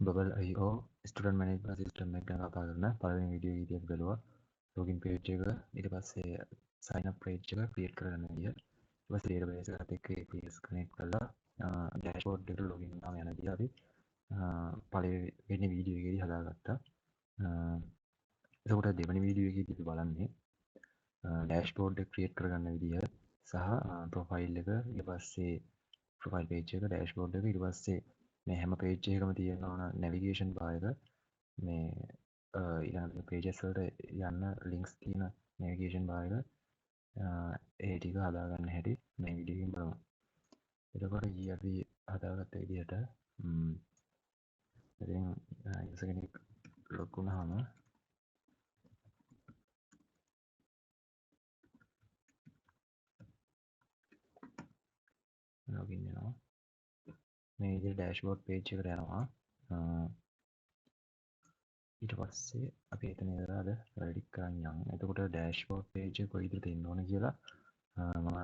Bubble.io student management system එක ගැන කතා කරන පළවෙනි වීඩියෝ එකේදී අපි බලුවා ලොගින් පේජ් එක ඊට පස්සේ sign up page එක create කරගන්න විදිය ඊට පස්සේ database එකත් එක්ක APIs connect කරලා dashboard එකට login වුණාම යන විදිය අපි පළවෙනි වීඩියෝ එකේදී හදාගත්තා. එතකොට දෙවෙනි වීඩියෝ එකේදී අපි බලන්නේ dashboard එක create කරගන්න විදිය සහ profile එක ඊට පස්සේ profile page එක dashboard එක ඊට පස්සේ මේ හැම page එකකම තියෙන ඕන navigation bar එක මේ ඊළඟ pages වලට යන්න links තියෙන navigation bar එක ඒ ටික හදාගන්න හැටි මේ වීඩියෝ එකෙන් බලමු. එතකොට ඊයේ අපි හදාගත්ත විදිහට ඉතින් user කෙනෙක් log වුණාම login වෙනවා. මේ විදිහට dashboard page එකට යනවා. ඊට පස්සේ අපි එතන ඉඳලා අද වැඩි කරන් යමු. එතකොට dashboard page එක කොයි විදිහට එන්න ඕන කියලා මම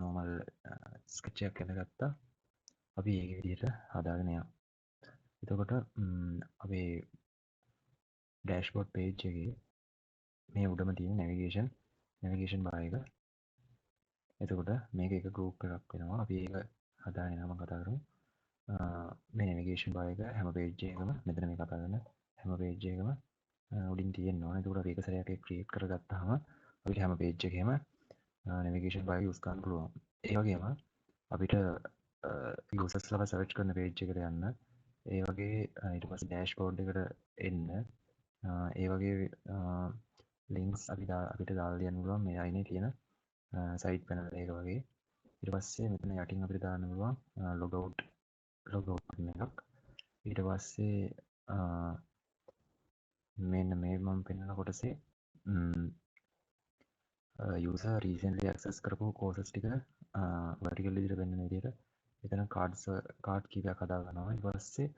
normal sketch එකක් අඳගත්තා. අපි ඒ විදිහට හදාගෙන යමු. එතකොට අපේ dashboard page එකේ මේ උඩම තියෙන navigation bar එක. එතකොට මේක එක group එකක් වෙනවා. අපි ඒක හදාගෙන යනම කතා කරමු. මේ navigation bar එක හැම page එකකම මෙතන මේ කතා කරන හැම page එකකම උඩින් තියෙන්න ඕනේ. එතකොට අපි එක සැරයක් create කරගත්තාම අපිට හැම page එකේම navigation bar use කරන්න පුළුවන්. ඒ වගේම අපිට users ලා search කරන page එකට යන්න, ඒ වගේ ඊට පස්සේ dashboard එකට එන්න, ඒ වගේ links අපිට දාලා දෙන්න පුළුවන් මේ අයිනේ තියෙන site panel එක වගේ. ඊට පස්සේ මෙතන යටින් අපිට දාන්න පුළුවන් logout කරන එකක්. ඊට පස්සේ මෙන්න මේ මම පෙන්වන කොටසේ user recently access කරපු courses ටික vertical විදිහට පෙන්වන විදිහට එතන card කීපයක් හදා ගන්නවා. ඊට පස්සේ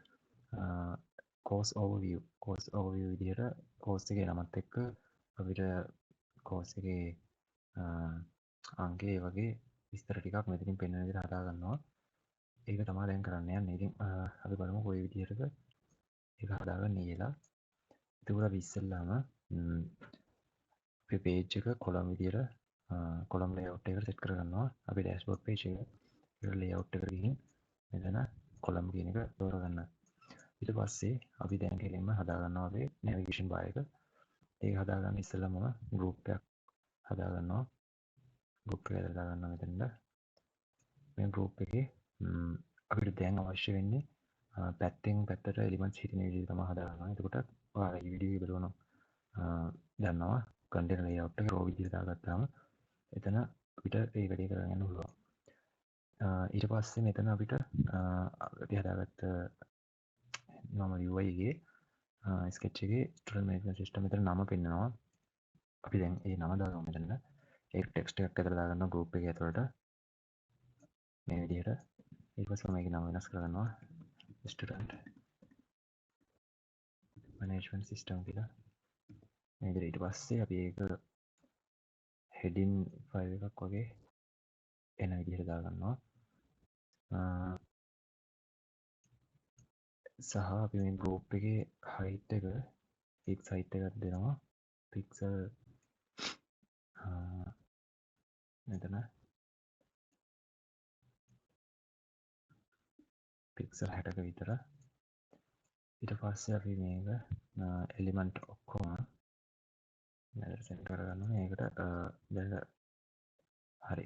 course overview විදිහට course එකේ නමත් එක්ක අපිට course එකේ අංකේ වගේ විස්තර ටිකක් මෙතනින් පෙන්වන විදිහට හදා ගන්නවා. ඒක තමයි දැන් කරන්න යන්නේ. ඉතින් අපි බලමු කොයි විදිහටද ඒක හදාගන්නේ කියලා. එතකොට අපි ඉස්සෙල්ලාම අපේ page එක column විදිහට column layout එකට set කරගන්නවා. අපි dashboard page එක layout එකට ගිහින් මෙතන column කියන එක තෝරගන්න. ඊට පස්සේ අපි දැන් කෙලින්ම හදාගන්නවා අපේ navigation bar එක. ඒක හදාගන්න ඉස්සෙල්ලා මම group එකක් හදාගන්නවා. group එක හදාගන්නවා මෙතනද. මේ group එකේ අපිට දැන් අවශ්‍ය වෙන්නේ පැත්තෙන් පැත්තට elements හිටින විදිහට තමයි හදාගන්නවා. එතකොට ඔයාලා මේ වීඩියෝ එක බලනවා දන්නවා content layout එක raw විදිහට දාගත්තාම එතන අපිට ඒ වැඩේ කරගෙන යන්න පුළුවන්. ඊට පස්සේ මෙතන අපිට අපි හදාගත්ත normal UI එකේ sketch එකේ student management system මෙතන නම පෙන්නනවා. අපි දැන් ඒ නම දාගමු මෙතන. ඒක text එකක් ඇතුළට දාගන්නවා group එකේ ඇතුළට. මේ විදිහට. ඊට පස්සේ මේකේ නම වෙනස් කරගන්නවා. student management system කියලා. මේ විදිහට ඊට පස්සේ අපි ඒක heading file එකක් වගේ එන විදිහට දාගන්නවා. සහ අපි මේ group එකේ height එක fix height එකක් දෙනවා. pixel මෙතන pixel 60ක විතර. ඊට පස්සේ අපි මේක element ඔක්කොම සෙට් කරගන්නවා. මේකට දැන් හරි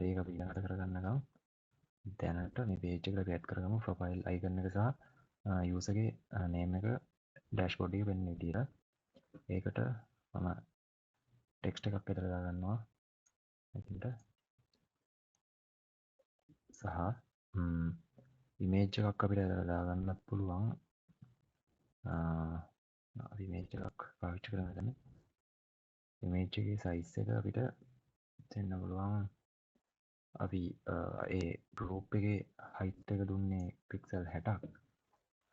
ඒක අපි ඊළඟට කරගන්නකම් දැනට මේ page එකට add කරගමු profile icon එක සහ user ගේ name එක dashboard එකේ පෙන්වන විදිහට. ඒකට මම text එකක් ඇතුළට දාගන්නවා මෙතනට. සහ image එකක් අපිට දාගන්නත් පුළුවන්. අපි image එකක් පාවිච්චි කරමු මෙතන. image එකේ size එක අපිට දෙන්න පුළුවන්. අපි ඒ group එකේ height එක දුන්නේ pixel 60ක්.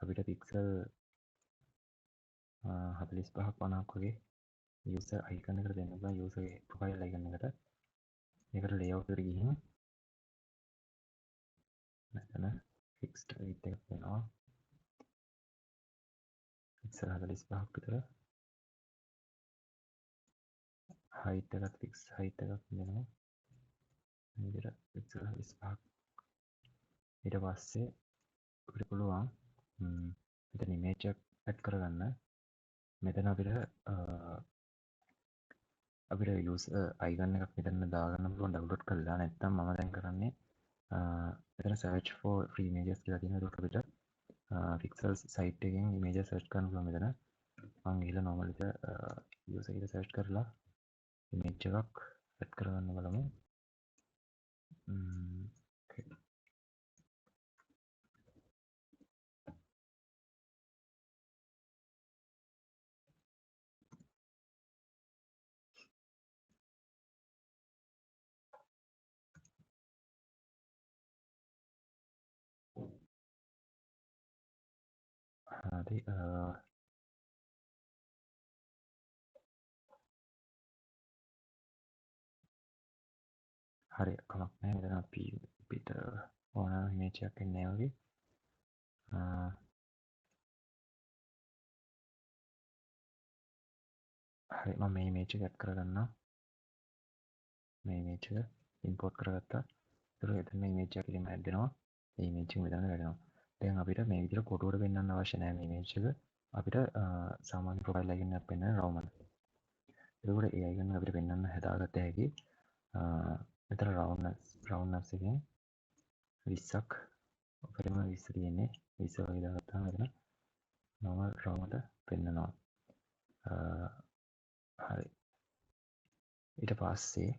අපිට pixel 45ක් 50ක් වගේ user icon එකට දෙන්න පුළුවන්. user ගේ profile icon එකට. මේකට layout එකට ගිහින් මෙතන fixed width එකක් වෙනවා. පික්සල් 45ක් විතර height එකත් fix height එකක් දෙනවා. මේ විදිහට පික්සල් 45ක්. ඊට පස්සේ අපිට පුළුවන් මෙතන image එකක් add කරගන්න. මෙතන අපිට user icon එකක් මෙතන දාගන්න පුළුවන් download කරලා. නැත්නම් මම දැන් කරන්නේ මෙතන search for free images කියලා තියෙනවා. ඒක අපිට pixel site එකෙන් images search කරන්න පුළුවන් මෙතන. මම ගිහලා normal එක user එක search කරලා image එකක් add කරගන්න බලමු. okay. හරි හරි කමක් නැහැ. මෙතන අපිට ඕන image එකක් එන්නේ වගේ. හරි මම මේ image එක add කරගන්නවා. මේ image එක import කරගත්තා. ඒතර එතන image එකක් ඉතින් add වෙනවා. මේ image එක මෙතන වැඩෙනවා. දැන් අපිට මේ විදිහට කොටුවට පෙන්වන්න අවශ්‍ය නැහැ මේ image එක. අපිට සාමාන්‍ය profile icon එකක් පෙන්වන්න රවුමන. එතකොට ඒ icon එක අපිට පෙන්වන්න හදාගත්ත හැකි. මෙතන roundness එකෙන් 20ක් ඔකටම 20 තියෙන්නේ. 20 වගේ දාගත්තාම මෙතන normal round පෙන්වනවා. හරි. ඊට පස්සේ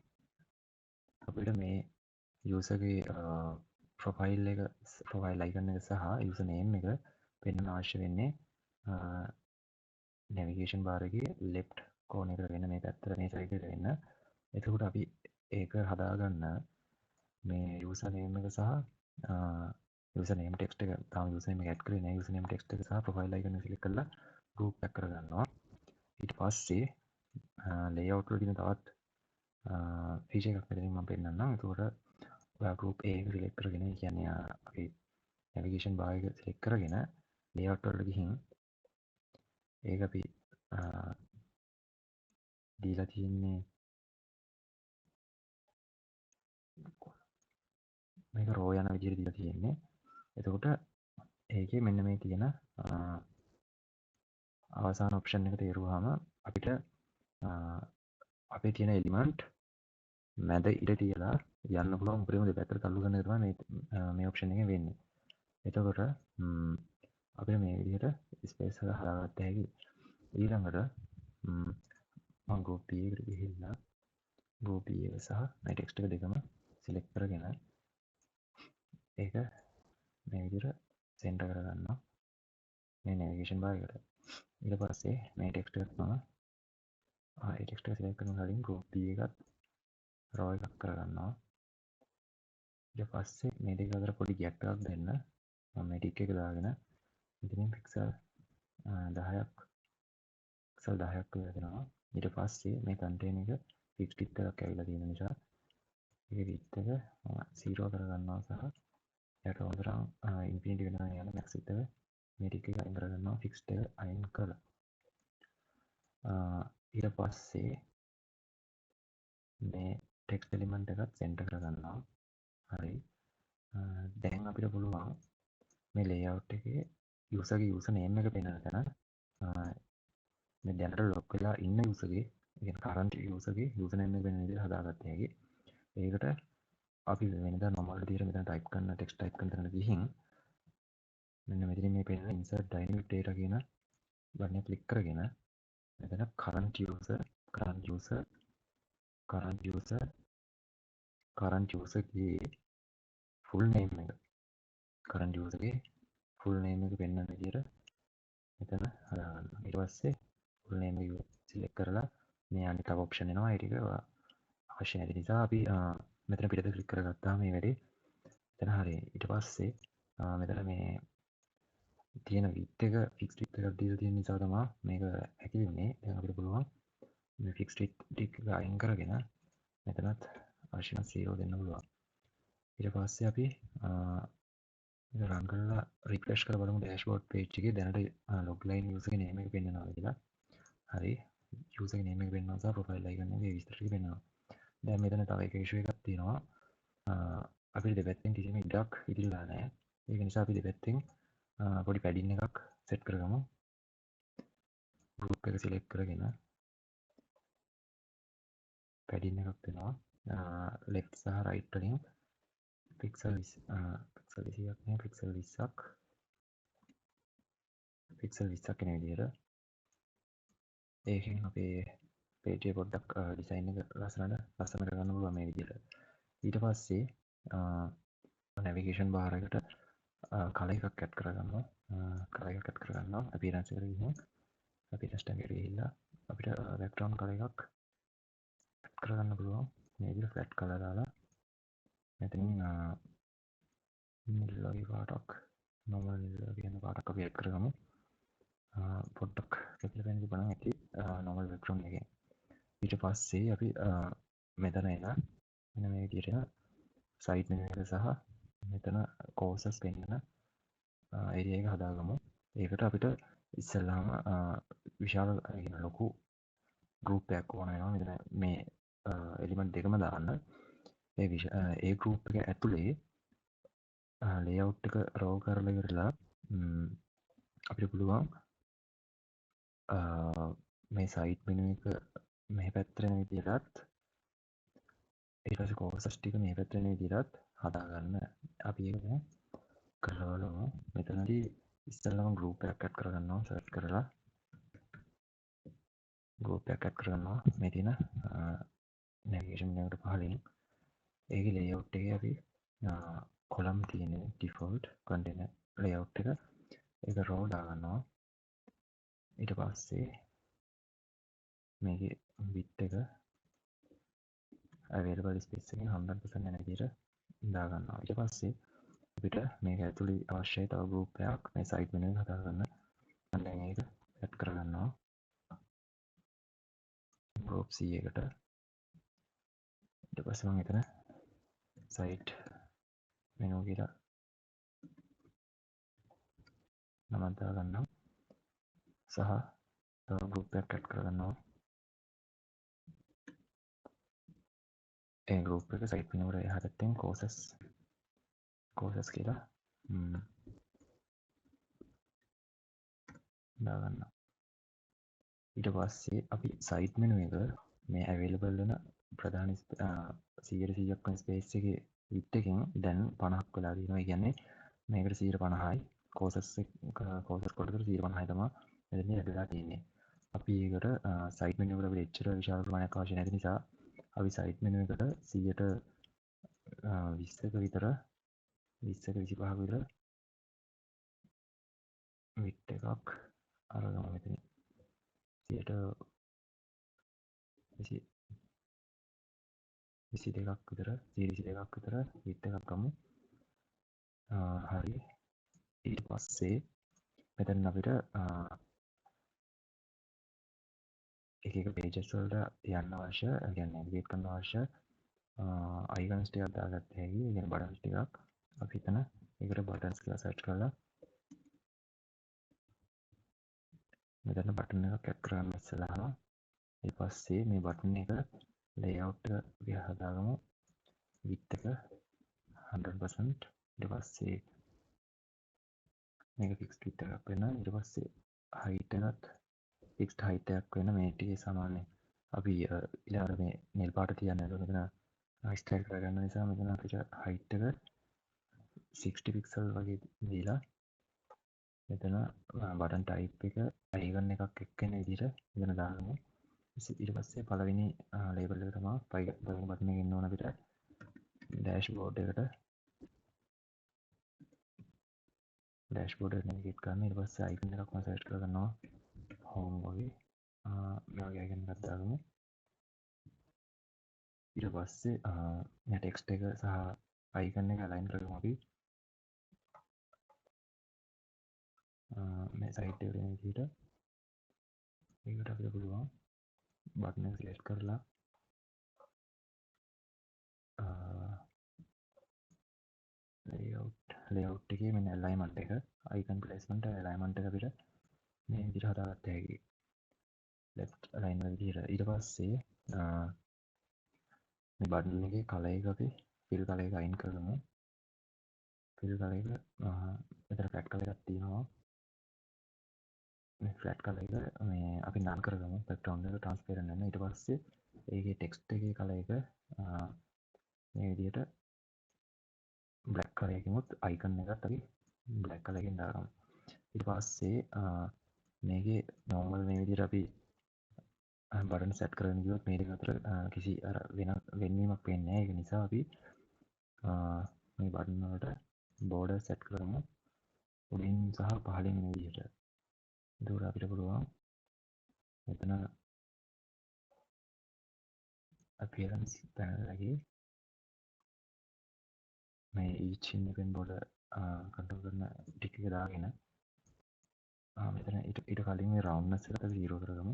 අපිට මේ user ගේ profile icon එක සහ user name එක පෙන්වන්න අවශ්‍ය වෙන්නේ navigation bar එකේ left corner එකට වෙන්න, මේ පැත්තට මේ side එකට වෙන්න. එතකොට අපි ඒක හදාගන්න මේ user name එක සහ user name text එක තාම user name එක add කරේ නැහැ. user name text එක සහ profile icon එක select කරලා group එකක් කරගන්නවා. ඊට පස්සේ layout වල තියෙන තවත් feature එකක් මෙතනින් මම පෙන්නන්නම්. එතකොට ඔයා group A එක select කරගෙන, ඒ කියන්නේ අපි navigation bar එක select කරගෙන layout වලට ගිහින් ඒක අපි දීලා තියෙන්නේ මේක රෝ යන විදිහට දීලා තියෙන්නේ. එතකොට ඒකේ මෙන්න මේ තියෙන අවසාන ඔප්ෂන් එක තේරුවාම අපිට අපේ තියෙන එලිමන්ට් මැද ඉඩ තියලා යන්න පුළුවන්. උඩරම දෙපැත්තට තල්ලු කරන එක තමයි මේ ඔප්ෂන් එකෙන් වෙන්නේ. එතකොට අපිට මේ විදිහට ස්පේස් එක හදාගත්ත හැකි. ඊළඟට මම group B එකට ගිහිල්ලා group B එක සහ මේ text එක දෙකම select කරගෙන ඒක මේ විදිහට center කරගන්නවා මේ navigation bar එකට. ඊට පස්සේ මේ text එකත් මම ඒ text එක select කරන කලින් group B එකත් raw එකක් කරගන්නවා. ඊට පස්සේ මේ දෙක අතර පොඩි gap එකක් දෙන්න මම මේ tick එක දාගෙන ඉතින් pixel 10ක් විතර දෙනවා. ඊට පස්සේ මේ contain එක fixed width එකක් ඇවිල්ලා තියෙන නිසා ඒක width එක 0 කරගන්නවා සහ යට හොඳටම infinity වෙනවා යන max width එක මේ tick එක අයින් කරගන්නවා fixed එක අයින් කරලා. ඊට පස්සේ මේ text element එකත් center කරගන්නවා. හරි. දැන් අපිට පුළුවන් මේ layout එකේ user ගේ user name එක පෙන්වන තැන මේ දැනට log වෙලා ඉන්න user ගේ, ඒ කියන්නේ current user ගේ user name එක පෙන්වන විදිහට හදාගත්ත හැකි. ඒකට අපි වෙනදා normal විදිහට මෙතන type කරන text type කරන තැනට ගිහින් මෙන්න මෙතන මේ පෙන්වන insert dynamic data කියන බටන් එක click කරගෙන මෙතන current user ගේ full name එක පෙන්වන විදිහට මෙතන හදාගන්න. ඊට පස්සේ full name එක select කරලා මේ අනිත් තව option එනවා. ඒ ටික අවශ්‍ය නැති නිසා අපි මෙතන පිටත ක්ලික් කරගත්තාම මේ වැඩේ එතන හරියි. ඊට පස්සේ මෙතන මේ තියෙන width එක fixed width එකක් දීලා තියෙන නිසා තමයි මේක හැකි වෙන්නේ. දැන් අපිට පුළුවන් මේ fixed width ටික අයින් කරගෙන මෙතනත් අවශ්‍ය නම් 0 දෙන්න පුළුවන්. ඊට පස්සේ අපි මේක රන් කරලා රිෆ්‍රෙෂ් කරලා බලමු ඩෑෂ්බෝඩ් පේජ් එකේ දැනට ලොග්ලයින් යූසර් ගේ නේම් එක පෙන්නනවා කියලා. හරි. යූසර් ගේ නේම් එක පෙන්නනවා සහ ප්‍රොෆයිල් අයිකන් එකේ විස්තර ටික පෙන්නනවා. දැන් මෙතන තව එක ඉෂුව එකක් තියෙනවා. අපිට දෙපැත්තෙන් කිසිම ඉඩක් ඉතිරිලා නැහැ. ඒක නිසා අපි දෙපැත්තෙන් පොඩි පැඩින් එකක් සෙට් කරගමු. ගෲප් එක සිලෙක්ට් කරගෙන පැඩින් එකක් දෙනවා. ලෙෆ්ට් සහ රයිට් වලින් පික්සල් 20ක් නේ පික්සල් 20ක් පික්සල් 20ක් එන විදිහට ඒකෙන් අපේ පේජ් එක පොඩ්ඩක් ඩිසයින් එක ලස්සන කරගන්න පුළුවන් මේ විදිහට. ඊට පස්සේ නැවිගේෂන් බාර් එකට කලර් එකක් ඇඩ් කරගන්නවා. අපිරන්ස් එකට ගිහින් අපිරන්ස් ටැග් එකට ගිහිල්ලා අපිට බෑග්ග්‍රවුන්ඩ් කලර් එකක් ඇඩ් කරගන්න පුළුවන්. මේ විදිහට ෆ්ලැට් කලර් දාලා මෙතනින් නිල් වගේ පාටක් නෝමල් නිල් කියන පාටක් අපි ඇඩ් කරගමු. පොඩ්ඩක් කැපිලා පෙනෙන්න තිබුණා ඇති නෝමල් බෑග්ග්‍රවුන්ඩ් එකෙන්. ඊට පස්සේ අපි මෙතන එන මෙන්න මේ විදිහට එන සයිඩ් මෙනු එක සහ මෙතන කෝසස් පෙන්නන ඒරියා එක හදාගමු. ඒකට අපිට ඉස්සෙල්ලාම විශාල ලොකු ගෲප් එකක් ඕන වෙනවා. මෙතන මේ එලිමන්ට් දෙකම දාන්න. ඒ ගෲප් එක ඇතුලේ ලේඅවුට් එක රෝ කරලා ඉවරලා අපිට පුළුවන් මේ සයිඩ් මෙනු එක මේ පැත්තට එන විදිහටත් ඊට පස්සේ කෝසස් ටික මේ පැත්තට එන විදිහටත් හදාගන්න. අපි ඒක කරලා බලමු. මෙතනදී ඉස්සෙල්ලාම ගෲප් එකක් ඇඩ් කරගන්නවා. සර්ච් කරලා ගෲප් එකක් ඇඩ් කරගන්නවා. මේ තියෙන නැවිගේෂන් මෙනු එකට පහළින් ඒකේ ලේඅවුට් එකේ අපි කොලම් තියෙන ඩිෆෝල්ට් කන්ටේනර් ලේඅවුට් එක ඒක රෝ දාගන්නවා. ඊට පස්සේ මේකේ width එක available space එකෙන් 100% යන විදිහට දාගන්නවා. ඊට පස්සේ අපිට මේක ඇතුලේ අවශ්‍යයි තව ගෲප් එකක් මේ සයිඩ් මෙනු එක හදාගන්න. මම දැන් ඒක ඇඩ් කරගන්නවා. ගෲප් C එකට. ඊට පස්සේ මම එතන සයිඩ් මෙනු කියලා නමක් දාගන්නවා. සහ තව ගෲප් එකක් ඇඩ් කරගන්නවා. ඒ ගෲප් එක සයිඩ් මෙනු වල එහා පැත්තෙන් කෝසස් කියලා දාගන්නවා. ඊට පස්සේ අපි සයිඩ් මෙනු එක මේ available වෙන ප්‍රධාන 100%ක් වෙන ස්පේස් එකේ width එකෙන් දැන් 50ක් වෙලා තියෙනවා. ඒ කියන්නේ මේකට 150යි කෝසස් කොටකට 150යි තමයි මෙතන ලැබිලා තියෙන්නේ. අපි ඒකට සයිඩ් මෙනු එකට අපිට එච්චර විශාල ප්‍රමාණයක් අවශ්‍ය නැති නිසා අපි සයිඩ් මෙනු එකට 120ක විතර 20ක 25ක විතර width එකක් අරගමු මෙතන 22ක් විතර 22ක් විතර width එකක් ගමු. හරි. ඊට පස්සේ මෙතන අපිට එක පේජස් වලට යන්න අවශ්‍ය, ඒ කියන්නේ නැවිගේට් කරන්න අවශ්‍ය අයිකන්ස් ටිකක් දාගත්ත හැකි. ඒ කියන්නේ බටන්ස් ටිකක්. අපි එතන ඒකට බටන්ස් කියලා සර්ච් කරලා මෙතන බටන් එකක් ඇඩ් කරගන්න ඉස්සෙල්ලාම ඊට පස්සේ මේ බටන් එක ලේඅවුට් එක අපි හදාගමු. width එක 100%. ඊට පස්සේ මේක fixed width එකක් වෙන. ඊට පස්සේ height එකත් fixed height එකක් වෙන. මේ ටිකේ සමානයි. අපි ඊළඟට මේ නිල් පාට තියන්නේ නැහැ. මෙතන ස්ටයිල් කරගන්න නිසා මෙතන අපිට height එක 60 pixel වගේ දීලා මෙතන බටන් ටයිප් එක අයිකන් එකක් එක්ක එන විදිහට මෙතන දාගමු. ඊට පස්සේ පළවෙනි ලේබල් එක තමයි පළවෙනි බටන් එකේ ඉන්න ඕන අපිට ඩෑෂ්බෝඩ් එකට නැවිගේට් කරන්න. ඊට පස්සේ අයිකන් එකක් මම සර්ච් කරගන්නවා හෝම් වගේ මේ වගේ අයිකන් එකක් දාගමු. ඊට පස්සේ මේ ටෙක්ස්ට් එක සහ අයිකන් එක අලයින් කරගමු අපි මේ සයිට් එකට එන විදිහට. ඒකට අපිට පුළුවන් බටන් එක සිලෙක්ට් කරලා layout ලේඅවුට් එකේ මෙන්න ඇලයින්මන්ට් එක අයිකන් ප්ලේස්මන්ට් ඇලයින්මන්ට් එක අපිට මේ විදිහට හදාගත්ත හැකියි. left align විදිහට. ඊට පස්සේ මේ බටන් එකේ කලර් එක අපි fill කලර් එක අයින් කරමු. fill කලර් එක මෙතන flat කලර් එකක් තියෙනවා. මේ ෆ්ලැට් කලර් එක මේ අපි නන් කරගමු. බෑග්ග්‍රවුන්ඩ් එක ට්‍රාන්ස්පරන්ට් වෙන්න. ඊට පස්සේ ඒකේ ටෙක්ස්ට් එකේ කලර් එක මේ විදිහට බ්ලැක් කලර් එකකිමුත් අයිකන් එකත් අපි බ්ලැක් කලර් එකෙන් දාගමු. ඊට පස්සේ මේකේ නෝමල් මේ විදිහට අපි බටන් සෙට් කරගෙන ගියොත් මේ දෙක අතර කිසි අර වෙනවීමක් පේන්නේ නැහැ. ඒක නිසා අපි මේ බටන් වලට බෝඩර් සෙට් කරමු. උඩින් සහ පහළින් මේ විදිහට. එතකොට අපිට පුළුවන් මෙතන appearance panel එකේ මේ each එකෙන් බෝඩර් කන්ට්‍රෝල් කරන ටික එක දාගෙන මෙතන ඊට කලින් මේ roundness එකට 0 කරගමු.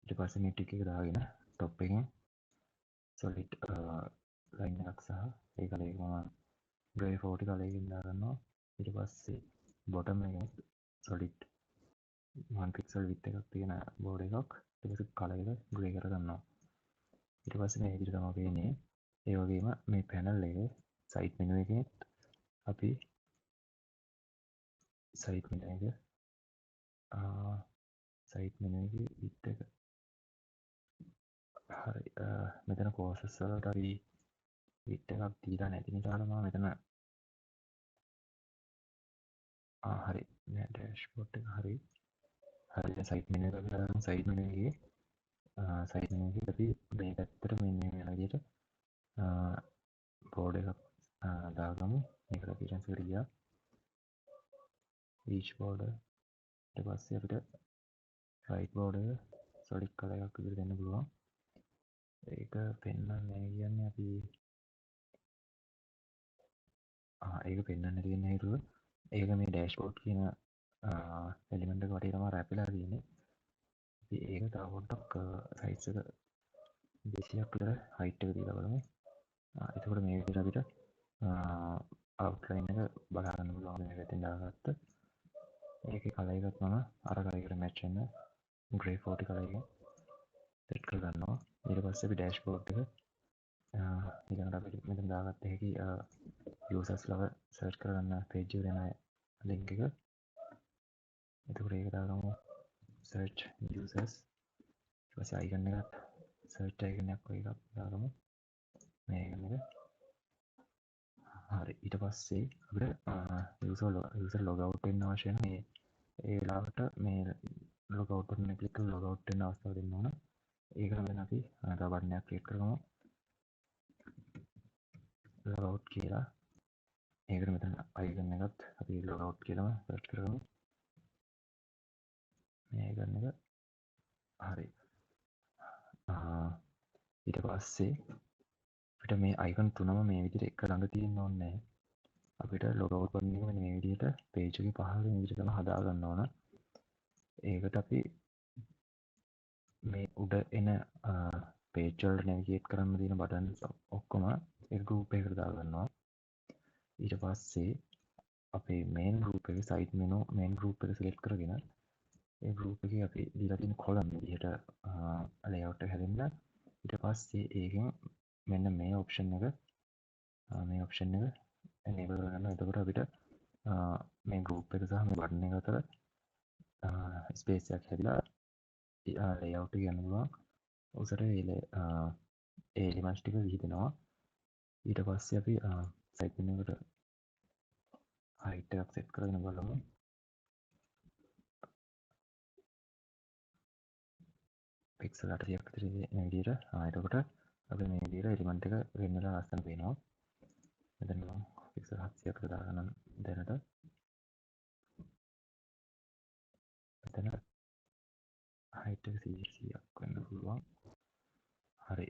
ඊට පස්සේ මේ ටික එක දාගෙන top එකෙන් solid line එකක් සහ ඒ කලර් එක මම grey 40 කලර් එකකින් දාගන්නවා. ඊට පස්සේ bottom එකෙන් solid 1 pixel width එකක් තියෙන border එකක් ඊට පස්සේ කලර් එක grey කරගන්නවා. ඊට පස්සේ මේ විදිහට තමයි පේන්නේ. ඒ වගේම මේ panel එකේ side menu එකේ අපි side menu එකේ width එක හරි මෙතන courses වලට අපි width එකක් දීලා නැති නිසා මම මෙතන හරි නෑ dashboard එක හරි side menu එක අපි දාමු. side menu එකේ අපි මේ පැත්තට මෙන්න මේ විදිහට border එකක් දාගමු. මේකට appearance එකට ගියා. each border ඊට පස්සේ අපිට right border එක solid color එකක් විදිහට දෙන්න පුළුවන්. ඒක පෙන්වන්නේ කියන්නේ අපි ඒක පෙන්වන්න තියෙන හේතුව ඒක මේ dashboard කියන element එක වටේ තමයි wrap වෙලා තියෙන්නේ. අපි ඒක තව පොඩ්ඩක් size එක 200ක් විතර height එක දීලා බලමු. එතකොට මේ විදිහට අපිට outline එක බලා ගන්න පුළුවන්. මේ පැත්තෙන් දාගත්ත ඒකේ කලර් එකත් මම අර කලර් එකට match වෙන grey 40 කලර් එකෙන් set කරගන්නවා. ඊට පස්සේ අපි dashboard එක ඊළඟට අපිට මෙතන දාගත්ත හැකි users ලව search කරගන්න page එක දෙන link එක. එතකොට ඒක දාගමු search users. ඊට පස්සේ icon එකත් search icon එකක් වගේ එකක් දාගමු. මේ icon එක. හරි ඊට පස්සේ අපිට user log out වෙන්න අවශ්‍ය වෙන මේ ඒ වෙලාවට මේ log out බටන් එක ක්ලික් කරලා log out වෙන්න අවස්ථාව දෙන්න ඕන. ඒකට දැන් අපි තව බටන් එකක් ක්ලික් කරමු. log out කියලා. ඒකට මෙතන icon එකත් අපි log out කියලාම search කරමු. මේ icon එක හරි. ඊට පස්සේ අපිට මේ icon තුනම මේ විදිහට එක ළඟ තියෙන්න ඕනේ නැහැ. අපිට log out බටන් එක මෙන්න මේ විදිහට page එකේ පහළ වෙන විදිහට තමයි හදා ගන්න ඕන. ඒකට අපි මේ උඩ එන page වලට navigate කරන්න තියෙන buttons ඔක්කොම එක group එකකට දා ගන්නවා. ඊට පස්සේ අපේ main group එකේ side menu main group එක select කරගෙන ඒ group එකේ අපි දීලා තියෙන column විදිහට layout එක හැදෙන්න. ඊට පස්සේ ඒකෙන් මෙන්න මේ option එක enable කරගන්න. එතකොට අපිට මේ group එක සහ මේ button එක අතර space එකක් හැදිලා layout එක යන්න පුළුවන්. උසට ඒ elements ටික විහිදෙනවා. ඊට පස්සේ අපි side menu එකට height එකක් set කරගෙන බලමු. pixel 800ක් විතර මේ විදිහට. එතකොට අපි මේ විදිහට element එක වෙන්නලා ලස්සන පේනවා. මෙතන මම pixel 700ක් විතර දාගන්නම් දැනට. මෙතන height එක 100ක් වෙන්න පුළුවන්. හරි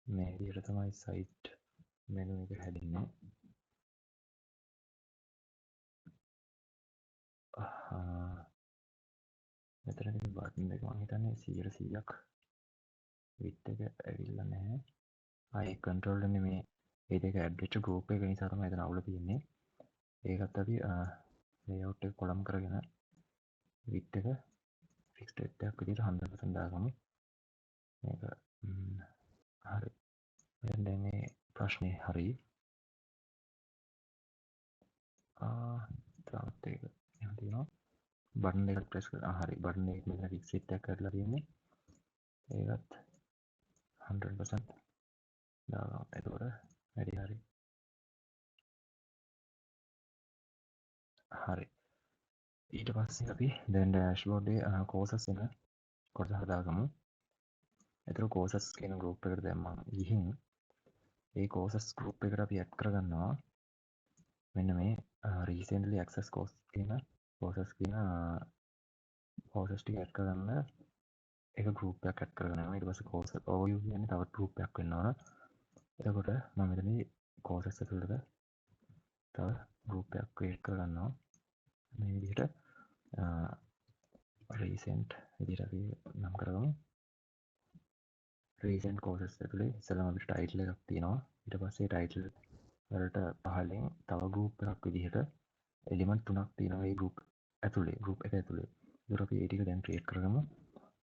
මේ විදිහට තමයි site menu එක හැදෙන්නේ. මෙතනදී බටන් එක මම හිතන්නේ 100ක් width එක ඇවිල්ලා නැහැ. control වෙන්නේ මේ ඒ දෙක ඇඩ් වෙච්ච ගෲප් එක නිසා තමයි එතන අවුල තියෙන්නේ. ඒකත් අපි ලේඅවුට් එක කොලම් කරගෙන width එක fixed width එකක් විදිහට 100% දාගමු. මේක හරි. දැන් මේ ප්‍රශ්නේ හරි. තාමත් ඒක එහෙම තියෙනවා. බටන් එකක් ප්‍රෙස් කරලා හරි බටන් එක මෙතන fixed width එකක් කරලා තියෙන්නේ. ඒකත් 100% දාගමු. එතකොට වැඩි හරි. හරි. ඊට පස්සේ අපි දැන් ඩෑෂ්බෝඩ් එකේ courses වෙන කොටස හදාගමු. එතකොට courses කියන group එකට දැම්මම ගිහින් ඒ courses group එකට අපි add කරගන්නවා මෙන්න මේ recently access course කියන courses කියන courses ටික add කරගන්න එක group එකක් add කරගන්නවා. ඊට පස්සේ course overview කියන්නේ තවත් group එකක් වෙන්න ඕන. එතකොට මම මෙතනදී courses ඇතුළත තව group එකක් create කරගන්නවා. මේ විදිහට recent විදිහට අපි නම් කරගමු. recent courses ඇතුලේ ඉස්සෙල්ලාම අපිට title එකක් තියෙනවා. ඊට පස්සේ title වලට පහලින් තව group එකක් විදිහට element තුනක් තියෙනවා මේ group ඇතුලේ group එක ඇතුලේ. ඒකට අපි ඒ ටික දැන් create කරගමු.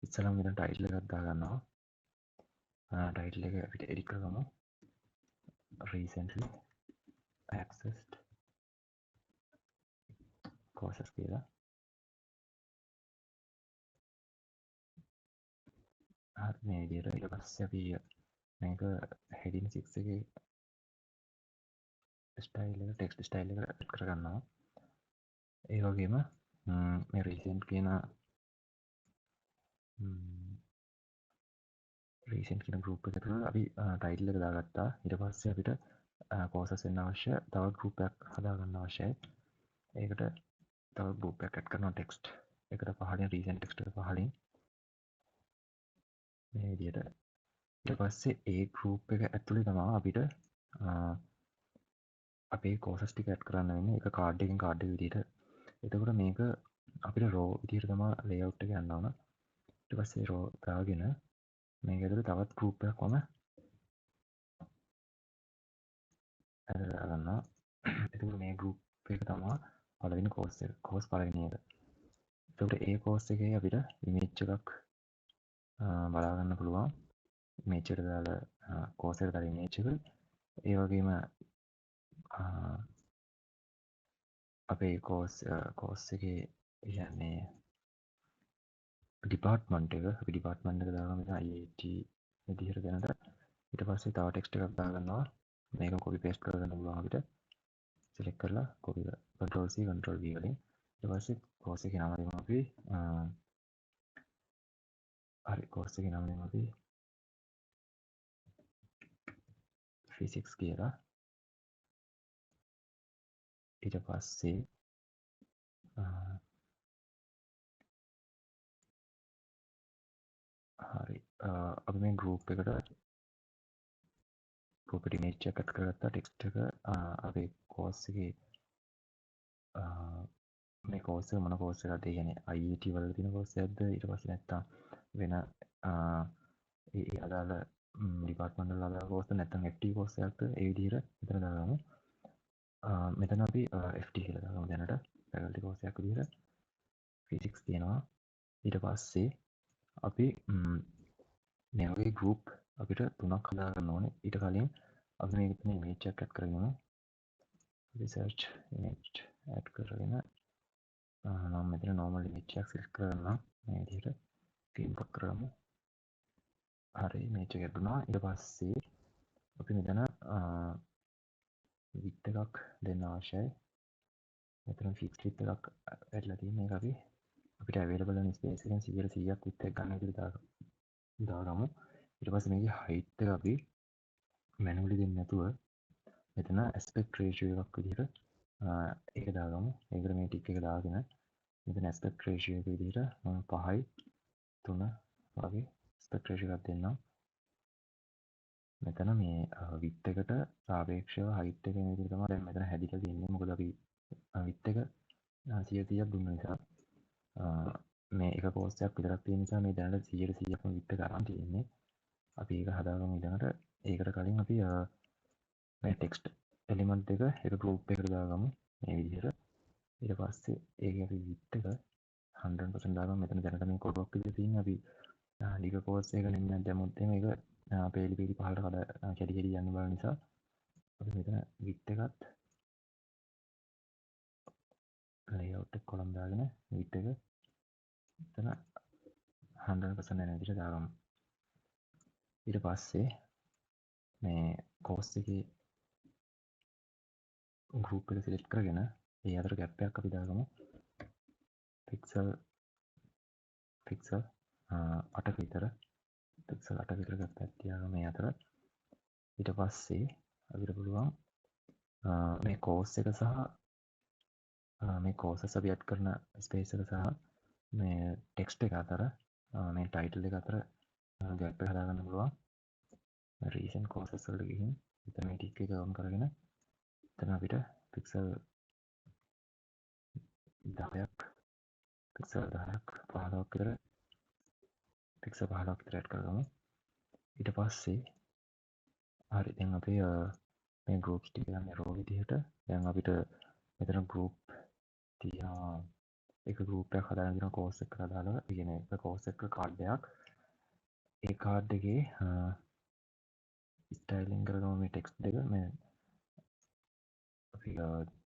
ඉස්සෙල්ලාම මෙතන title එකක් දාගන්නවා. title එක අපිට edit කරගමු. recently accessed courses කියලා. හරි මේ විදිහට ඊට පස්සේ අපි මේක heading 6 එකේ ස්ටයිල් එක ටෙක්ස්ට් ස්ටයිල් එක ඇඩ් කරගන්නවා. ඒ වගේම මේ recent කියන recent කියන group එක ඇතුළේ අපි title එක දාගත්තා. ඊට පස්සේ අපිට courses වෙන්න අවශ්‍ය තව group එකක් හදාගන්න අවශ්‍යයි. ඒකට තව group එකක් ඇඩ් කරනවා text එකට පහලින් recent text එක පහලින් මේ විදිහට. ඊට පස්සේ ඒ group එක ඇතුලේ තමයි අපිට අපේ courses ටික ඇඩ් කරන්න වෙන්නේ. ඒක card එකෙන් card එක විදිහට. එතකොට මේක අපිට row විදිහට තමයි layout එක යන්න ඕන. ඊට පස්සේ row දාගෙන මේක ඇතුලේ තවත් group එකක් මම ඇඩ් කරගන්නවා. එතකොට මේ group එක තමයි පළවෙනි course එක. course පළවෙනි එක. එතකොට ඒ course එකේ අපිට image එකක් බලා ගන්න පුළුවන්. image එකට දාලා course එකට දාලා image එක. ඒ වගේම අපේ course එකේ කියන්නේ ඩිපාර්ට්මන්ට් එක අපි ඩිපාර්ට්මන්ට් එක දාගමු IIT විදිහට දැනට. ඊට පස්සේ තව ටෙක්ස්ට් එකක් දාගන්නවා. මේක copy paste කරගන්න පුළුවන් අපිට. select කරලා copy control C control V වලින්. ඊට පස්සේ course එකේ නම දෙමු අපි හරි course එකේ නම දෙමු අපි physics කියලා. ඊට පස්සේ හරි අපි මේ group එකට group එකට image එකක් add කරගත්තා text එක අපේ course එකේ මේ course එක මොන course එකක්ද? ඒ කියන්නේ IIT වල තියෙන course එකක්ද? ඊට පස්සේ නැත්තම් වෙන ඒ අදාළ ඩිපාර්ට්මන්ට් වල අදාළ course නැත්තම් FT course එකක්ද? ඒ විදිහට මෙතන දාගමු. මෙතන අපි FT කියලා දාගමු දැනට. faculty course එකක් විදිහට physics තියෙනවා. ඊට පස්සේ අපි මේ වගේ group අපිට තුනක් හදාගන්න ඕනේ. ඊට කලින් අපි මේක මෙතන image එකක් add කරගමු. research image add කරගෙන මම මෙතන normal image එකක් select කරගන්නම්. මේ විදිහට import කරගමු. හරි image එක add වුණා. ඊට පස්සේ අපි මෙතන width එකක් දෙන්න අවශ්‍යයි. මෙතන fixed width එකක් ඇඩ්ලා තියෙන එක අපි අපිට available වෙන space එකෙන් 100%ක් width එක ගන්න විදිහට දාගමු. ඊට පස්සේ මේකේ height එක අපි manually දෙන්නේ නැතුව මෙතන aspect ratio එකක් විදිහට ඒක දාගමු. ඒකට මේ ටික එක දාගෙන මෙතන aspect ratio එක විදිහට 5යි 3 වගේ aspect ratio එකක් දෙන්නම්. මෙතන මේ width එකට සාපේක්ෂව height එක මේ විදිහට තමයි දැන් මෙතන හැදිලා තියෙන්නේ. මොකද අපි width එක 100%ක් දුන්න නිසා මේ එක course එකක් විතරක් තියෙන නිසා මේ දැනට 100%ක්ම width එක අරන් තියෙන්නේ. අපි ඒක හදාගමු ඊළඟට. ඒකට කලින් අපි මේ ටෙක්ස්ට් එලිමන්ට් එක එක ගෲප් එකකට දාගමු මේ විදිහට. ඊට පස්සේ ඒකේ අපි width එක 100% දාගමු. මෙතන දැනට මේ කොටුවක් විදිහට තියෙන්නේ අපි ඩිග කෝස් එක නෙමෙයි දැම්මොත් එහෙම ඒක පේලි පහලට කැඩි කැඩි යන්න බලන නිසා අපි මෙතන width එකත් layout එක කොලම් දාගෙන width එක එතන 100% යන විදිහට දාගමු. ඊට පස්සේ මේ කෝස් එකේ ගෲප් එක සිලෙක්ට් කරගෙන ඒ අතර ගැප් එකක් අපි දාගමු. පික්සල් 8ක විතර පික්සල් 8ක විතර ගැප් එකක් තියාගමු මේ අතර. ඊට පස්සේ අපිට පුළුවන් මේ කෝස් එක සහ මේ කෝසස් අපි ඇඩ් කරන ස්පේස් එක සහ මේ ටෙක්ස්ට් එක අතර මේ ටයිටල් එක අතර ගැප් එක හදාගන්න පුළුවන්. රීසන්ට් කෝසස් වලට ගිහින් එතන මේ ටික් එක ඔන් කරගෙන එතන අපිට පික්සල් 10ක් පික්සල් 10ක් 15ක් විතර පික්සල් 15ක් විතර ඇඩ් කරගමු. ඊට පස්සේ හරි දැන් අපි මේ ගෲප්ස් ටික ගන්න රෝ විදිහට දැන් අපිට මෙතන ගෲප් තියෙනවා එක ගෲප් එකක් හදාගෙන තියෙනවා කෝස් එකකට අදාළව. ඒ කියන්නේ එක කෝස් එක කාඩ් එකක්. ඒ කාඩ් එකේ ස්ටයිලින් කරගමු මේ ටෙක්ස්ට් එක මේ අපි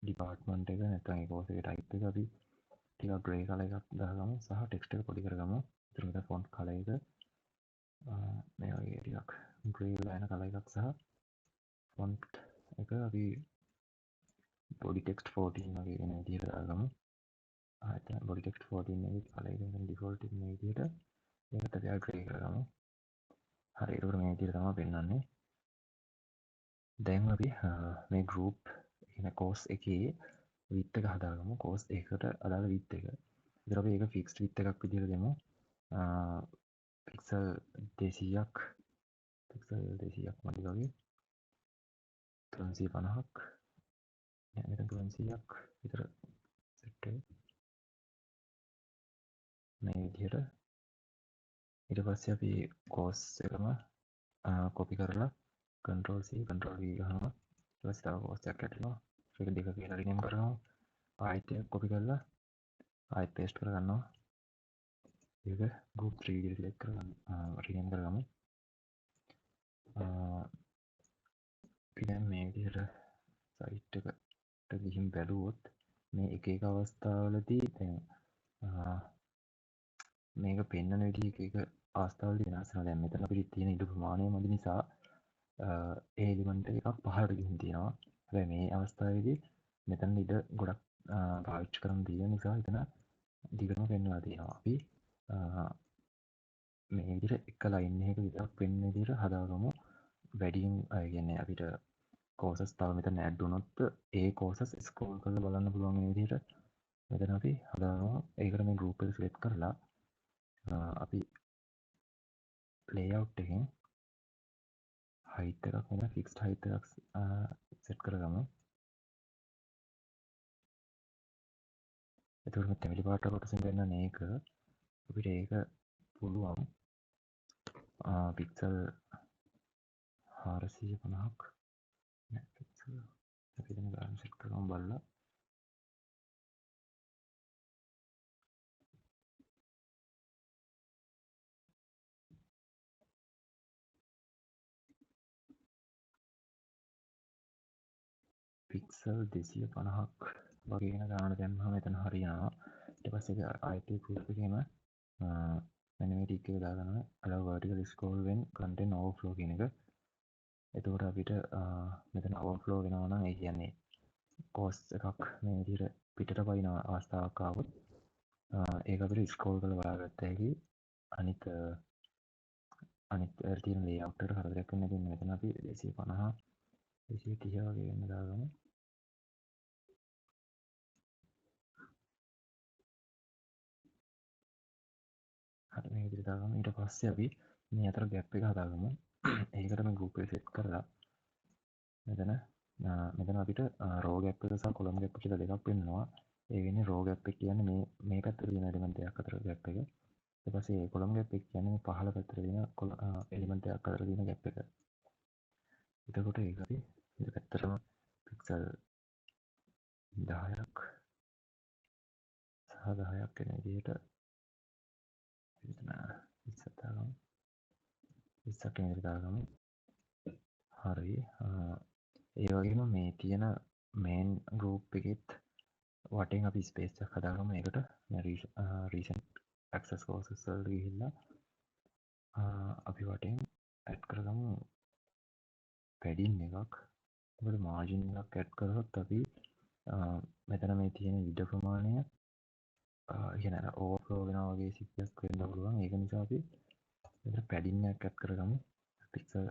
ඩිපාර්ට්මන්ට් එක නැත්නම් ඒ කෝස් එකේ ටයිප් එක අපි ටිකක් ග්‍රේ කලර් එකක් දාගමු සහ ටෙක්ස්ට් එක පොඩි කරගමු. ඊට පස්සේ ෆොන්ට් කලර් එක මේ වගේ ටිකක් ග්‍රේ වෙලා යන කලර් එකක් සහ ෆොන්ට් එක අපි බොඩි ටෙක්ස්ට් 14 වගේ වෙන විදිහට දාගමු. බොඩි ටෙක්ස්ට් 14 එකේ කලර් එක ඩිෆෝල්ට් එක මේ විදිහට ඒකට අපි ග්‍රේ කරගමු. හරි ඒක මේ විදිහට තමයි පෙන්වන්නේ. දැන් අපි මේ ගෲප් කියන කෝස් එකේ width එක හදාගමු. කෝස් එකකට අදාළ width එක. ඉතින් අපි ඒක fixed width එකක් විදිහට දෙමු. පික්සල් 200ක් පික්සල් 200ක් මදි වගේ 350ක් මෙතන 300ක් විතර සෙට් වෙයි. මේ විදිහට ඊට පස්සේ අපි කෝස් එකම කොපි කරලා Ctrl C Ctrl V ගහනවා. ඊට පස්සේ තව කෝස් එකක් ඇඩ් කරනවා. ඒක දෙක කියලා රිනේම් කරනවා. ආයෙත් කොපි කරලා ආයෙත් පේස්ට් කරගන්නවා. ඒක group 3 විදිහට සිලෙක්ට් කරගන්න රිනේම් කරගමු. අපි දැන් මේ විදිහට සයිට් එකට ගිහින් බැලුවොත් මේ එක එක අවස්ථාවලදී දැන් මේක පෙන්වන විදිහ එක අවස්ථාවලදී වෙනස් වෙනවා. දැන් මෙතන අපිට තියෙන ඉඩ ප්‍රමාණය මදි නිසා ඒ එලිමන්ට් එකක් පහළට ගිහින් තියෙනවා. හැබැයි මේ අවස්ථාවේදී මෙතන ඉඩ ගොඩක් පාවිච්චි කරන්න තියෙන නිසා එතන දිගටම පෙන්වලා තියෙනවා. අපි මේ විදිහට එක ලයින් එකක විතරක් පෙන්වන විදිහට හදාගමු. වැඩියෙන් කියන්නේ අපිට කෝසස් තව මෙතන ඇඩ් වුණොත් ඒ කෝසස් ස්ක්‍රෝල් කරලා බලන්න පුළුවන් වෙන විදිහට මෙතන අපි හදාගමු. ඒකට මේ ගෲප් එක සිලෙක්ට් කරලා අපි ලේඅවුට් එකෙන් height එකක් වෙන fixed height එකක් සෙට් කරගමු. එතකොට මේ තැඹිලි පාට කොටසින් ගන්න මේක අපිට ඒක පුළුවන් පික්සල් 450ක් නෑ පික්සල් අපි දැන් ගන්න සෙට් කරගමු බලලා පික්සල් 250ක් වගේ වෙන ගානට දැම්මම එතන හරියනවා. ඊට පස්සේ ආයෙත් ගෲප් එකේම මෙන්න මේ ටික එක දාගන්න allow vertical scroll when content overflow කියන එක. එතකොට අපිට මෙතන overflow වෙනවා නම් ඒ කියන්නේ කෝස් එකක් මේ විදිහට පිටට පයින්න අවස්ථාවක් ආවොත් ඒක අපිට ස්ක්‍රෝල් කරලා බලාගත්ත හැකි. අනිත් තියෙන ලේඅවුට් එකට කරදරයක් වෙන්නේ නැති මෙතන අපි 250 230 වගේ වෙන්න දාගමු. හරි මේ විදිහට දාගමු. ඊට පස්සේ අපි මේ අතර ගැප් එක හදාගමු. ඒකට මේ ගෲප් එක සෙට් කරලා මෙතන අපිට රෝ ගැප් එක සහ කොලම් ගැප් කියලා දෙකක් වෙනවා. ඒ වෙන්නේ රෝ ගැප් එක කියන්නේ මේ පැත්තට තියෙන එලිමන්ට් එකක් අතර ගැප් එක. ඊට පස්සේ කොලම් ගැප් එක කියන්නේ මේ පහළ පැත්තට තියෙන එලිමන්ට් එකක් අතර තියෙන ගැප් එක. එතකොට ඒක අපි මේ පැත්තටම පික්සල් 10ක් සහ 10ක් වෙන විදිහට මෙතන 20ක් දාගමු. 20ක් වෙන විදිහට දාගමු. හරි. ඒ වගේම මේ තියෙන මේන් ගෲප් එකෙත් වටෙන් අපි ස්පේස් එකක් හදාගමු. ඒකට රීසන්ට් ඇක්සස් කෝසස් වලට ගිහිල්ලා අපි වටෙන් ඇඩ් කරගමු පැඩින් එකක්. මොකද මාජින් එකක් ඇඩ් කරොත් අපි මෙතන මේ තියෙන ඉඩ ප්‍රමාණය කියන ඕවර්ෆ්ලෝ වෙනවා වගේ සිද්ධියක් වෙන්න පුළුවන්. ඒක නිසා අපි මෙතන පැඩින් එකක් ඇඩ් කරගමු. පික්සල්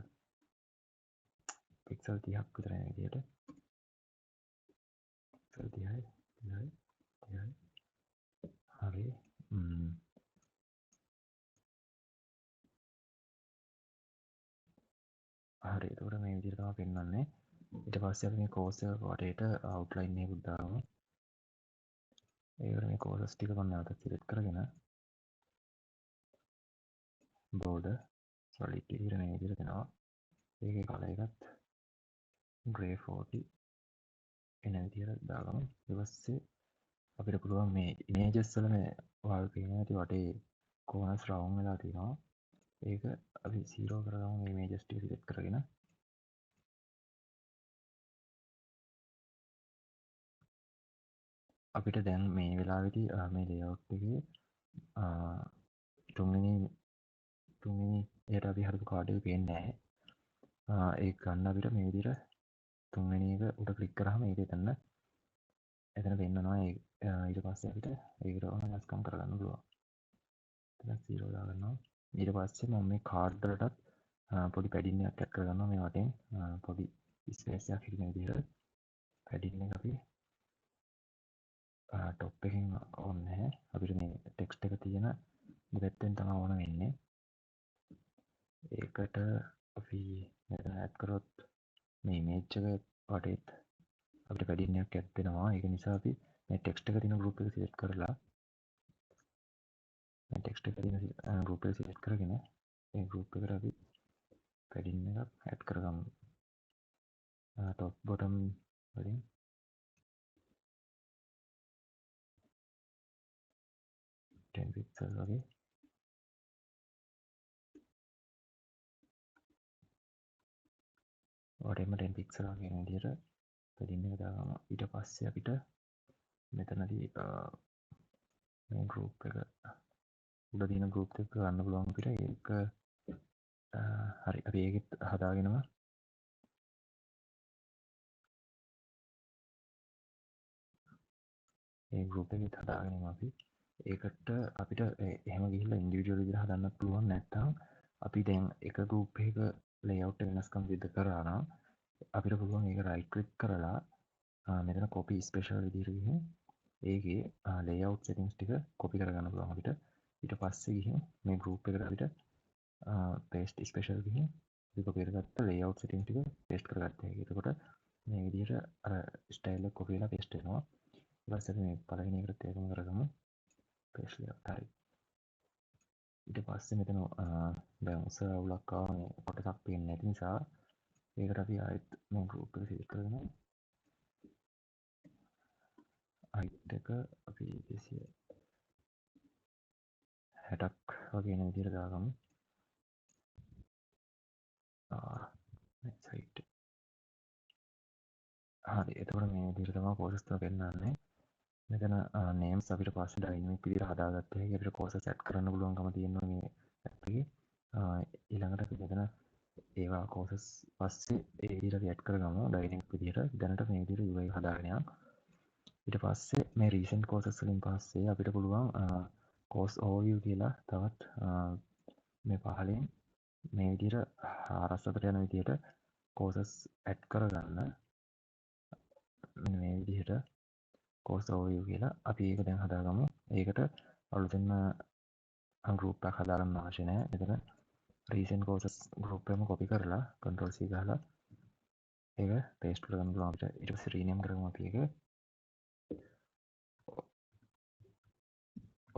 30ක් විතර යන විදිහට. පික්සල් 30යි 30යි 30යි. හරි. හරි. එතකොට මේ විදිහට තමයි පෙන්වන්නේ. ඊට පස්සේ අපි මේ කෝස් එක වටේට අවුට්ලයින් එකකුත් දාමු. ඒකට මේ කෝසස් ටික මම නැවත සිලෙක්ට් කරගෙන බෝඩර් සොලිඩ් විදිහට මේ විදිහට දෙනවා. ඒකේ කලර් එකත් ග්‍රේ 40 එන විදිහට දාගමු. ඊට පස්සේ අපිට පුළුවන් මේ ඉමේජස් වල මේ ඔයාලා පේන ඇති වටේ කෝනස් රවුන්ඩ් වෙලා තියෙනවා. ඒක අපි 0 කරගමු මේ ඉමේජස් ටික සිලෙක්ට් කරගෙන. අපිට දැන් මේ වෙලාවේදී මේ ලේඅවුට් එකේ තුන්වෙනි එකට අපි හදපු කාඩ් එක පේන්නේ නැහැ. ඒක ගන්න අපිට මේ විදිහට තුන්වෙනි එක උඩ ක්ලික් කරාම ඒක එතන පෙන්නනවා. ඊට පස්සේ අපිට ඒකට ඕන වෙනස්කම් කරගන්න පුළුවන්. එතන 0 දාගන්නවා. ඊට පස්සේ මම මේ කාඩ් වලටත් පොඩි පැඩින් එකක් ඇඩ් කරගන්නවා. මේ වටෙන් පොඩි ස්පේස් එකක් හිටින විදිහට පැඩින් එක අපි ටොප් එකකින් ඕනේ නැහැ. අපිට මේ ටෙක්ස්ට් එක තියෙන දෙපැත්තෙන් තමයි ඕන වෙන්නේ. ඒකට අපි මෙතන ඇඩ් කරොත් මේ ඉමේජ් එක වටේත් අපිට පැඩින් එකක් ඇඩ් වෙනවා. ඒක නිසා අපි මේ ටෙක්ස්ට් එක තියෙන ගෲප් එක සිලෙක්ට් කරලා මේ ටෙක්ස්ට් එක තියෙන ගෲප් එක සිලෙක්ට් කරගෙන මේ ගෲප් එකට අපි පැඩින් එකක් ඇඩ් කරගමු. ටොප් බොටම් වලින් 10 පික්සල් වගේ වටේම 10 පික්සල් වගේ වෙන විදිහට පැඩින් එක දාගමු. ඊට පස්සේ අපිට මෙතනදී මේ ගෲප් එක උඩ තියෙන ගෲප් එක ගන්න පුළුවන් අපිට. ඒක හරි. අපි ඒකෙත් හදාගෙනම ඒ ගෲප් එකෙත් හදාගෙනම අපි ඒකට අපිට එහෙම ගිහිල්ලා ඉන්ඩිවිජුවල් විදිහට හදන්නත් පුළුවන්. නැත්නම් අපි දැන් එක ගෲප් එකක ලේඅවුට් එක වෙනස්කම් සිදු කරා නම් අපිට පුළුවන් ඒක රයිට් ක්ලික් කරලා මෙතන කොපි ස්පෙෂල් විදිහට ගිහින් ඒකේ ලේඅවුට් සෙටින්ග්ස් ටික කොපි කරගන්න පුළුවන් අපිට. ඊට පස්සේ ගිහින් මේ ගෲප් එකට අපිට පේස්ට් ස්පෙෂල් ගිහින් අපි කොපි කරගත්ත ලේඅවුට් සෙටින්ග් ටික පේස්ට් කරගත්තා. එතකොට මේ විදිහට අර ස්ටයිල් එක කොපි වෙලා පේස්ට් වෙනවා. ඊට පස්සේ මේ පළවෙනි එකට ඒකම කරගමු. පේස්ට් එකක් හරි. ඊට පස්සේ මෙතන දැන් උස අවුලක් ආවා මේ කොටසක් පේන්නේ නැති නිසා ඒකට අපි ආයෙත් මේ ගෲප් එක සිලෙක්ට් කරගෙන height එක අපි 260ක් වගේ වෙන විදිහට දාගමු. height. හරි. එතකොට මේ විදිහට තමයි කෝසස් එක පෙන්නන්නේ. මෙතන names අපිට පස්සේ dynamic විදිහට හදාගත්ත හැකි. අපිට කෝසස් ඇඩ් කරන්න පුළුවන්කම තියෙනවා මේ app එකේ. ඊළඟට අපි මෙතන ඒවා කෝසස් පස්සේ ඒ විදිහට අපි ඇඩ් කරගමු dynamic විදිහට. දැනට මේ විදිහට UI හදාගෙන යන්න. ඊට පස්සේ මේ recent courses වලින් පස්සේ අපිට පුළුවන් course overview කියලා තවත් මේ පහලින් මේ විදිහට හරස්සකට යන විදිහට courses add කරගන්න. මෙන්න මේ විදිහට course overview කියලා අපි ඒක දැන් හදාගමු. ඒකට අලුතෙන්ම group එකක් හදාගන්න අවශ්‍ය නැහැ. මෙතන recent courses group එකම copy කරලා control C ගහලා ඒක paste කරගන්න පුළුවන් අපිට. ඊට පස්සේ rename කරගමු අපි ඒක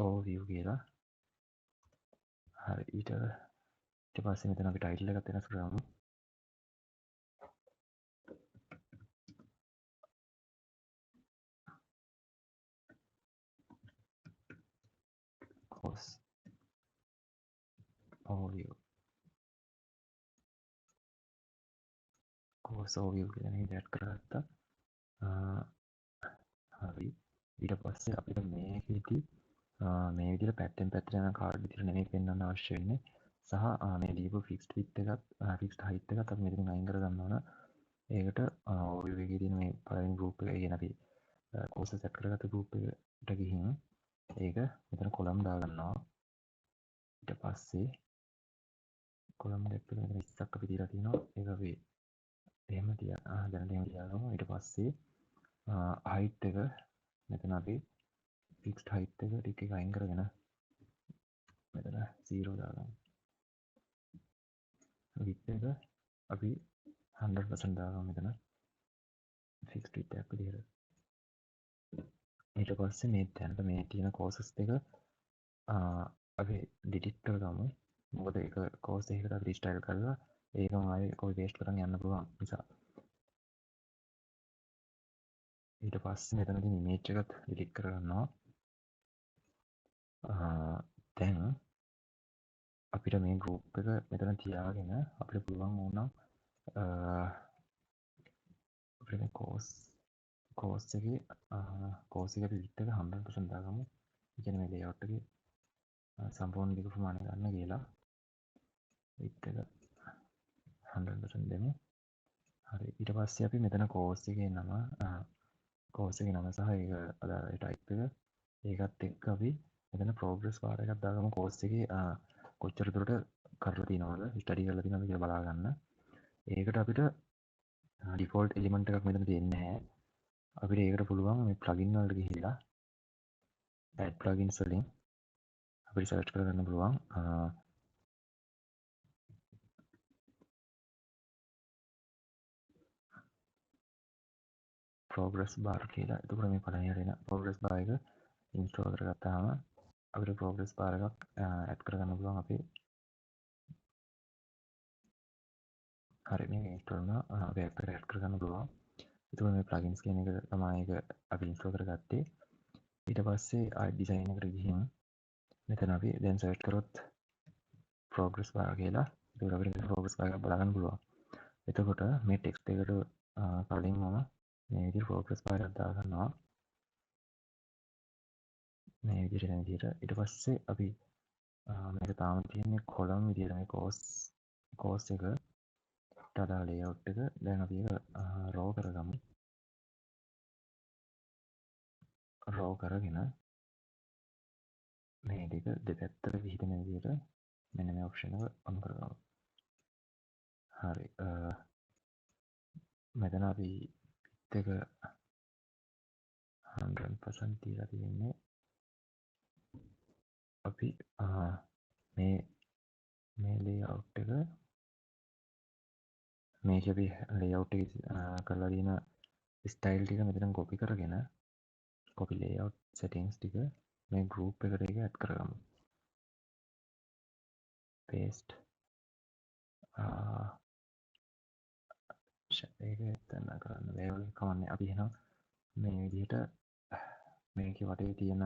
overview කියලා. හරි. ඊට පස්සේ මෙතන අපි title එකත් වෙනස් කරගමු. course overview කියලා නේද ඇඩ් කරගත්තා. හරි. ඊට පස්සේ අපිට මේකෙදි මේ විදිහට පැත්තෙන් පැත්තට යන කාඩ් විදිහට නෙමෙයි පෙන්වන්න අවශ්‍ය වෙන්නේ. සහ මේ දීපු ෆික්ස්ඩ් විඩ්ත් එකත් ෆික්ස්ඩ් හයිට් එකත් අපි මෙතනින් අයින් කරගන්න ඕන. ඒකට overview එකේ තියෙන මේ පළවෙනි group එක කියන අපි course set කරගත්ත group එකට ගිහින් ඒක මෙතන කොලම් දාගන්නවා. ඊට පස්සේ කොලම් දෙක මෙතන 20ක් අපි දීලා තිනවා. ඒක අපි එහෙම දැනට එහෙම තියාගමු. ඊට පස්සේ height එක මෙතන අපි fixed height එක ටික එක අයින් කරගෙන මෙතන 0 දාගමු. width එක අපි 100% දාගමු මෙතන fixed width එකක් විදිහට. ඊට පස්සේ මේ දැනට මේ තියෙන courses දෙක අපි delete කරගමු. මොකද ඒක course එකකට අපි restyle කරලා ඒකම ආයෙ copy paste කරන් යන්න පුළුවන් නිසා. ඊට පස්සේ මෙතනදී image එකත් delete කරගන්නවා. දැන් අපිට මේ group එක මෙතන තියාගෙන අපිට පුළුවන් වුණා අපිට මේ course එකේ width එක 100% දාගමු. ඒ කියන්නේ මේ layout එකේ සම්පූර්ණ දිග ප්‍රමාණය ගන්න කියලා width එක 100% දෙමු. හරි. ඊට පස්සේ අපි මෙතන course එකේ නම සහ ඒක අදාළ type එක ඒකත් එක්ක අපි මෙතන progress bar එකක් දාගමු. course එකේ කොච්චර දුරට කරලා තියෙනවද study කරලා තියෙනවද කියලා බලා ගන්න. ඒකට අපිට default element එකක් මෙතන තියෙන්නේ නැහැ. අපිට ඒකට පුළුවන් මේ plugin වලට ගිහිල්ලා add plugins වලින් අපිට search කරගන්න පුළුවන් progress bar කියලා. එතකොට මේ පළවෙනියට එන progress bar එක install කරගත්තාම අපිට progress bar එකක් add කරගන්න පුළුවන් අපේ. හරි මේක install වුණා. අපි app එකට add කරගන්න පුළුවන්. එතකොට මේ plugins කියන එක තමයි ඒක අපි install කරගත්තේ. ඊට පස්සේ ආයි design එකට ගිහින් මෙතන අපි දැන් search කරොත් progress bar කියලා. ඒක අපිට progress bar එක බලන්න පුළුවන්. එතකොට මේ text එකට කලින් මම මේ විදිහට progress bar එකක් දාගන්නවා. මේ විදිහට ඊට පස්සේ අපි මේක තාම තියෙන්නේ column විදිහට මේ course එක ටඩා layout එක දැන් අපි ඒක raw කරගමු. raw කරගෙන මේ ටික දෙපැත්තට විහිදෙන විදිහට මෙන්න මේ option එක on කරගමු. හරි. මෙතන අපි එක 100% තියලා තියෙන්නේ. අපි මේ layout එක මේක අපි layout එක කරලා තියෙන style ටික මෙතන copy කරගෙන copy layout settings ටික මේ group එකට ඒක add කරගමු. paste ඒක එතන කරන්න බැහැ කවන්නේ. අපි එහෙනම් මේ විදිහට මේකේ වටේ තියෙන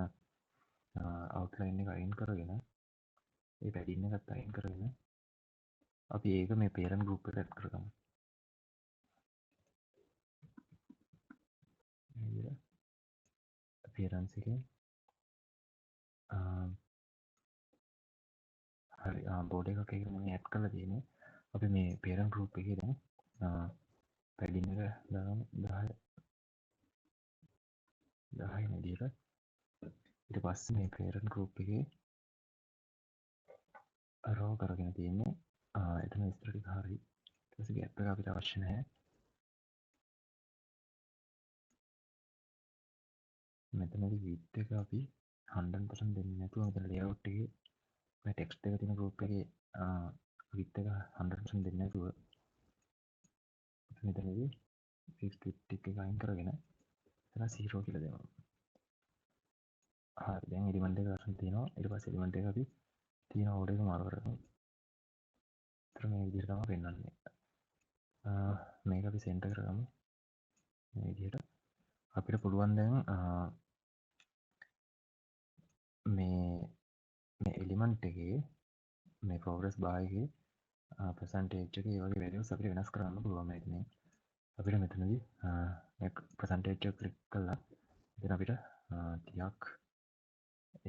outline එක අයින් කරගෙන ඒ padding එකත් අයින් කරගෙන අපි ඒක මේ parent group එකට add කරගමු. මේ විදිහට appearance එකෙන් හරි බෝඩ් එකක් එක මම add කරලා තියෙන්නේ. අපි මේ parent group එකේ දැන් padding එක දාමු 10 විදිහට. ඊට පස්සේ මේ parent group එකේ raw කරගෙන තියෙන්නේ එතන විස්තර ටික හරි. ඊට පස්සේ gap එක අපිට අවශ්‍ය නැහැ. මෙතනදී width එක අපි 100% දෙන්නේ නැතුව මෙතන layout එකේ මේ text එක තියෙන group එකේ width එක 100% දෙන්නේ නැතුව මෙතනදී fixed width එක අයින් කරගෙන එතන 0 කියලා දෙනවා. හරි දැන් element එක අරන් තියෙනවා. ඊට පස්සේ element එක අපි තියෙන order එක මාරු කරගමු. ඒතර මේ විදිහට තමයි පෙන්වන්නේ. මේක අපි center කරගමු. මේ විදිහට අපිට පුළුවන් දැන් මේ මේ එලිමන්ට් එකේ මේ ප්‍රෝග්‍රස් බාර් එකේ percentage එකේ ඒ වගේ values අපිට වෙනස් කරන්න පුළුවන්. මේ ඉතින් අපිට මෙතනදී මේ percentage එක ක්ලික් කළා. ඉතින් අපිට 30ක්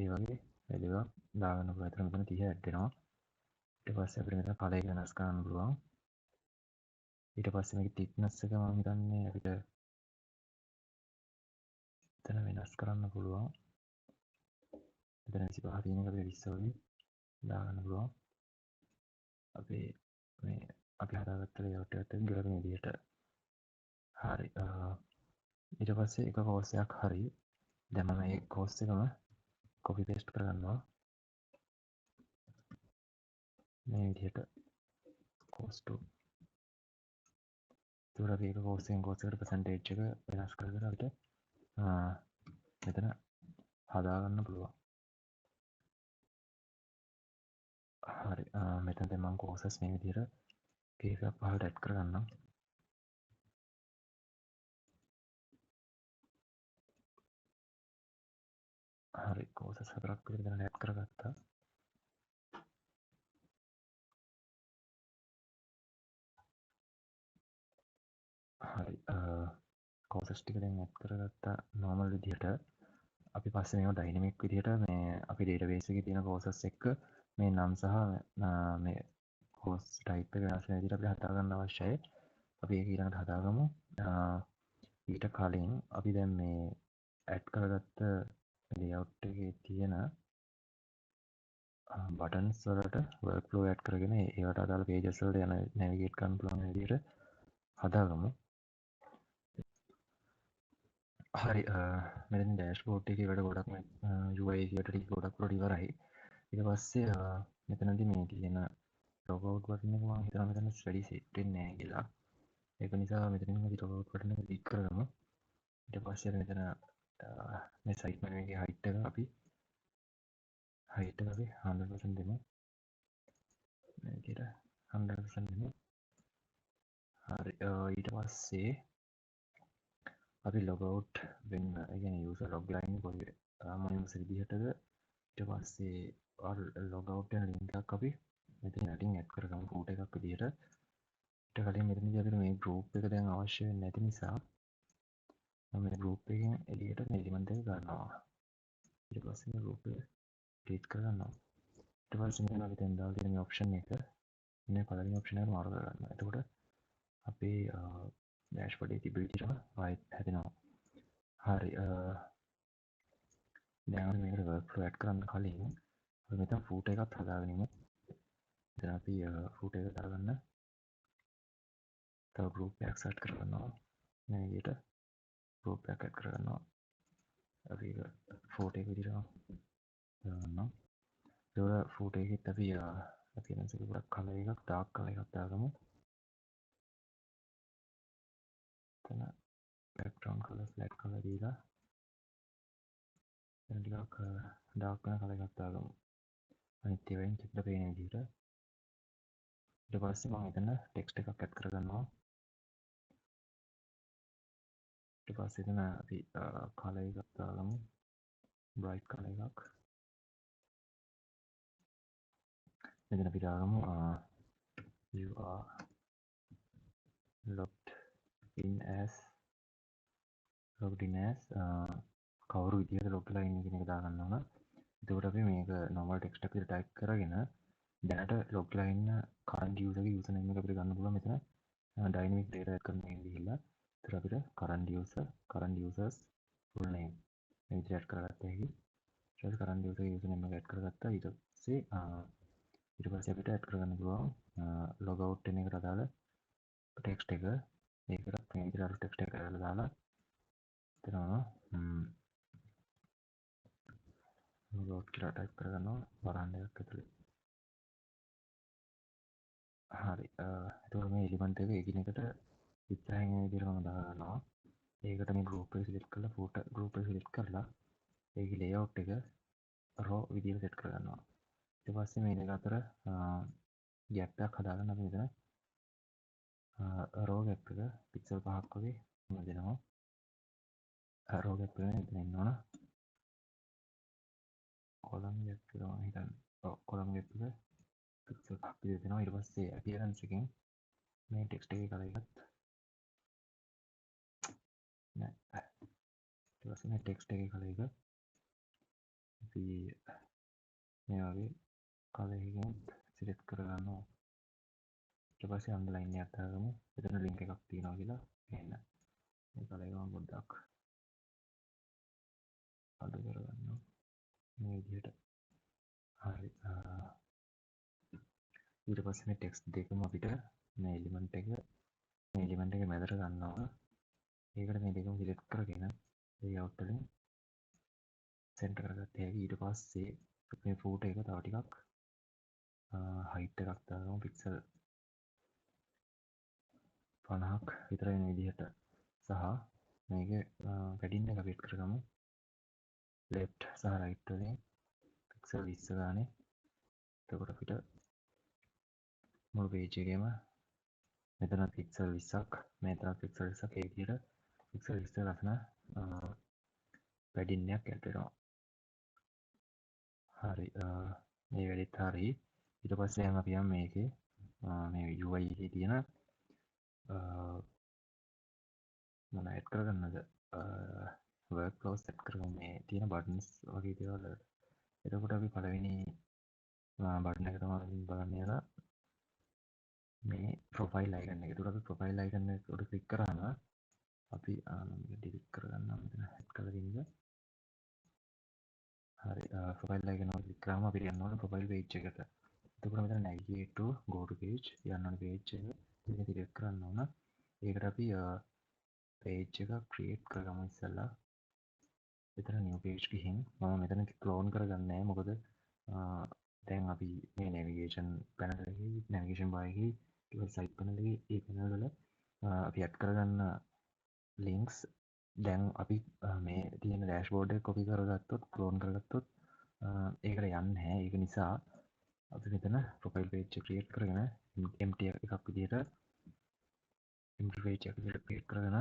ඒ වගේ value එකක් දාගන්න පුළුවන්. එතන මෙතන 30 add වෙනවා. ඊට පස්සේ අපිට මෙතන color එක වෙනස් කරන්න පුළුවන්. ඊට පස්සේ මේකේ thickness එක මම හිතන්නේ අපිට එතන වෙනස් කරන්න පුළුවන්. එතන 25 තියෙන එක අපිට 20 වගේ දාගන්න පුළුවන්. අපේ මේ අපි හදාගත්ත layout එකත් එක්ක ගලපන විදිහට. හරි. ඊට පස්සේ එක course එකක් හරි. දැන් මම මේ course එකම copy paste කරගන්නවා. මේ විදිහට course 2. ඒතර අපි එක course එකෙන් course එකට percentage එක වෙනස් කරගෙන අපිට මෙතන හදාගන්න පුළුවන්. හරි. මෙතන දැන් මම courses මේ විදිහට කීපයක් පහලට add කරගන්නම්. හරි. courses 4ක් විතර දැන් add කරගත්තා. හරි. courses ටික දැන් add කරගත්තා normal විදිහට. අපි පස්සේ මේවා dynamic විදිහට මේ අපි database එකේ තියෙන courses එක්ක මේ නම් සහ මේ course type එක වෙනස් වෙන විදිහට අපිට හදාගන්න අවශ්‍යයි. අපි ඒක ඊළඟට හදාගමු. ඊට කලින් අපි දැන් මේ add කරගත්ත layout එකේ තියෙන buttons වලට workflow add කරගෙන ඒවට අදාළ pages වලට යන navigate කරන්න පුළුවන් විදිහට හදාගමු. හරි. මෙතන dashboard එකේ වැඩ ගොඩක් UI එකට ටික ගොඩක් වලට ඉවරයි. ඊට පස්සේ මෙතනදී මේ තියෙන logout button එක මම හිතනවා මෙතන වැඩි set වෙන්නේ නැහැ කියලා. ඒක නිසා මෙතනින් අපි logout button එක click කරගමු. ඊට පස්සේ මෙතන මේ site menu එකේ height එක අපි 100% දෙමු. මේ විදිහට 100% දෙමු. හරි. ඊට පස්සේ අපි logout වෙන්න, ඒ කියන්නේ user logline පොඩි මොන විදිහටද ඊට පස්සේ logout වෙන link එකක් අපි මෙතන යටින් add කරගමු footer එකක් විදිහට. ඊට කලින් මෙතනදී අපිට මේ group එක දැන් අවශ්‍ය වෙන්නේ නැති නිසා මම මේ group එකෙන් එළියට මේ element එක ගන්නවා. ඊට පස්සේ මේ group එක delete කරගන්නවා. ඊට පස්සේ මෙතන අපි දැන් දාලා තියෙන මේ option එක මේ colouring option එකට මාරු කරගන්නවා. එතකොට අපේ dashboard එකේ තිබෙන විදිහටම ආයෙත් හැදෙනවා. හරි. දැන් අපි මේකට workflow add කරන්න කලින් අපි මෙතන footer එකක් හදාගෙන ඉමු. දැන් අපි footer එක දාගන්න තව group එකක් set කරගන්නවා. මේ විදිහට group එකක් add කරගන්නවා. අපි footer එක විදිහට දාගන්නවා. ඒවල footer එකෙත් අපි appearance එක ගොඩක් colour එකක් dark colour එකක් දාගමු. එතන background color flat color දීලා එතන ටිකක් dark වෙන colour එකක් දාගමු. අනිත් ඒවායින් චිත්‍ර පේන විදිහට. ඊට පස්සේ මම එතන text එකක් add කරගන්නවා. ඊට පස්සේ එතන අපි colour එකක් දාගමු. bright colour එකක්. මෙතන අපි දාගමු you are logged in as කවුරු විදිහට log වෙලා ඉන්නේ කියන එක දාගන්න ඕන. එතකොට අපි මේක normal text එකකට type කරගෙන දැනට log වෙලා ඉන්න current user ගේ username එක අපිට ගන්න පුළුවන්. මෙතන dynamic data add කරන්න ගිහිල්ලා එතකොට අපිට current users full name මේ විදිහට add කරගත්තා හැකි. ඊට පස්සේ current user ගේ username එක add කරගත්තා. ඊට පස්සේ අපිට add කරගන්න පුළුවන් logout වෙන එකට අදාළ text එක. ඒකට මේ විදිහට text එක කරලා දාලා එතන logout කියලා type කරගන්නවා වරහන් එකක් ඇතුලේ. හරි. එතකොට මේ element එක එකිනෙකට ඉස්සරහින් මේ විදිහට මම දාගන්නවා. ඒකට මේ group එක select කරලා footer group එක select කරලා ඒකේ layout එක row විදිහට set කරගන්නවා. ඊට පස්සේ මේ දෙක අතර gap එකක් හදාගන්න අපි මෙතන row gap එක pixel 5ක් වගේ දෙනවා. row gap එක මෙතන ඉන්න ඕන. කොලම් වෙබ් කියලා මම හිතන්නේ කොලම් වෙබ් එක පික්සල් 5ක් විතර දෙනවා. ඊට පස්සේ appearance එකෙන් මේ ටෙක්ස්ට් එකේ කලර් එකත් නෑ ඊට පස්සේ මේ ටෙක්ස්ට් එකේ කලර් එක අපි මේ වගේ කලර් එකකින් සිලෙක්ට් කරගන්නවා. ඊට පස්සේ අන්ඩර්ලයින් එකක් දාගමු. එතන ලින්ක් එකක් තියෙනවා කියලා එන්න. මේ කලර් එක මම පොඩ්ඩක් අඩු කරගන්නවා. මේ විදිහට. හරි. ඊට පස්සේ මේ ටෙක්ස්ට් දෙකම අපිට මේ එලිමන්ට් එක මැදට ගන්නවා. ඒකට මේ දෙකම සිලෙක්ට් කරගෙන layout වලින් සෙන්ටර් කරගත්ත හැකි. ඊට පස්සේ මේ ෆූටර් එක තව ටිකක් height එකක් දාගමු පික්සල් 50ක් විතර වෙන විදිහට. සහ මේකේ padding එක අපි එඩ් කරගමු left සහ right වලින් පික්සල් 20 ගානේ. එතකොට අපිට මුළු page එකේම මෙතන පික්සල් 20ක් මෙතන පික්සල් 20ක් ඒ විදිහට පික්සල් 20 ලස්සන padding එකක් ඇඩ් වෙනවා. හරි. මේ වැඩේත් හරි. ඊට පස්සේ දැන් අපි යමු මේකේ මේ UI එකේ තියෙන මොන ඇඩ් කරගන්නද work flows ඇඩ් කරගමු. මේ තියෙන buttons වගේ දේවල් වලට. එතකොට අපි පළවෙනි බටන් එක තමයි බලන්න යලා මේ ප්‍රොෆයිල් අයිකන් එක. එතකොට අපි ප්‍රොෆයිල් අයිකන් එක උඩ ක්ලික් කරාම අපි මේක ඩිලීට් කරගන්නවා මෙතන ඇඩ් කරලා තියෙන එක. හරි. ප්‍රොෆයිල් අයිකන් එක ක්ලික් කරාම අපිට යන්න ඕනේ ප්‍රොෆයිල් පේජ් එකට. එතකොට මෙතන navigate to go to page යන්න ඕනේ page එක. ඒක ක්ලික් කරන්න ඕන. ඒකට අපි page එක create කරගමු ඉස්සෙල්ලා. මෙතන new page ගිහින් මම මෙතන clone කරගන්නේ නැහැ. මොකද දැන් අපි මේ navigation panel එකේ navigation bar එකේ ඊට site panel එකේ ඒ panel වල අපි add කරගන්න links දැන් අපි මේ තියෙන dashboard එක copy කරගත්තොත් clone කරගත්තොත් ඒකට යන්නේ නැහැ. ඒක නිසා අපි මෙතන profile page එක create කරගෙන empty එකක් විදිහට empty page එකක් විදිහට create කරගෙන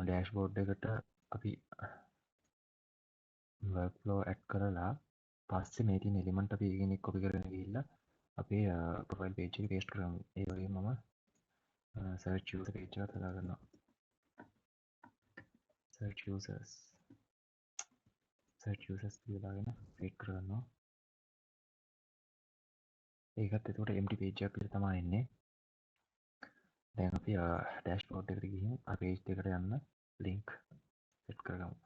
dashboard එකට අපි workflow add කරලා පස්සේ මේ තියෙන element අපි එකකින් එක copy කරගෙන ගිහිල්ලා අපේ profile page එකේ paste කරගමු. ඒ වගේම මම search user page එකත් හදා ගන්නවා. search users කියලා දාගෙන create කරගන්නවා. ඒකත් එතකොට empty page එකක් විතර තමයි එන්නේ. දැන් අපි dashboard එකට ගිහින් page එකට යන්න link set කරගමු.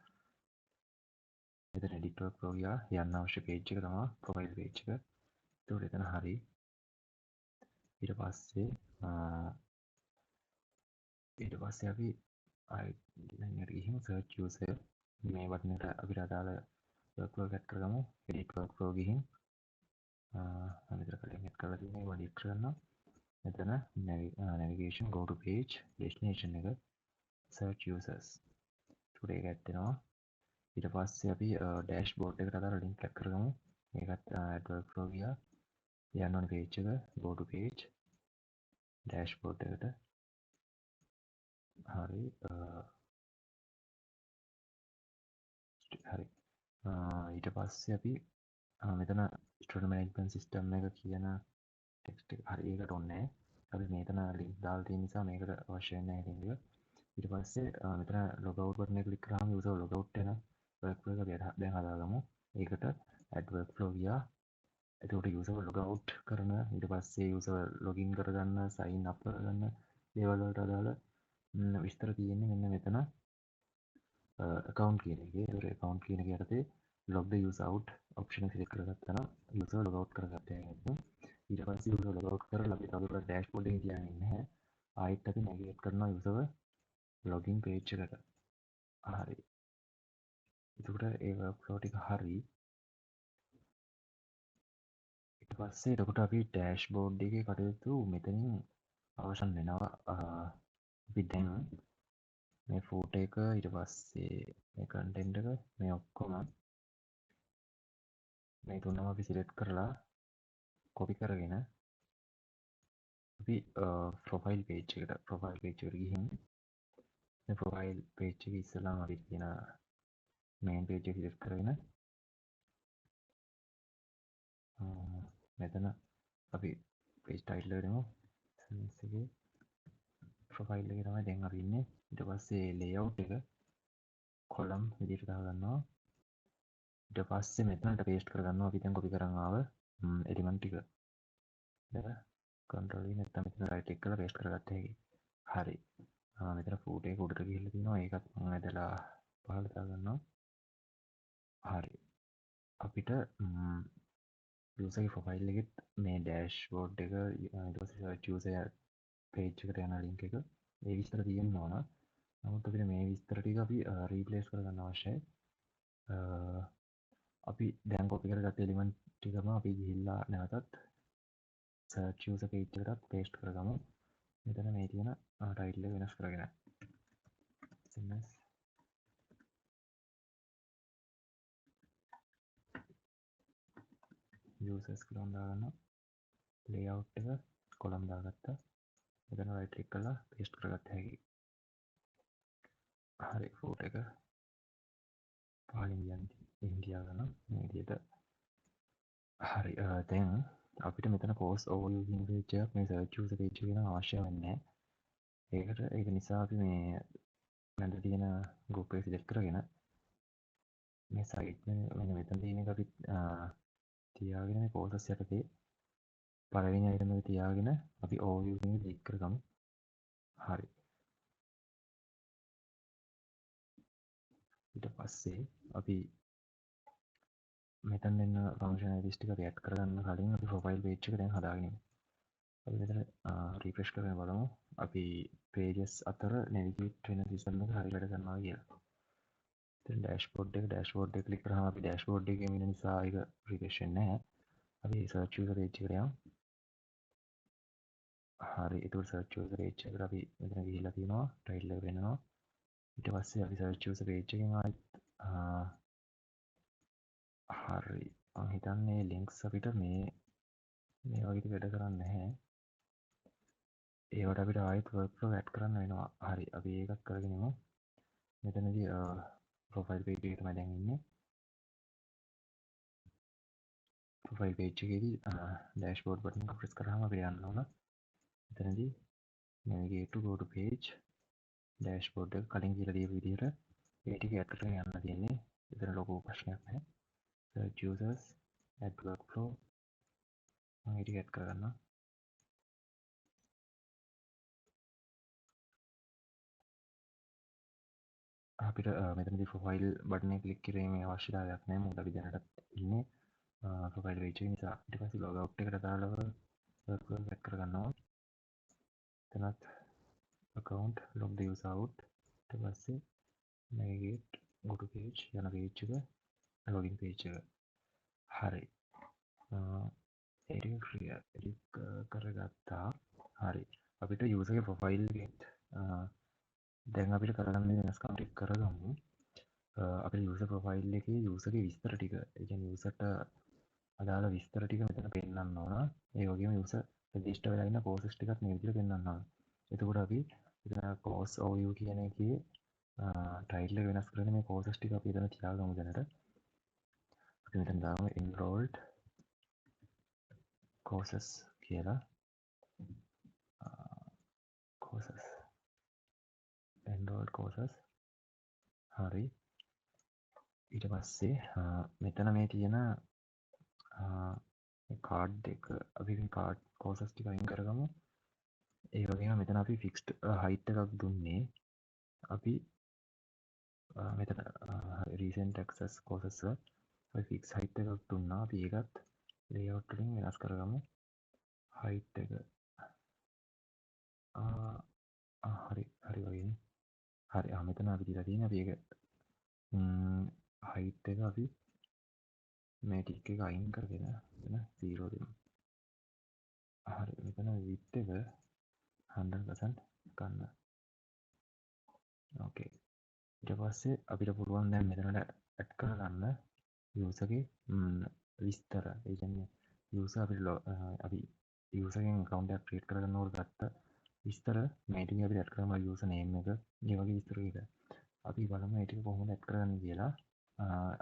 මෙතන edit workflow ගියා යන්න අවශ්‍ය page එක තමයි profile page එක. එතකොට එතන හරි. ඊට පස්සේ අපි ආයෙත් ගිහින් search user මේ බටන් එකට අපිට අදාළ workflow එක add කරගමු. edit workflow ගිහින් මෙතන කලින් add කරලා තියෙන ඒවා delete කරගන්නවා. මෙතන navigation go to page destination එක search users. ඒකට ඒක add වෙනවා. ඊට පස්සේ අපි dashboard එකට අදාළ link add කරගමු. ඒකත් add workflow ගියා යන්න ඕනේ page එක go to page dashboard එකට. හරි. ඊට පස්සේ අපි මෙතන student management system එක කියන text එක හරි ඒකට ඕනේ නැහැ. අපි මෙතන link දාලා තියෙන නිසා මේකට අවශ්‍ය නැහැ link එක. ඊට පස්සේ මෙතන logout button එක click කරාම user logout වෙන workflow එක අපි දැන් හදාගමු. ඒකට add workflow ගියා. එතකොට user logout කරන ඊට පස්සේ user login කරගන්න sign up කරගන්න දේවල් වලට අදාළ විස්තර තියෙන්නේ මෙන්න මෙතන account කියන එකේ. ඒතර account කියන එක යටතේ log the user out option එක select කරගත්තා නම් user logout කරගත්තා නේද? ඊට පස්සේ user logout කරලා අපි තවදුරටත් dashboard එකේ තියාගෙන ඉන්නේ නැහැ. ආයෙත් අපි navigate කරනවා user login page එකට. හරි. එතකොට ඒ workflow ටික හරි. ඊට පස්සේ එතකොට අපි dashboard එකේ කටයුතු මෙතනින් අවසන් වෙනවා. අපි දැන් මේ footer එක ඊට පස්සේ මේ content එක මේ ඔක්කොම මේ තුනම අපි select කරලා copy කරගෙන අපි profile page එකට ගිහින් මේ profile page එක ඉස්සෙල්ලාම අපි තියෙන main page එක select කරගෙන මෙතන අපි පේජ් ටයිටල් එක දෙමු. SMS එකේ ප්‍රොෆයිල් එකේ තමයි දැන් අපි ඉන්නේ. ඊට පස්සේ ලේඅවුට් එක කොලම් විදිහට දාගන්නවා. ඊට පස්සේ මෙතනට පේස්ට් කරගන්නවා අපි දැන් කොපි කරන් ආව එලිමන්ට් ටික. දැන් කන්ට්‍රෝල් E නැත්නම් මෙතන රයිට් ක්ලික් කරලා පේස්ට් කරගත්ත හැකි. හරි. මෙතන ෆූට් එක උඩට ගිහිල්ලා තිනවා. ඒකත් මම ඇදලා පහළට දාගන්නවා. හරි. අපිට යූසර්ගේ ප්‍රොෆයිල් එකෙත් මේ ඩෑෂ්බෝඩ් එක ඊට පස්සේ සර්ච් යූසර් පේජ් එකට යන ලින්ක් එක ඒ විස්තර තියෙන්න ඕන. නමුත් අපිට මේ විස්තර ටික අපි රීප්ලේස් කරගන්න අවශ්‍යයි. අපි දැන් කොපි කරගත්ත එලිමන්ට් ටිකම අපි ගිහිල්ලා නැවතත් සර්ච් යූසර් පේජ් එකටත් පේස්ට් කරගමු. මෙතන මේ තියෙන ටයිටල් එක වෙනස් කරගෙන SMS users කියලා දාගන්නවා. layout එක කොලම් දාගත්තා. මෙතන right click කරලා paste කරගත්ත හැකි. හරි ෆෝටෝ එක පහලින් ඉන්දියා ගන්න මේ විදිහට. හරි දැන් අපිට මෙතන course overview කියන page එකක් මේ search user page එකේ නම් අවශ්‍ය වෙන්නේ නැහැ. ඒක නිසා අපි මේ මැද තියෙන group එක select කරගෙන මේ site මෙන්න මෙතන තියෙන එක අපි තියාගෙන මේ courses යටතේ පළවෙනි item එක තියාගෙන අපි overview එක click කරගමු. හරි. ඊට පස්සේ අපි මෙතන එන්න ෆන්ක්ෂනලිටිස් ටික අපි ඇඩ් කරගන්න කලින් අපි ප්‍රොෆයිල් පේජ් එක දැන් හදාගෙන ඉමු. අපි මෙතන රිෆ්‍රෙෂ් කරගෙන බලමු අපි පේජස් අතර නැවිගේට් වෙන සිස්ටම් එක හරියට වැඩ කරනවා කියලා. ඉතින් ඩෑෂ්බෝඩ් එක ක්ලික් කරාම අපි ඩෑෂ්බෝඩ් එකේ ඉන්න නිසා ඒක රිෆ්‍රෙෂ් වෙන්නේ නැහැ. අපි සර්ච් යූසර් පේජ් එකට යමු. හරි ඒක සර්ච් යූසර් පේජ් එකට අපි මෙතන ගිහිල්ලා තියෙනවා ටයිටල් එක වෙනවා. ඊට පස්සේ අපි සර්ච් යූසර් පේජ් එකෙන් ආයෙත් හරි මම හිතන්නේ ලින්ක්ස් අපිට මේ වගේ වැඩ කරන්නේ නැහැ. ඒවට අපිට ආයෙත් වර්ක්ෆ්ලෝ ඇඩ් කරන්න වෙනවා. හරි අපි ඒකත් කරගෙන යමු. මෙතනදී ප්‍රොෆයිල් පේජ් එකට තමයි දැන් ඉන්නේ. ප්‍රොෆයිල් පේජ් එකේදී ඩෑෂ්බෝඩ් බටන් එක ප්‍රෙස් කරාම අපිට යන්න ඕන. මෙතනදී navigate to go to page dashboard එක කලින් කියලා දීපු විදිහට ඒ ටික ඇඩ් කරගෙන යන්න තියෙන්නේ. එතන ලොකු ප්‍රශ්නයක් නැහැ. search users add workflow මම ඒ ටික ඇඩ් කරගන්නවා. අපිට මෙතනදී ප්‍රොෆයිල් බටන් එක ක්ලික් කිරීමේ අවශ්‍යතාවයක් නැහැ. මොකද අපි දැනටත් ඉන්නේ ප්‍රොෆයිල් පේජ් එක නිසා. ඊට පස්සේ log out එකට දාලා workflow ඇඩ් කරගන්නවා. එතනත් account log the user out. ඊට පස්සේ navigate go to page යන page එක login page එක. හරි. ඒක ක්ලියර් කරගත්තා. හරි. අපිට user ගේ ප්‍රොෆයිල් එකත් දැන් අපිට කරගන්න වෙනස්කම් ටික කරගමු. අපේ යූසර් ප්‍රොෆයිල් එකේ යූසර්ගේ විස්තර ටික, ඒ කියන්නේ යූසර්ට අදාළ විස්තර ටික මෙතන පෙන්නන්න ඕන. ඒ වගේම යූසර් රෙජිස්ටර් වෙලා ඉන්න කෝසස් ටිකත් මේ විදිහට පෙන්නන්න ඕන. එතකොට අපි මෙතන course overview කියන එකේ ටයිටල් එක වෙනස් කරගෙන මේ කෝසස් ටික අපි එතන තියාගමු දැනට. අපි මෙතන දාමු enrolled courses කියලා. courses enrolled courses. හරි. ඊට පස්සේ මෙතන මේ තියෙන කාඩ් එක අපි කාඩ් කෝසස් ටික අයින් කරගමු. ඒ වගේම මෙතන අපි ෆික්ස්ඩ් හයිට් එකක් දුන්නේ. අපි මෙතන රීසෙන්ට් ඇක්සස් කෝසස් වල අපි ෆික්ස් හයිට් එකක් දුන්නා. අපි ඒකත් ලේඅවුට් වලින් වෙනස් කරගමු. හයිට් එක හරි වගේ. හරි මෙතන අපි දීලා තියෙන අපි ඒක හයිට් එක අපි මේ ටික එක අයින් කරගෙන මෙතන 0 දෙමු. හරි මෙතන width එක 100% ගන්න. ඕකේ. ඊට පස්සේ අපිට පුළුවන් දැන් මෙතනට ඇඩ් කරගන්න යූසර්ගේ විස්තර. ඒ කියන්නේ යූසර් අපි යූසර්ගෙන් account එකක් create කරගන්නකොට ගත්ත විස්තර මේ ටික අපිට ඇඩ් කරගන්න යූසර් name එක, මේ වගේ විස්තර ටික. අපි බලමු මේ ටික කොහොමද ඇඩ් කරගන්නේ කියලා.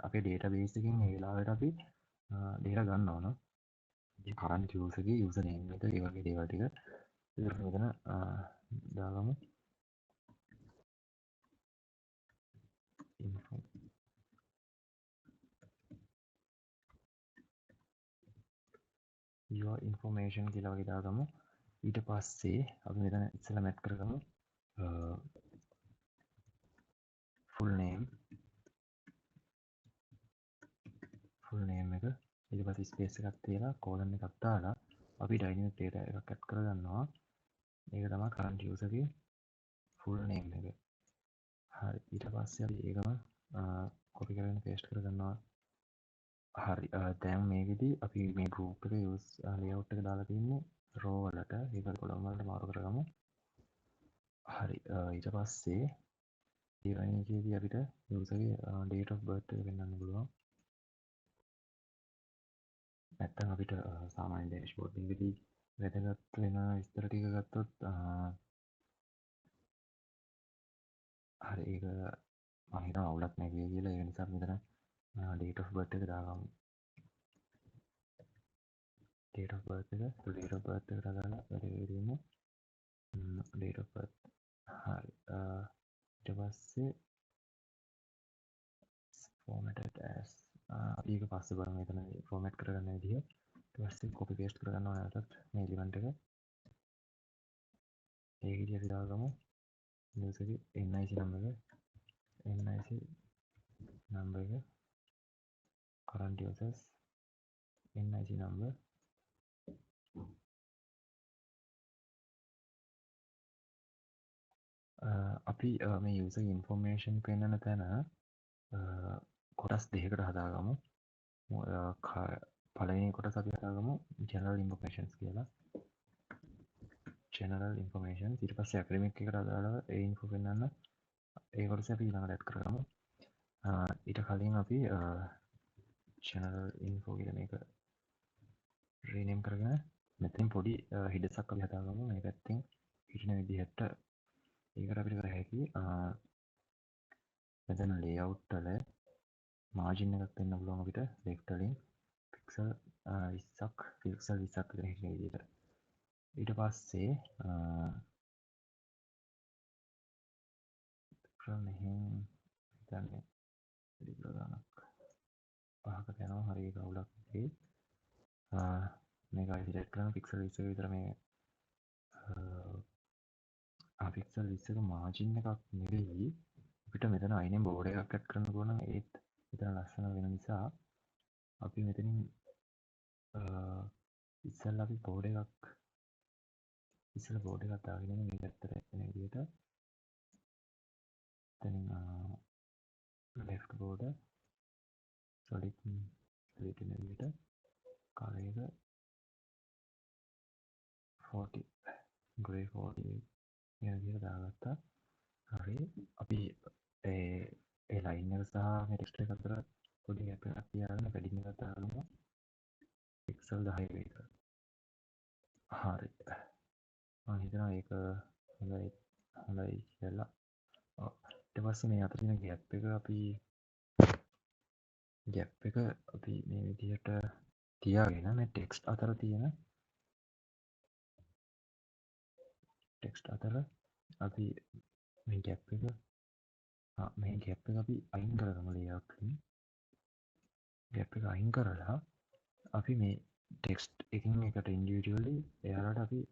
අපේ database එකෙන් ඒ වෙලාවට අපි data ගන්න ඕන. කරන්ට් යූසර්ගේ යූසර් නේම් එක ඒ වගේ දේවල් ටික ඉතින් මෙතන දාගමු info your information කියලා වගේ දාගමු ඊට පස්සේ අපි මෙතන ඉස්සෙල්ලා මැට් කරගමු full name එක ඊට පස්සේ ස්පේස් එකක් තියලා කෝලන් එකක් දාලා අපි ඩයිනමික් ඩේටා එකක් ඇඩ් කරගන්නවා ඒක තමයි කරන්ට් යූසර්ගේ full name එක හරි ඊට පස්සේ අපි ඒකම කොපි කරගෙන පේස්ට් කරගන්නවා හරි දැන් මේකෙදි අපි මේ ගෲප් එක යූස් ලේඅවුට් එක දාලා තින්නේ රෝ වලට ඒක කොලම් වලට මාරු කරගමු හරි ඊට පස්සේ ඊළඟ එකේදී අපිට යූසර්ගේ date of birth එක පෙන්වන්න පුළුවන් නැත්තම් අපිට සාමාන්‍ය ඩෑෂ්බෝඩ් එකේදී වැදගත් වෙන විස්තර ටික ගත්තොත් හරි ඒක මම හිතනවා අවුලක් නැහැ කියලා ඒ නිසා මෙතන date of birth එක දාගමු date of birth එක date of birth එකට දාලා වැඩේ දෙමු date of birth හරි ඊට පස්සේ formatted as අපි ඒක පස්සේ බලමු මෙතන format කරගන්න විදිහ ඊට පස්සේ copy paste කරගන්නවා නැවතත් මේ element එක ඒකෙදි අපි දාගමු user ගේ NIC number එක current users NIC number අපි මේ user information පෙන්වන තැන කොටස් දෙකකට හදාගමු පළවෙනි කොටස අපි හදාගමු general informations කියලා general information ඊට පස්සේ academic එකට අදාළව ඒ info පෙන්වන්න ඒ කොටස අපි ඊළඟට add කරගමු ඊට කලින් අපි general info කියලා මේක rename කරගෙන මෙතනින් පොඩි හිඩසක් අපි හදාගමු මේ පැත්තෙන් හිටින විදිහට ඒකට අපිට කර හැකි මෙතන layout වල මාජින් එකක් දෙන්න පුළුවන් අපිට left වලින් පික්සල් 20ක් පික්සල් 20ක් විතර හිටින විදිහට ඊට පස්සේ මෙහෙන් හිතන්නේ වැඩි ප්‍රධානක් පහකට යනවා හරි ඒක අවුලක් නෙවෙයි මේක හිලට් කරන පික්සල් 20ක විතර මේ පික්සල් 20ක මාජින් එකක් නෙවෙයි අපිට මෙතන අයිනෙන් බෝඩ් එකක් ඇඩ් කරන්න පුළුවන් නම් ඒත් මෙතන ලස්සන වෙන නිසා අපි මෙතනින් ඉස්සෙල්ලා අපි බෝඩ් එකක් දාගෙන මේ පැත්තට එන විදිහට එතනින් left border solid වෙන විදිහට color එක 40 grey 40 වෙන විදිහට දාගත්තා හරි අපි ඒ ලයින් එක සහ මේ ටෙක්ස්ට් එක අතර පොඩි ගැප් එකක් තියාගෙන පැඩින් එකක් දාගමු පික්සල් 10 විතර හරි මම හිතනවා ඒක හොඳයි කියලා ඊට පස්සේ මේ අතර තියෙන ගැප් එක අපි මේ විදිහට තියාගෙන මේ ටෙක්ස්ට් අතර තියෙන ටෙක්ස්ට් අතර අපි මේ ගැප් එක අපි අයින් කරගමු layout වලින් ගැප් එක අයින් කරලා අපි මේ ටෙක්ස්ට් එකින් එකට ඉන්ඩිවිඩුවලි එයාලට අපි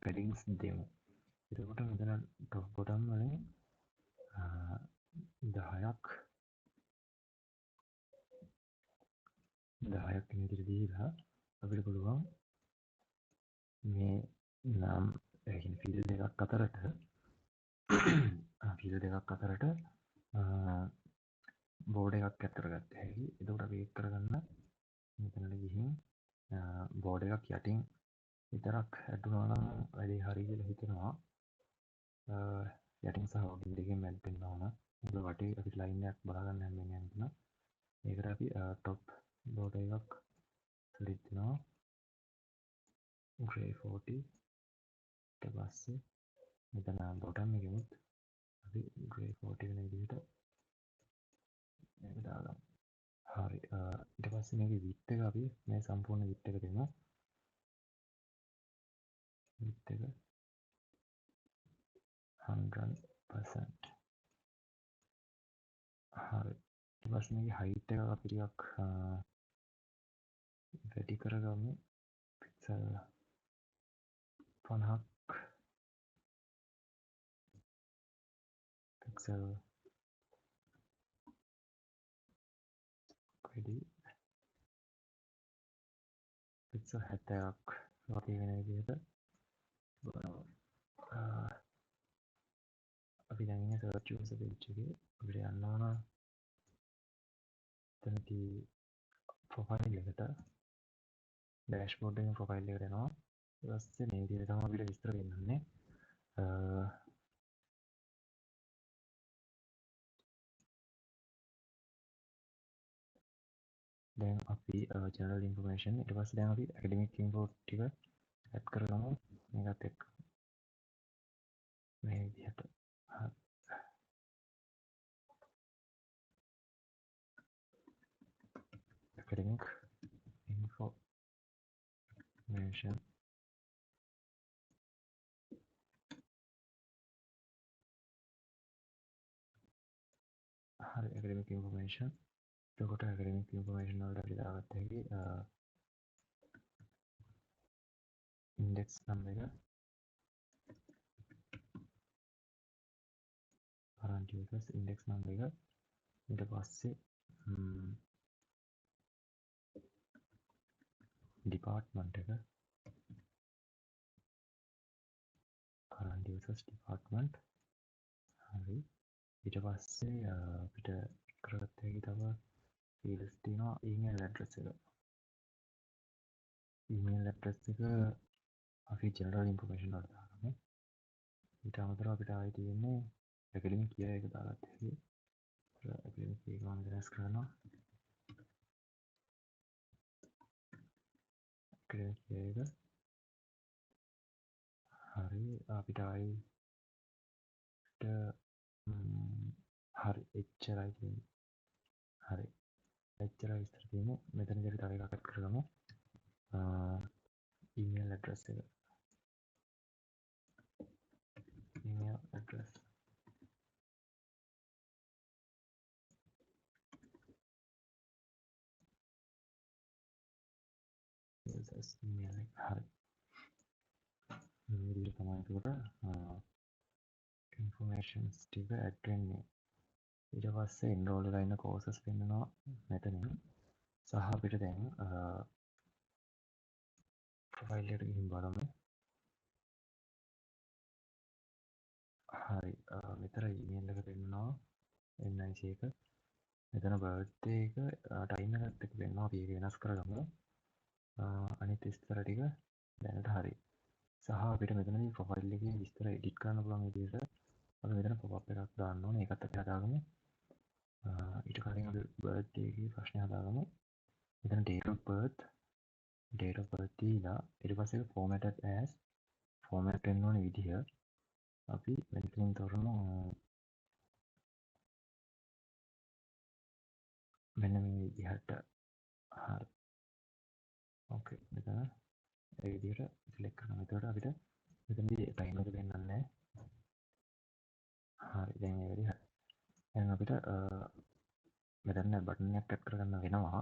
පැඩින්ග්ස් දෙමු එතකොට මෙතන ටොප් බොටම් වලින් 10ක් විදිහට දීලා අපිට පුළුවන් මේ නම් ෆීල්ඩ් දෙකක් අතරට බෝඩ් එකක් ඇඩ් කරගත්ත හැකි එතකොට අපි ඒක කරගන්න මෙතනට ගිහින් බෝඩ් එකක් යටින් විතරක් ඇඩ් වුණා නම් වැඩේ හරි කියලා හිතෙනවා යටින් සහ උඩින් දෙකෙන් ඇඩ් වෙන්න ඕන මොකද වටේ අපිට ලයින් එකක් බලාගන්න හැම වෙන්නේ නැහැ ඒකට අපි ටොප් බෝඩ් එකක් සෙලෙක්ට් කරනවා grey 40 ඊට පස්සේ මෙතන බොටම් එකෙමුත් අපි grey 40 වෙන විදිහට මේක දාගමු හරි ඊට පස්සේ මේකේ width එක අපි මේ සම්පූර්ණ width එක දෙමු. width එක 100%. හරි. ඊට පස්සේ මේකේ height එක අපි ටිකක් වැඩි කරගමු. පික්සල් 50ක් පික්සල් වැඩි පික්සල් 70ක් වගේ වෙන විදිහට අපි දැන් ඉන්නේ search user page එකේ. අපිට යන්න ඕන එතනදී profile එකට dashboard එකේ profile එකට යනවා. ඊට පස්සේ මේ විදිහට තමයි අපිට විස්තර දෙන්නේ. දැන් අපි general information ඊට පස්සේ දැන් අපි academic info ටික add කරගමු. මේකත් එක්ක මේ විදිහට. academic information හරි academic information එතකොට academic information වලට අපි දාගත්ත හැකි index number එක current users index number එක ඊට පස්සේ department එක current users department හරි ඊට පස්සේ අපිට කරගත්ත හැකි තව fields තියෙනවා email address එක email address එක අපි general information වලට දාගමු ඊට අමතරව අපිට ආයි තියෙන්නේ academic year එක දාගත්ත හැකි academic year එක මම වෙනස් කරනවා academic year එක හරි අපිට ආයි හරි එච්චරයි තියෙන්නේ හරි එච්චරයි විස්තර තියෙන්නේ මෙතනදී අපි තව එකක් add කරගමු email address එක email address users email එක හරි මේ විදිහට තමයි එතකොට informations ටික add වෙන්නේ ඊට පස්සේ enroll වෙලා ඉන්න courses පෙන්නනවා මෙතනින් සහ අපිට දැන් profile එකට ගිහින් බලමු හරි මෙතන email එක පෙන්නනවා NIC එක මෙතන birthday එක time එකත් එක්ක පෙන්නනවා අපි ඒක වෙනස් කරගමු අනිත් විස්තර ටික දැනට හරි සහ අපිට මෙතනදී profile එකේ විස්තර edit කරන්න පුළුවන් විදිහට අපි මෙතන pop up එකක් දාන්න ඕනේ ඒකත් අපි හදාගමු ඊට කලින් අපි birthday එකේ ප්‍රශ්නය හදාගමු මෙතන date of birth දීලා ඊට පස්සේ formatted as format වෙන්න ඕනේ විදිහ අපි මෙතනින් තෝරමු මෙන්න මේ විදිහට හරි ඕකේ මෙතන ඒ විදිහට සිලෙක්ට් කරනවා එතකොට අපිට මෙතනදී ටයිම් එක පෙන්වන්නේ නැහැ හරි දැන් මේ වැඩි හරි දැන් අපිට මෙතන බටන් එකක් ඇඩ් කරගන්න වෙනවා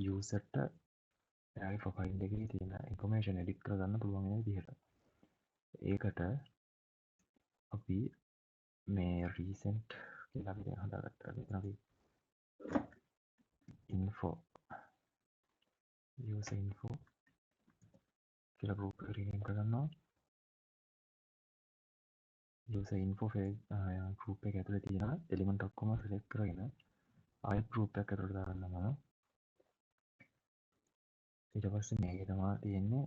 යූසර්ට එයාගේ ප්‍රොෆයිල් එකේ තියෙන ඉන්ෆර්මේෂන් එඩිට් කරගන්න පුළුවන් වෙන විදිහට ඒකට අපි මේ රීසෙන්ට් කියලා අපි දැන් හදාගත්තා මෙතන අපි info user info කියලා group එක rename කරගන්නවා user info group එක ඇතුලේ තියෙන element ඔක්කොම select කරගෙන ආයෙත් group එකක් ඇතුලට දාගන්නවා මම ඊට පස්සේ මේකේ තමයි තියෙන්නේ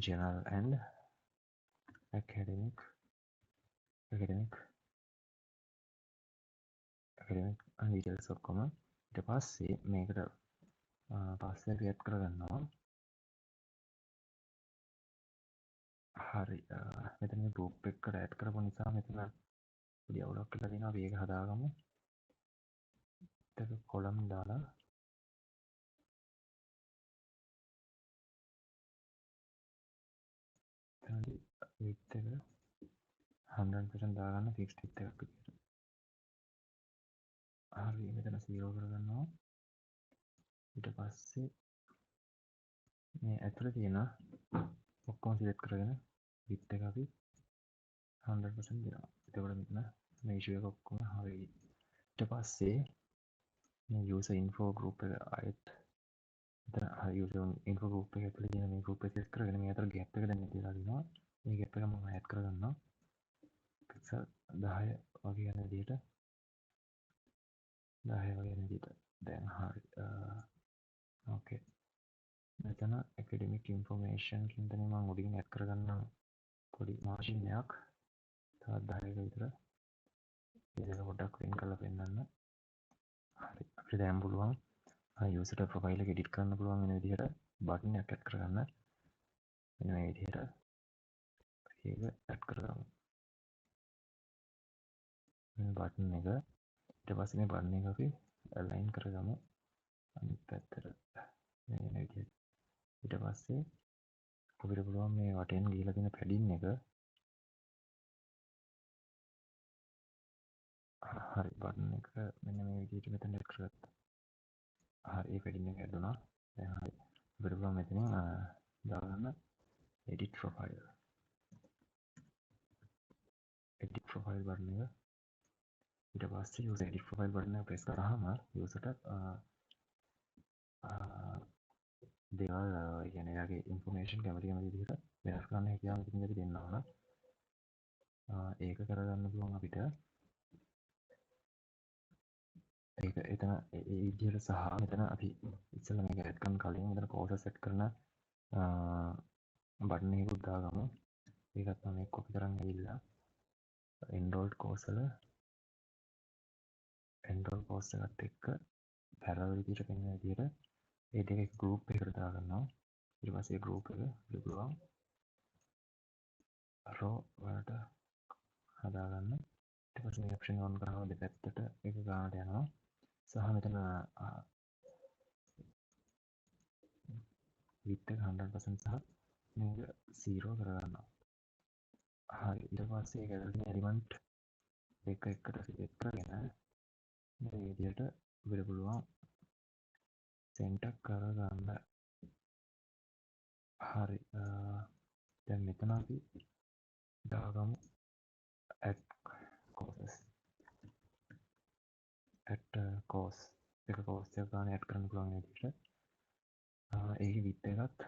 general and academic details ඔක්කොම ඊට පස්සේ මේකට password create කරගන්නවා හරි මෙතන මේ group එකට add කරපු නිසා මෙතන පොඩි අවුලක් වෙලා තියෙනවා අපි ඒක හදාගමු එක කොලම් දාලා width එක 100% දාගන්න fixed width එකක් විදියට. හරි මෙතන 0 කරගන්නවා. ඊට පස්සේ මේ ඇතුලේ තියෙන ඔක්කොම සිලෙක්ට් කරගෙන width එක අපි 100% දෙනවා. එතකොට මෙතන මේ issue එක ඔක්කොම හරි. ඊට පස්සේ මේ user info group එක ආයෙත් මෙතන user info group එක ඇතුලේ තියෙන මේ group එක select කරගෙන මේ අතර gap එක දැන් තියලා දිනවා. මේ gap එක මම add කරගන්නවා. pixel 10 වගේ යන විදිහට 10 වගේ යන විදිහට. දැන් හරි. ඕකේ. මෙතන academic information කියන තැන මම උඩින් add කරගන්නවා පොඩි margin එකක්. තවත් 10ක විතර. ඒක පොඩ්ඩක් වෙන් කරලා පෙන්නන්න. හරි. අපිට දැන් පුළුවන් user profile එක edit කරන්න පුළුවන් වෙන විදිහට button එකක් add කරගන්න. මෙන්න මේ විදිහට ඒක add කරගමු. මේ button එක ඊට පස්සේ මේ button එක අපි align කරගමු අනිත් පැත්තට. මේ විදිහට. ඊට පස්සේ අපිට පුළුවන් මේ වටෙන් ගිහලා තියෙන padding එක හරි button එක මෙන්න මේ විදිහට මෙතන add කරගත්තා. හරි ඒ padding එක add වුණා. දැන් හරි. අපිට පුළුවන් මෙතනින් දාගන්න edit profile. edit profile button එක ඊට පස්සේ user edit profile button එක press කරාම userට දේවල් කියන්නේ එයාගේ information කැමති විදිහට වෙනස් කරන්න හැකියාව මෙතනදී අපි දෙන්න ඕන. ඒක කරගන්න පුළුවන් අපිට. ඒක එතන ඒ විදිහට සහ මෙතන අපි ඉස්සෙල්ලා මේක add කරන කලින් මෙතන courses set කරන බටන් එකකුත් දාගමු. ඒකත් මම මේ copy කරන් ඇවිල්ලා enrolled course වල enroll course එකත් එක්ක parallel විදිහට පෙන්වන විදිහට ඒ දෙක එක group එකකට දාගන්නවා. ඊට පස්සේ group එක පුළුවන් row වලට හදාගන්න. ඊට පස්සේ මේ option on කරනවා දෙපැත්තට එක ගානට යනවා. සහ මෙතන width එක 100% සහ මේක 0 කරගන්නවා. හරි ඊට පස්සේ ඒක ඇතුළේ තියෙන element එක එකට select කරගෙන මේ විදිහට අපිට පුළුවන් center කරගන්න. හරි දැන් මෙතන අපි දාගමු add courses add course එක course එකක් ගන්න add කරන්න පුළුවන් විදිහට ඒකේ width එකත්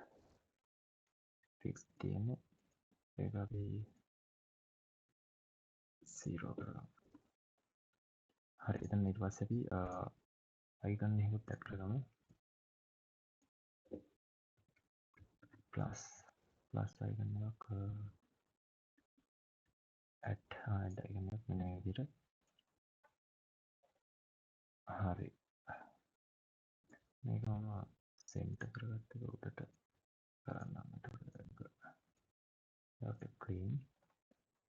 fix තියෙන්නේ. ඒක අපි 0 කරගමු. හරි එතන ඊට පස්සේ අපි icon එකකුත් add කරගමු. plus icon එකක් add icon එකක් මෙන්න මේ විදිහට. හරි මේක මම center කරගත්ත එක උඩට කරන්නම්. එතකොට clean.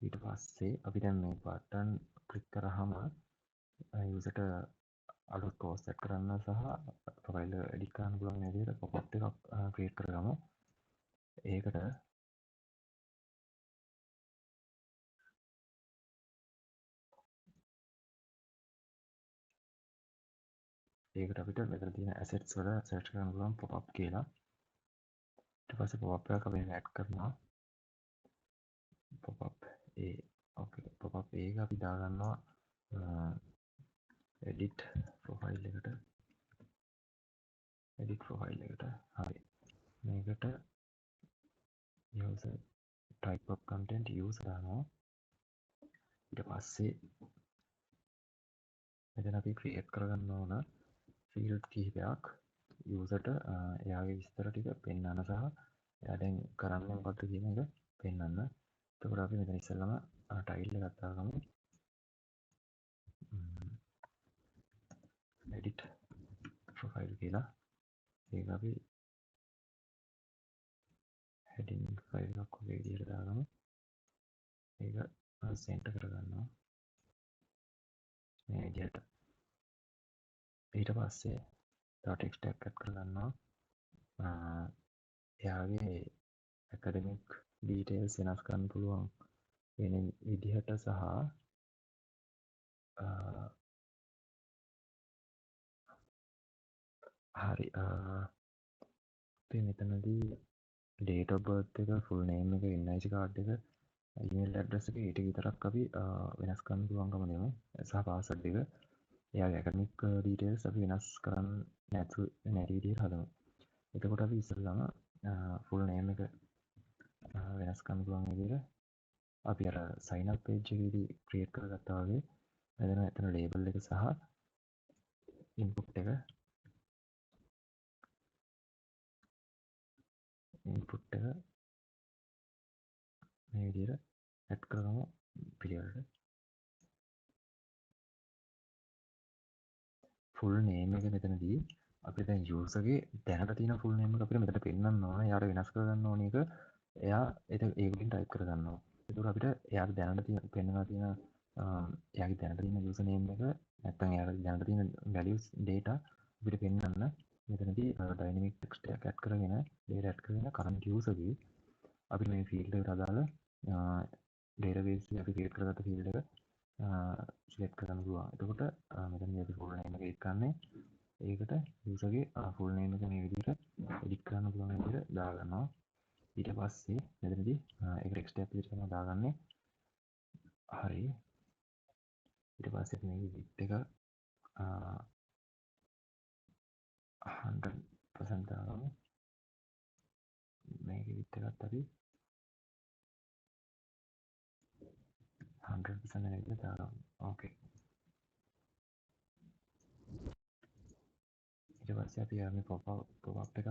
ඊට පස්සේ අපි දැන් මේ බටන් ක්ලික් කරාම යුසර්ට අලුත් course set කරන්න සහ profile edit කරන්න පුළුවන් විදිහට pop-up එකක් create කරගමු. ඒකට අපිට මෙතන තියෙන assets වල search කරන්න පුළුවන් pop-up කියලා. ඊට පස්සේ pop-up එකක් අපි add කරනවා. pop-up A. okay pop-up A එක අපි දාගන්නවා edit profile එකට. හරි මේකට user type of content user දානවා. ඊට පස්සේ මෙතන අපි create කරගන්න ඕන field කිහිපයක් userට එයාගේ විස්තර ටික පෙන්වන්න සහ එයා දැන් කරන්නේ මොකක්ද කියන එක පෙන්වන්න. එතකොට අපි මෙතන ඉස්සෙල්ලාම title එකක් දාගමු. edit profile කියලා. ඒක අපි heading file එකක් වගේ විදිහට දාගමු. ඒක center කරගන්නවා මේ විදිහට. ඊට පස්සේ තව ටෙක්ස්ට් එකක් ඇඩ් කරගන්නවා. එයාගේ ඇකඩමික් ඩීටේල්ස් වෙනස් කරන්න පුළුවන් වෙන විදිහට සහ හරි අපි මෙතනදී ඩේට් ඔෆ් බර්ත් එක ෆුල් නේම් එක NIC කාඩ් එක ඊමේල් ඇඩ්‍රස් එක ඊට විතරක් අපි වෙනස් කරන්න පුළුවන්කම දෙමු සහ පාස්වර්ඩ් එක එයාගේ ඇකඩමික් ඩීටේල්ස් අපි වෙනස් කරන්න නැති විදිහට හදමු. එතකොට අපි ඉස්සෙල්ලාම ෆුල් නේම් එක වෙනස් කරන්න පුළුවන් විදිහට අපි අර සයින් අප් පේජ් එකේදී ක්‍රියේට් කරගත්තා වගේ එතන ලේබල් එක සහ ඉන්පුට් එක මේ විදිහට ඇඩ් කරගමු පිළිවෙලට. ෆුල් නේම් එක මෙතනදී අපි දැන් යූසර්ගේ දැනට තියෙන ෆුල් නේම් එක අපිට මෙතන පෙන්වන්න ඕන. එයාට වෙනස් කරගන්න ඕන එක එයා ඒකෙන් ටයිප් කරගන්නවා. එතකොට අපිට එයාට දැනට තියෙන පෙන්වලා තියෙන එයාගේ දැනට තියෙන යූසර් නේම් එක නැත්නම් එයාට දැනට තියෙන values data අපිට පෙන්වන්න මෙතනදී dynamic text එකක් ඇඩ් කරගෙන data ඇඩ් කරගෙන current user ගේ අපිට මේ field එකට අදාළ database එකේ අපි create කරගත්ත field එක select කරන්න පුළුවන්. එතකොට මෙතන අපි full name එක edit කරන්නේ ඒකට user ගේ full name එක මේ විදිහට edit කරන්න පුළුවන් විදිහට දාගන්නවා. ඊට පස්සේ මෙතනදී ඒක text එකක් විදිහට තමයි දාගන්නේ. හරි. ඊට පස්සේ මේ width එක 100% දාගමු. මේකේ width එකත් අපි 100% වෙන විදිහට දාගමු. ඕකේ. ඊට පස්සේ අපි මේ pop up එකක්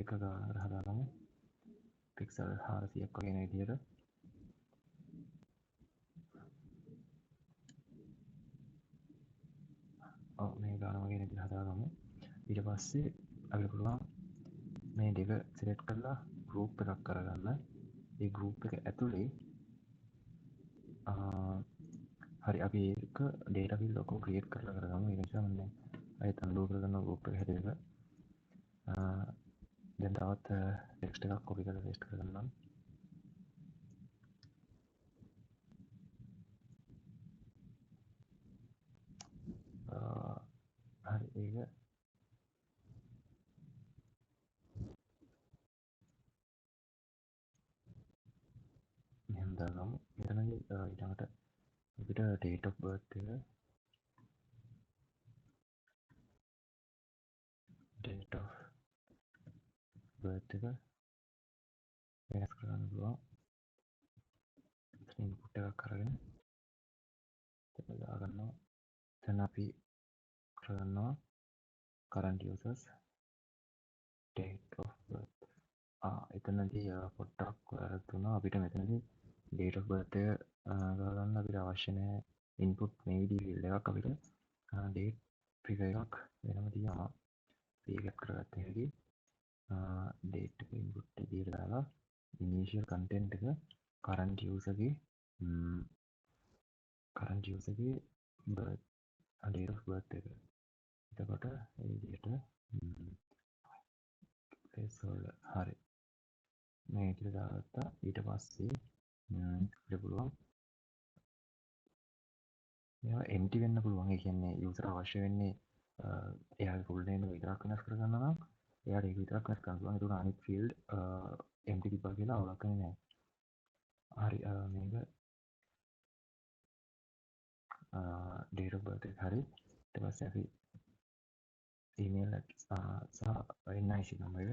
එක ගානකට හදාගමු. පික්සල් 400ක් වගේ එන විදිහට. මේ ගාන වගේ එන විදිහට හදාගමු. ඊට පස්සේ අපිට පුළුවන් මේ දෙක සිලෙක්ට් කරලා ගෲප් එකක් කරගන්න. ඒ ගෲප් එක ඇතුලේ හරි අපි ඒක data field ඔක්කොම ක්‍රියේට් කරලා කරගමු. ඒ නිසා මම ආයෙත් අන්ඩු කරගන්න ගෲප් එක හැදෙන්න. දැන් තවත් ටෙක්ස්ට් එකක් කොපි කරලා පේස්ට් කරගන්නම්. හරි ඒක මෙහෙම දාගමු. මෙතනදී ඊළඟට අපිට date of birth එක වෙනස් කරන්න පුළුවන්. ඉන්පුට් එකක් අරගෙන එතන දාගන්නවා. දැන් අපි කරගන්නවා current users date of birth. එතනදී පොඩ්ඩක් වැරද්ද වුණා. අපිට මෙතනදී date of birth එක ගන්න අපිට අවශ්‍ය නැහැ. ඉන්පුට් මේ විදිහේ field එකක් අපිට date figure එකක් වෙනම තියෙනවා. ඒක කරගත්ත හැකි. date එක input විදිහට දාලා initial content එක current user ගේ birth date of birth එක. එතකොට ඒ විදිහට placeholder හරි මේ විදිහට දාගත්තා. ඊට පස්සේ අපිට පුළුවන් මේවා empty වෙන්න පුළුවන්. ඒ කියන්නේ user අවශ්‍ය වෙන්නේ එයාගේ full name එක විතරක් වෙනස් කරගන්න නම් එයාට ඒක විතරක් වෙනස් කරන්න පුළුවන්. ඒක අනිත් field empty තිබ්බා කියලා අවුලක් නැහැ. හරි මේක date of birth එක හරි. ඊට පස්සේ අපි email address සහ NIC number එක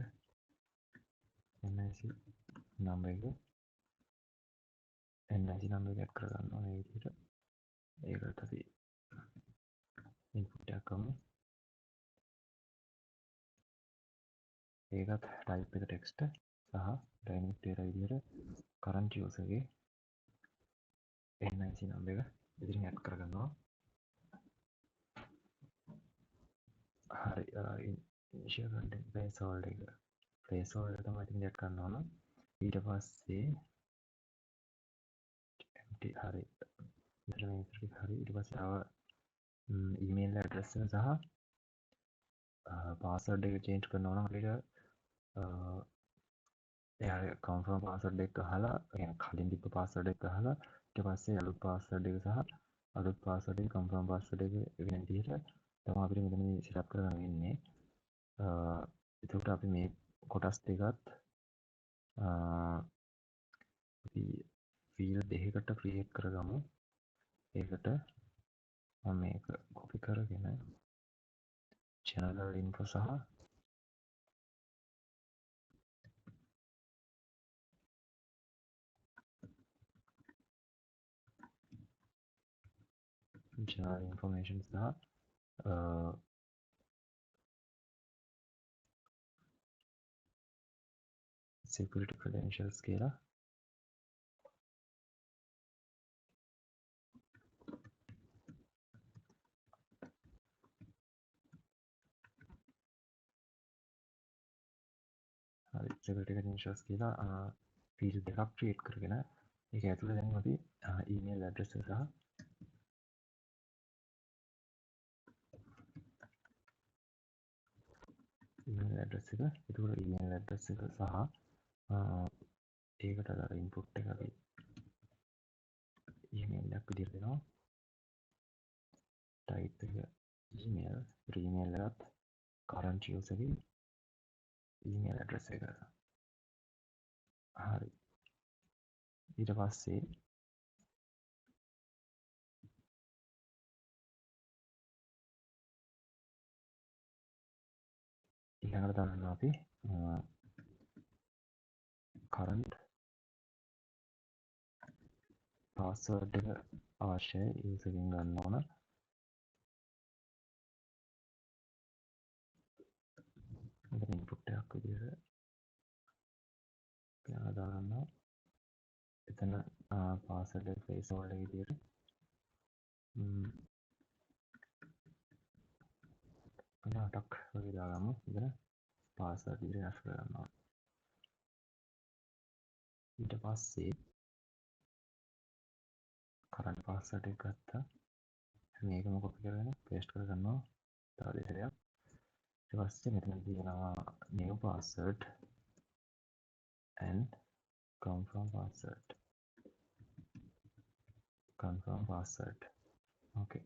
add කරගන්නවා මේ විදිහට. ඒකට අපි input එකක් ගමු. ඒකත් type එක text සහ dynamic data විදිහට current user ගේ NIC number එක ඉදිරින් add කරගන්නවා. හරි initial content placeholder එක තමයි ඉතින් add කරන්න ඕන. ඊට පස්සේ empty හරි. හරි ඊට පස්සේ ඊමේල් ඇඩ්‍රස් එක සහ පාස්වර්ඩ් එක චේන්ජ් කරනවා නම් අපිට එයාගේ කන්ෆර්ම් පාස්වර්ඩ් එක අහලා يعني කලින් තිබ්බ පාස්වර්ඩ් එක අහලා ඊට පස්සේ අලුත් පාස්වර්ඩ් එක සහ අලුත් පාස්වර්ඩ් එක කන්ෆර්ම් පාස්වර්ඩ් එක වෙන විදිහට තමයි අපිට මෙතනදී සෙටප් කරගන්න වෙන්නේ. එතකොට අපි මේ කොටස් දෙකත් අපි ෆීල්ඩ් දෙකකට ක්‍රියේට් කරගමු. ඒකට මම මේක කොපි කරගෙන channel info සහ general information සහ security credentials කියලා හරි security credentials කියලා ෆීල්ඩ් දෙකක් ක්‍රියේට් කරගෙන ඒක ඇතුළේ දැන් අපි ඊමේල් ඇඩ්‍රස් එක සහ ඊමේල් ඇඩ්‍රස් එක එතකොට ඊමේල් ඇඩ්‍රස් එක සහ ඒකට අදාළ ඉන්පුට් එක අපි ඊමේල් එකක් විදිහට දෙනවා ටයිප් එක ඊමේල් ඊමේල් එකත් කරන්ට් යූසර් ගේ ඊමේල් ඇඩ්‍රස් එක හරි ඊට පස්සේ ඊළඟට දානවා අපි කරන්ට් පාස්වර්ඩ් එක අවශ්‍යයි යූසර් ගෙන් ගන්න ඕන මෙතන ඉන්පුට් එකක් විදිහට කියලා දානවා එතන පාස්වර්ඩ් එක placeholder එක විදිහට අටක් වගේ දාගමු ඉතින් පාස්වර්ඩ් විදිහට වෙනස් කරගන්නවා ඊට පස්සේ කරන්ට් පාස්වර්ඩ් එක ගත්තා මේකම කොපි කරගෙන පේස්ට් කරගන්නවා තව දෙයක් ඊට පස්සේ මෙතන තියෙනවා new password and confirm password okay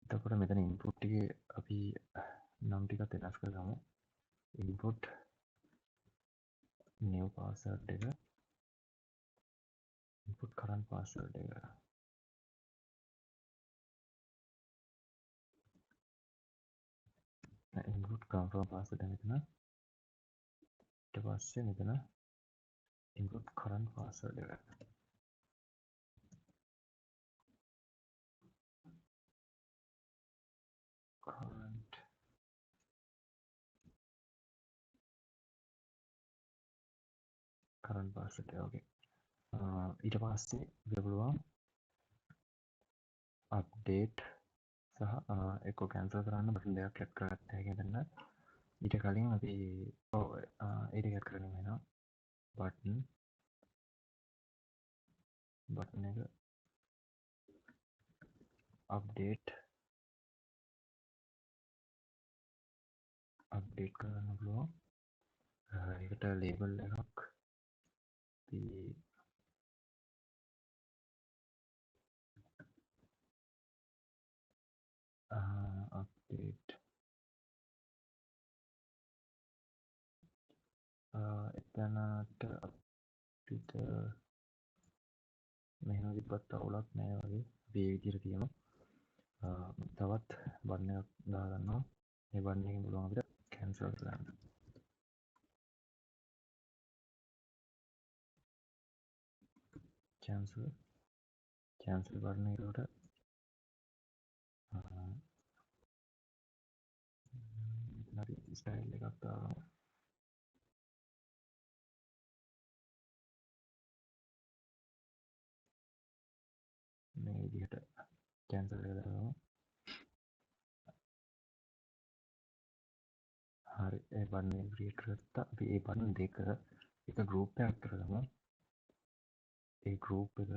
එතකොට මෙතන input එකේ අපි නම් ටිකත් වෙනස් කරගමු input new password එක input current password එක input confirm password එක මෙතන ඊට පස්සේ මෙතන input current password එක current password එක okay ඊට පස්සේ අපිට පුළුවන් අප්ඩේට් සහ එක කැන්සල් කරන්න බටන් දෙකක් ඇඩ් කරගත්ත හැකි මෙතන ඊට කලින් අපි ඔව් ඒක ඇඩ් කරගෙන වෙනවා බටන් එක අප්ඩේට් කරන්න පුළුවන් ඒකට ලේබල් එකක් අප්ඩේට් එතනට අපිට මෙහෙම තිබ්බත් අවුලක් නෑ වගේ අපි ඒ විදිහට තියමු තවත් බටන් එකක් දාගන්නවා ඒ බටන් එකෙන් පුළුවන් අපිට කැන්සල් කරන්න කැන්සල් බටන් එකට හරි ස්ටයිල් එකක් දාගමු මේ විදිහට කැන්සල් එක දාගමු හරි ඒ බටන් එක ක්‍රියේට් කරගත්තා අපි ඒ බටන් දෙක එක ගෲප් එකක් කරගමු ඒ ගෲප් එක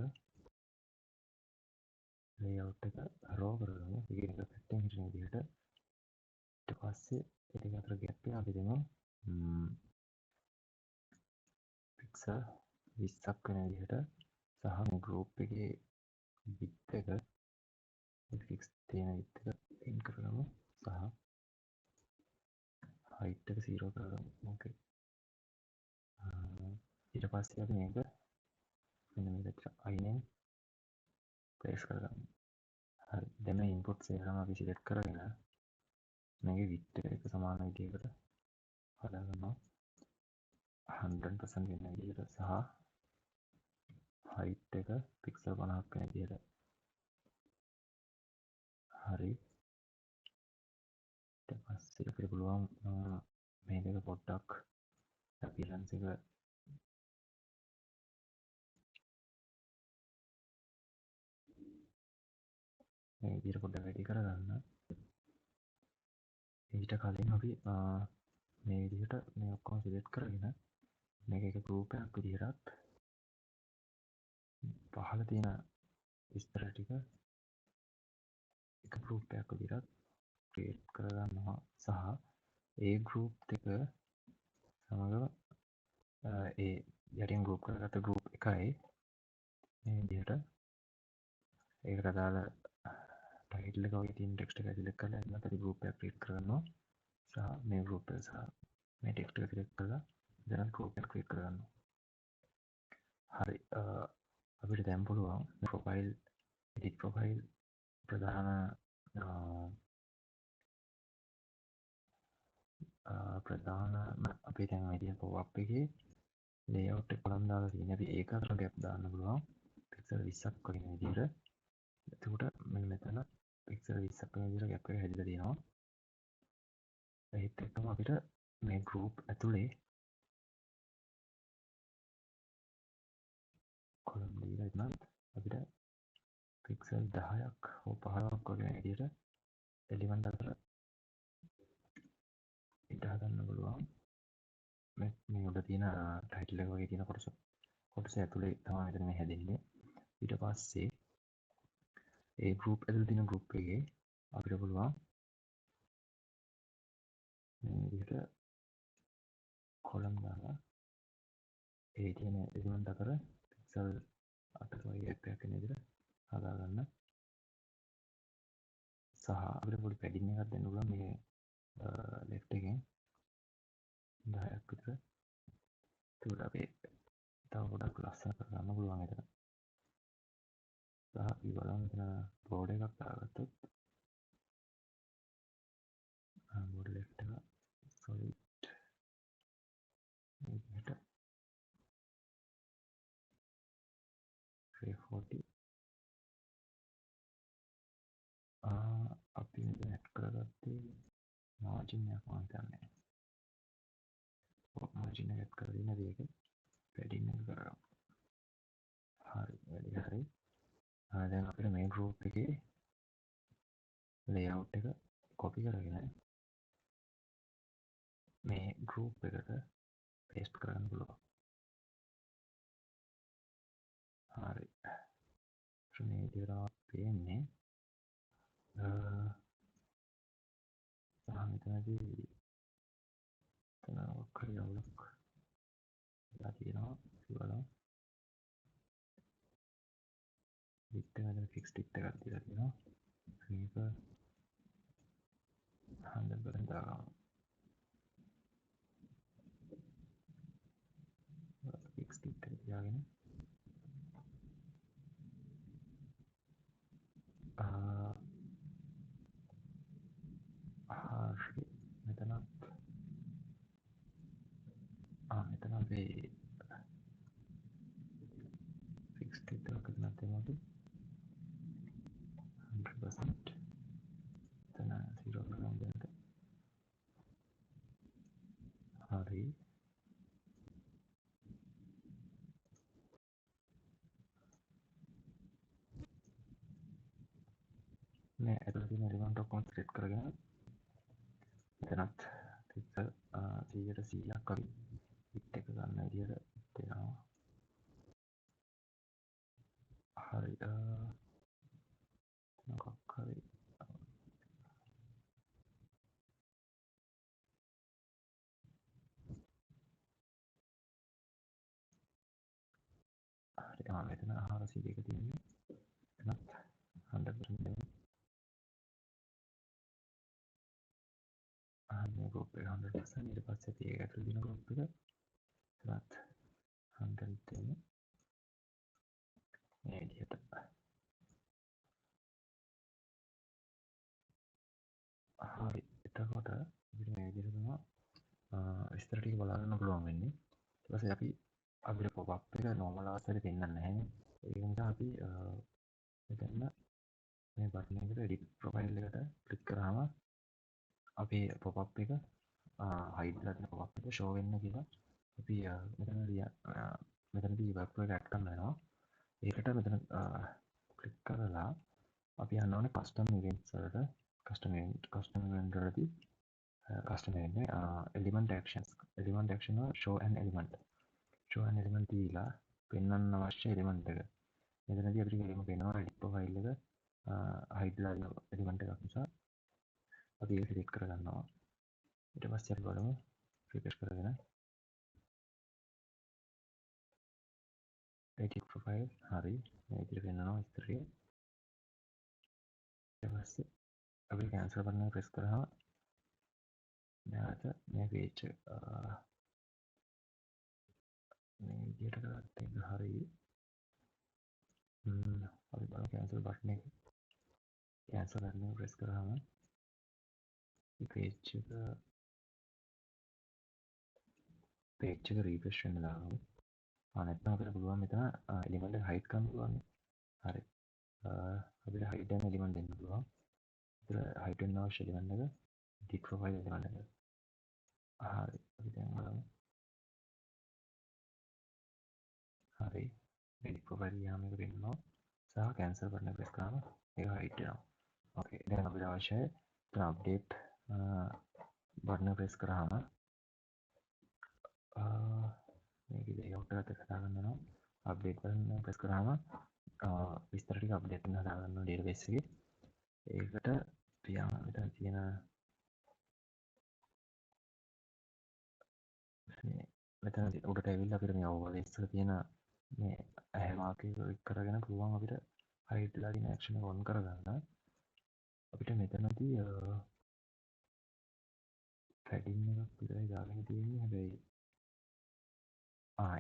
ලේඅවුට් එක රෝ කරගමු. ඒ කියන්නේ එක පැත්තෙන් හිටින විදිහට. ඊට පස්සේ ඒ දෙක අතර ගැප් එක අපි දෙමු පික්සල් 20ක් වෙන විදිහට සහ මේ ගෲප් එකේ width එක ෆික්ස් තියෙන width එක ඉන් කරගමු සහ height එක 0 කරගමු. ඕකේ. ඊට පස්සේ අපි මේක මෙන්න මේකට අයිනෙන් ප්ලේස් කරගමු. හරි. දැන් මේ ඉන්පුට් සේරම අපි සිලෙක්ට් කරගෙන මේකේ width එක සමාන විදිහකට හදාගන්නවා. 100% වෙන විදිහට සහ height එක පික්සල් 50ක් වෙන විදිහට. හරි. ඊට පස්සේ අපිට පුළුවන් මේ දෙක පොඩ්ඩක් appearance එක මේ විදිහට පොඩ්ඩක් වැඩි කරගන්න. ඊට කලින් අපි මේ විදිහට මේ ඔක්කොම සිලෙක්ට් කරගෙන මේක එක ගෲප් එකක් විදිහට පහළ තියෙන විස්තර ටික එක ගෲප් එකක් විදිහට ක්‍රියේට් කරගන්නවා සහ ඒ ගෲප් දෙක සමග ඒ යටින් ගෲප් කරගත්ත ගෲප් එකයි මේ විදිහට ඒකට අදාළ ටයිටල් එක වගේ තියෙන ටෙක්ස්ට් එක සිලෙක්ට් කරලා එතන අපි ගෲප් එකක් ක්‍රියේට් කරගන්නවා සහ මේ ගෲප් එක සහ මේ ටෙක්ස්ට් එක සිලෙක්ට් කරලා දැන් ගෲප් එකක් ක්‍රියේට් කරගන්නවා. හරි. අපිට දැන් පුළුවන් ප්‍රොෆයිල් එඩිට් ප්‍රොෆයිල් ප්‍රධාන අපි දැන් විදිහ පොප් එකේ ලේඅවුට් එක කොලම් දාලා තියෙන අපි ඒක අතර ගැප් දාන්න පුළුවන් පික්සල් 20ක් වගේ විදිහට. එතකොට මෙන්න මෙතන පික්සල් 20ක් වගේ විදිහට ගැප් එක හැදිලා තියෙනවා. ඒත් එක්කම අපිට මේ ගෲප් ඇතුලේ කොලම් දීලා ඉතනත් අපිට පික්සල් 10ක් හෝ 15ක් වගේ විදිහට එලිමන්ට් අතර ඉඩ හදන්න පුළුවන්. මේ උඩ තියෙන ටයිටල් එක වගේ තියෙන කොටස ඇතුලේ තමයි මෙතන මේ හැදෙන්නේ. ඊට පස්සේ ඒ ගෲප් ඇතුලේ තියෙන ගෲප් එකේ අපිට පුළුවන් මේ විදිහට කොලම් දාලා ඒ තියෙන එලිමන්ට් අතර පික්සල් 8ක වගේ ගැප් එකක් එන විදිහට හදාගන්න. සහ අපිට පොඩි පැඩින් එකක් දෙන්න පුළුවන් මේ ලෙෆ්ට් එකෙන් 10ක් විතර. ඒකට අපි තව පොඩක් ලස්සන කරගන්න පුළුවන් එතන. සහ අපි බලමු මෙතන බෝඩ් එකක් දාගත්තොත් බෝඩ් ලෙෆ්ට් එක solid මේකට 340 අපි මෙතන ඇඩ් කරගත්තේ මාර්ජින් එකක් මම හිතන්නේ. මාර්ජින් එක ඇඩ් කරලා ඉන්න මේක පැඩින් එක කරගමු. හරි. වැඩි හරි. දැන් අපිට මේ ගෲප් එකේ ලේඅවුට් එක කොපි කරගෙන මේ ගෲප් එකට පේස්ට් කරන්න පුළුවන්. හරි. මේ විදිහට පේන්නේ මෙතනදී එතන ඔක්කොම අවුලක් වෙලා තියෙනවා. බලමු. width එක දැන් fixed width එකක් දීලා තියෙනවා. මේක 100% දාගමු. fixed width එක තියාගෙන හරි. මෙතන අපි fixed width එකක් දෙන්නත් එනවා. 100% එතන 0 කරගමු දැන්. හරි. මේ ඇතුළේ තියෙන එලිමන්ට් ඔක්කොම සිලෙක්ට් කරගෙන එතනත් පික්සල් 100ක් අපි width එක ගන්න විදිහට දෙනවා. හරි. මොකක් හරි හරි මෙතන 400ක තියෙන්නේ එතනත් 100% දෙමු මේ ගෲප් එක 100% ඊට පස්සේ අපි ඒක ඇතුළේ දින ගෲප් එක එතනත් 100 දෙමු මේ විදිහට හරි එතකොට අපිට මේ විදිහට තමයි විස්තර ටික බලාගන්න පුළුවන් වෙන්නේ ඊට පස්සේ අපි අපිට පොප් අප් එක නෝමල් අවස්ථාවේ පෙන්වන්නේ නැහැ ඒක නිසා අපි මෙතන මේ බටන් එකට එඩිට් ප්‍රොෆයිල් එකට ක්ලික් කරාම අපේ පොප් අප් එක හයිඩ් කරලා තියෙන පොප් අප් එක ෂෝ වෙන්න කියලා අපි මෙතනදී වෙබ් එක ඇඩ් කරන්න වෙනවා ඒකට මෙතන ක්ලික් කරලා අපි යන්න ඕනේ කස්ටම් ඉවෙන්ට්ස් වලට කස්ටම් ඉවෙන්ට් වලදී කස්ටම එලිමෙන්ට් ක්ෂන් ෂෝ එලිමෙන්ට් දීලා පෙන්වන්න අවශ්‍ය එලිමෙන්ට් එක මෙතනදී අපිට එලිම පෙන්වනවා එඩිට් ප්‍රොෆයිල් එක හයිඩ්ලා එලිමෙන්ට් එකක් නිසා අපි ඒක සිලෙක්ට් කරගන්නවා ඊට පස්සේ අපි බලමු රිෆ්‍රෙෂ් කරගෙන එඩිට් ප්‍රොෆයිල් හරි මේ විදිහට පෙන්වනවා ඉස්තරේ ඊට පස්සේ අපි කැන්සල් බටන් එක ප්‍රෙස් කරාම නැවත මේ පේජ් එක මේ විදිහට කරත් එක හරි අපි බලමු කැන්සල් බටන් එක කැන්සල් බටන් එක ප්‍රෙස් කරාම පේජ් එක රීෆ්‍රෙෂ් වෙන්න දාගමු නැත්නම් අපිට පුළුවන් මෙතන එලිමන්ට් එක හයිඩ් කරන්න පුළුවන් හරි අපිට හයිඩ් කරන එලිමන්ට් දෙන්න පුළුවන් ඒතර හයිඩ් වෙන්න අවශ්‍ය එලිමන්ට් එක එඩිට් ප්‍රොෆයිල් එලිමන්ට් එක හරි අපි දැන් බලමු හරි එඩිට් ප්‍රොෆයිල් ගියාම මේක පෙන්නනවා සහ කැන්සල් බටන් එක ප්‍රෙස් කරාම ඒක හයිඩ් වෙනවා ඕකේ දැන් අපිට අවශ්‍යයි එතන අප්ඩේට් බටන් එක ප්‍රෙස් කරාම මේක ලේඅවුට් එකත් එක්ක හදාගන්න වෙනවා අප්ඩේට් බටන් එක ප්‍රෙස් කරාම විස්තර ටික අප්ඩේට් වෙන්න හදාගන්නවා ඩේටාබේස් එකේ ඒකට පියාම මෙතන තියෙන මෙතන උඩට ඇවිල්ලා අපිට මේ ඕවර්ලේස් එක තියෙන මේ ඇහැ මාක් එක ක්ලික් කරගෙන පුළුවන් අපිට හයිඩ් වෙලා තියෙන ඇක්ෂන් එක ඔන් කරගන්න අපිට මෙතනදී පැඩින් එකක් විතරයි දාගෙන තියෙන්නේ හැබැයි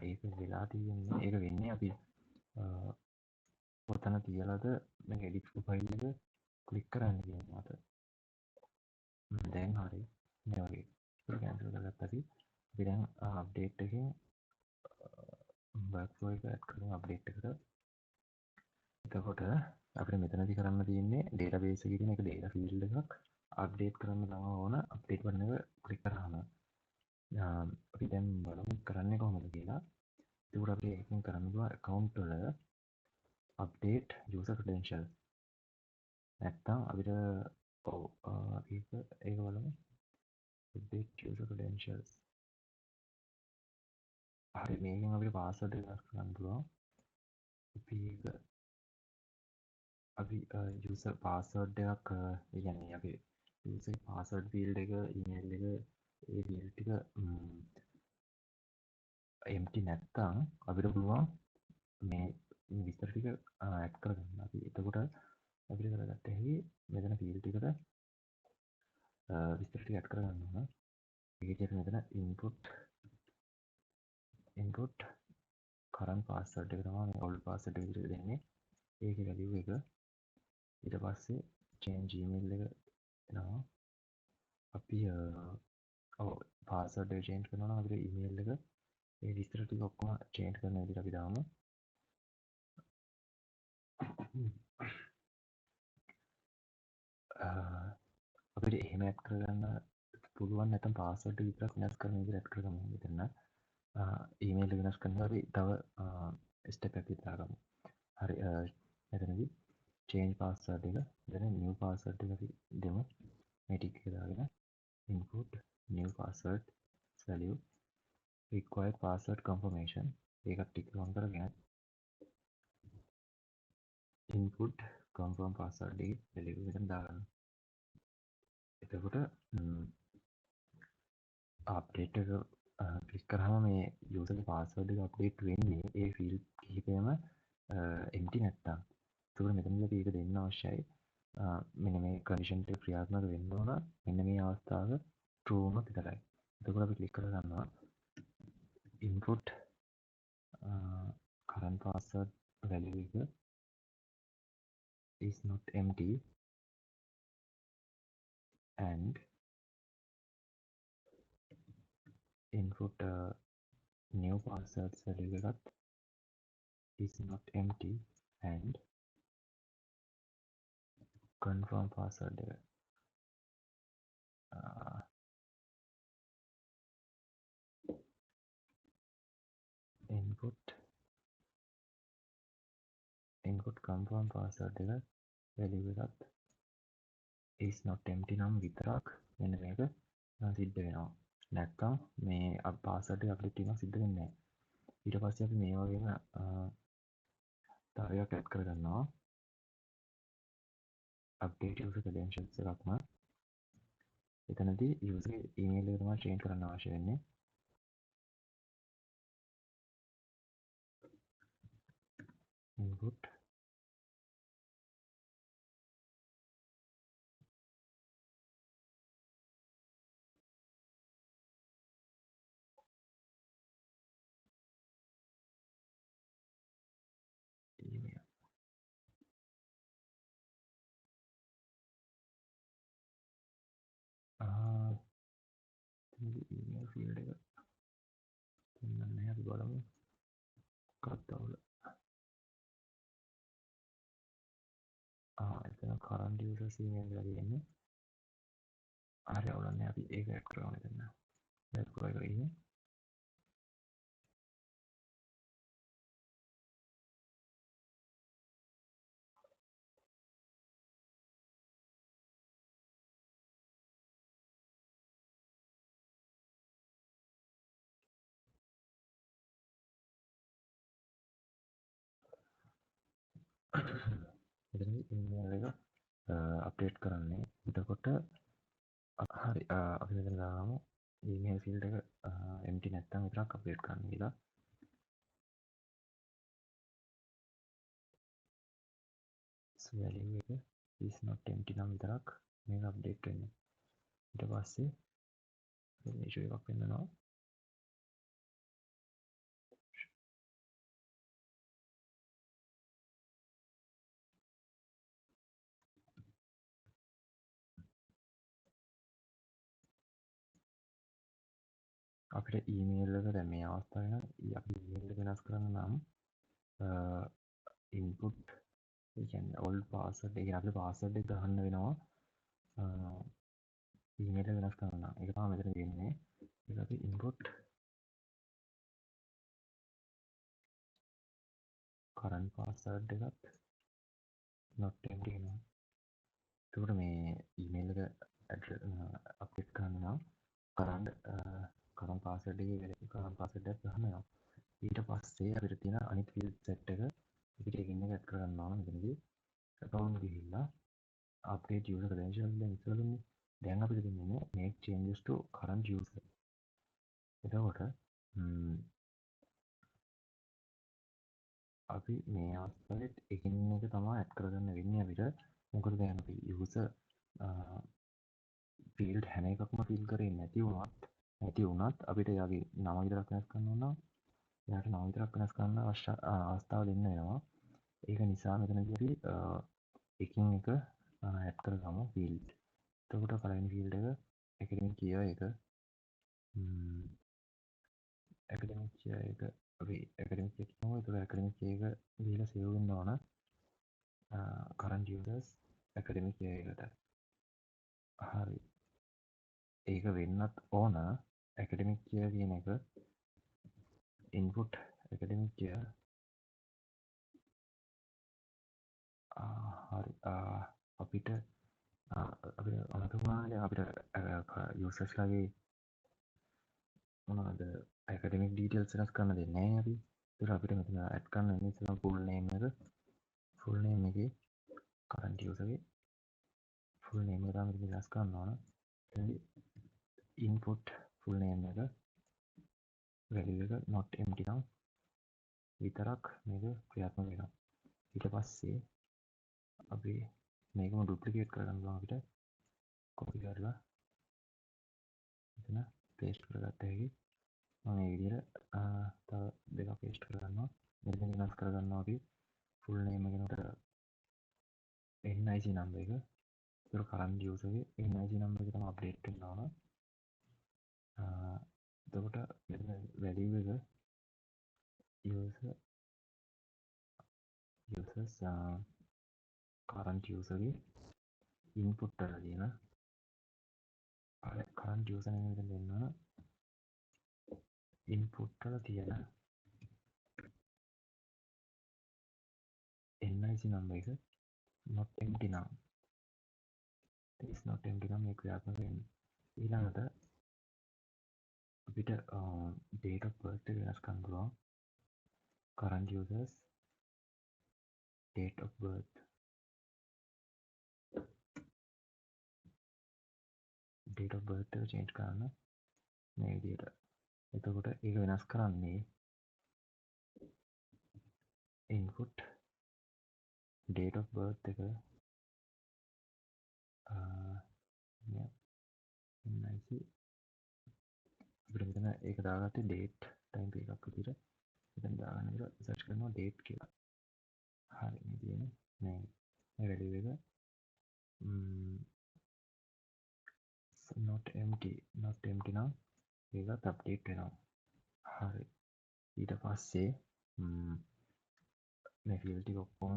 ඒක වෙලා තියෙන්නේ ඒක වෙන්නේ අපි ඔතන තියලාද මේ එඩිට් ප්‍රොෆයිල් එක ක්ලික් කරන්න කියන මත දැන් හරි මේ වගේ ඒක කැන්සල් කරගත්තා අපි දැන් අප්ඩේට් එකෙන් වර්ක් ෆ්ලෝ එක ඇඩ් කරමු අප්ඩේට් එකට එතකොට අපිට මෙතනදී කරන්න තියෙන්නේ ඩේටාබේස් එකේ තියෙන එක ඩේටා ෆීල්ඩ් එකක් අප්ඩේට් කරන්න තමයි ඕන අප්ඩේට් බටන් එක ක්ලික් කරාම අපි දැන් බලමු කරන්නේ කොහොමද කියලා ඒකට අපි එකකින් කරන්න පුළුවන් account වල update user credentials නැත්තම් අපිට ඔව් ඒක බලමු update user credentials හරි මේකෙන් අපිට password එක වෙනස් කරන්න පුළුවන් අපි user password එකක් ඒ කියන්නේ අපි user password field එක email එක ඒ field ටික empty නැත්තම් අපිට පුළුවන් මේ විස්තර ටික ඇඩ් කරගන්න අපි එතකොට අපිට කරගත්ත හැකි මෙතන field එකට විස්තර ටික ඇඩ් කරගන්න ඕන ඒකට මෙතන input current password එක තමයි මේ old password එක විදිහට දෙන්නේ ඒකේ value එක ඊට පස්සේ change email එක එනවා අපි පාස්වර්ඩ් එක change කරනවා නම් අපිට email එක ඒ විස්තර ටික ඔක්කොම change කරන විදිහට අපි දාමු අපිට එහෙම ඇඩ් කරගන්න පුළුවන් නැත්නම් පාස්වර්ඩ් එක විතරක් වෙනස් කරන විදිහට ඇඩ් කරගමු මෙතන ඊමේල් එක වෙනස් කරනවා අපි තව ස්ටෙප් එකක් විතර ගමු හරි මෙතනදී change password එක දැන් new password එක අපි දෙමු මේ ටික එක දාගෙන input new password value required password confirmation ඒකත් ටික ඔන් කරගෙන input කන්ෆර්ම් පාස්වර්ඩ් එකේ වැලියු එක මෙතන දාගන්න. එතකොට අප්ඩේට් එක ක්ලික් කරාම මේ යූසර්ගේ පාස්වර්ඩ් එක අප්ඩේට් වෙන්නේ ඒ ෆීල්ඩ් කිහිපයම එම්ටි නැත්තම්. එතකොට මෙතනදී අපි ඒක දෙන්න අවශ්‍යයි. මෙන්න මේ කන්ඩිෂන් එක ක්‍රියාත්මක වෙන්න ඕන මෙන්න මේ අවස්ථාව true වුණොත් විතරයි. එතකොට අපි ක්ලික් කරලා ගන්නවා input current password value එක is not empty and input new passwords value එකත් is not empty and confirm password එක input confirm password එක value එකත් is not empty නම් විතරක් මෙන්න මේක සිද්ධ වෙනවා. නැත්තම් මේ පාස්වර්ඩ් එක අප්ඩේට් වීමක් සිද්ධ වෙන්නේ නැහැ. ඊට පස්සේ අපි මේ වගේම තව එකක් ඇඩ් කරගන්නවා. update user credentials එකක්ම. එතනදී user email එක තමයි change කරන්න අවශ්‍ය වෙන්නේ. input email email field එක පෙන්වන්නේ අපි බලමු කතාවල එතන current users email එකලා තියෙන්නේ හරි අවුලන්නේ අපි ඒක ඇඩ් කරගන්න එතන ඇඩ් කරලා ඉන්නේ එතන email එක අප්ඩේට් කරන්නේ එතකොට හරි අපි මෙතන දාමු email field එක empty නැත්නම් විතරක් අප්ඩේට් කරන්න කියලා value එක is not empty නම් විතරක් මේක අප්ඩේට් වෙන්නේ ඊට පස්සේ මේ issue එකක් වෙන්නනවා අපිට ඊමේල් එක දැන් මේ අවස්ථාවේ නම් අපි ඊමේල් එක වෙනස් කරන්න නම් ඉන්පුට් ඒ කියන්නේ old password ඒ කියන්නේ අපිට password එක ගහන්න වෙනවා ඊමේල් එක වෙනස් කරන්න නම් ඒක තමයි මෙතන තියෙන්නේ ඒක අපි input current password එකත් not empty වෙනවා එතකොට මේ ඊමේල් එක අප්ඩේට් කරන්න නම් current password එකේ current password එක ගහන්න වෙනවා ඊට පස්සේ අපිට තියෙන අනිත් field set එක අපිට එකින් එක ඇඩ් කරගන්න ඕන මෙතනදී account ගිහිල්ලා update user credentials දැන් ඉස්සර දුන්නේ දැන් අපිට දෙන්නේ make changes to current user එතකොට අපි මේ අවස්ථාවේ එකින් එක තමයි ඇඩ් කරගන්න වෙන්නේ අපිට මොකද දැන් අපි user field හැම එකක්ම fill කරේ නැති වුණත් අපිට යාගේ නම විතරක් වෙනස් කරන්න ඕන නම් එයාට නම විතරක් වෙනස් කරන්න අවස්ථාව දෙන්න වෙනවා ඒක නිසා මෙතනදී අපි එකින් එක ඇඩ් කරගමු field එතකොට පළවෙනි field එක academic year එක academic year එක අපි academic එක කියමු එතකොට academic එක දීලා save වෙන්න ඕන current users academic year එකට හරි ඒක වෙන්නත් ඕන academic year කියන එක input academic year හරි අපිට අමතුමාට අපිට යසස් ලගේ මොනද ඇකඩමික් ඩීටල්ස් වෙනස් කරන්න දෙන්නේ අපි තුර අපිට මෙතන ඇඩ් කරන්න ඉස්සෙල්ලා ෆුල් නේම් එක කරන්ට් යූසර්ගේ ෆුල් නේම් එක තමයි මෙතන වෙනස් කරන්න ඕන. ඉන්පුට් ෆුල් නේම් එක වැලියු එක not empty නම් විතරක් මේක ක්‍රියාත්මක වෙනවා. ඊට පස්සේ අපි මේකම ඩුප්ලිකේට් කරගන්න පුළුවන් අපිට කොපි කරලා මෙතන පේස්ට් කරගත්ත හැකි. මම මේ විදිහට තව දෙකක් පේස්ට් කරගන්නවා. මෙතන වෙනස් කරගන්නවා අපි ෆුල් නේම් එකකට NIC නම්බර් එක. ඒක කරන්ට් යූසර්ගේ NIC නම්බර් එක තමයි අප්ඩේට් වෙන්න ඕන. එතකොට මෙතන වැලියු එක users current userගේ input වල තියෙන current user name එක දෙන්න ඕන. input වල තියෙන NIC number එක not empty නම් is not empty නම් මේ ක්‍රියාත්මක වෙන්නේ. ඊළඟට අපිට date of birth එක වෙනස් කරන්න පුළුවන්. current users date of birth එක change කරන්න මේ විදිහට. එතකොට ඒක වෙනස් කරන්නේ input date of birth එක NIC අපිට මෙතන ඒක දාගත්තේ date time එකක් විදිහට. මෙතන දාගන්න විදිහට search කරනවා date කියලා. හරි මේ තියෙන්නේ මේ value එක not empty නම් ඒකත් අප්ඩේට් වෙනවා. හරි ඊට පස්සේ මේ ෆීල්ඩ් ටික ඔක්කොම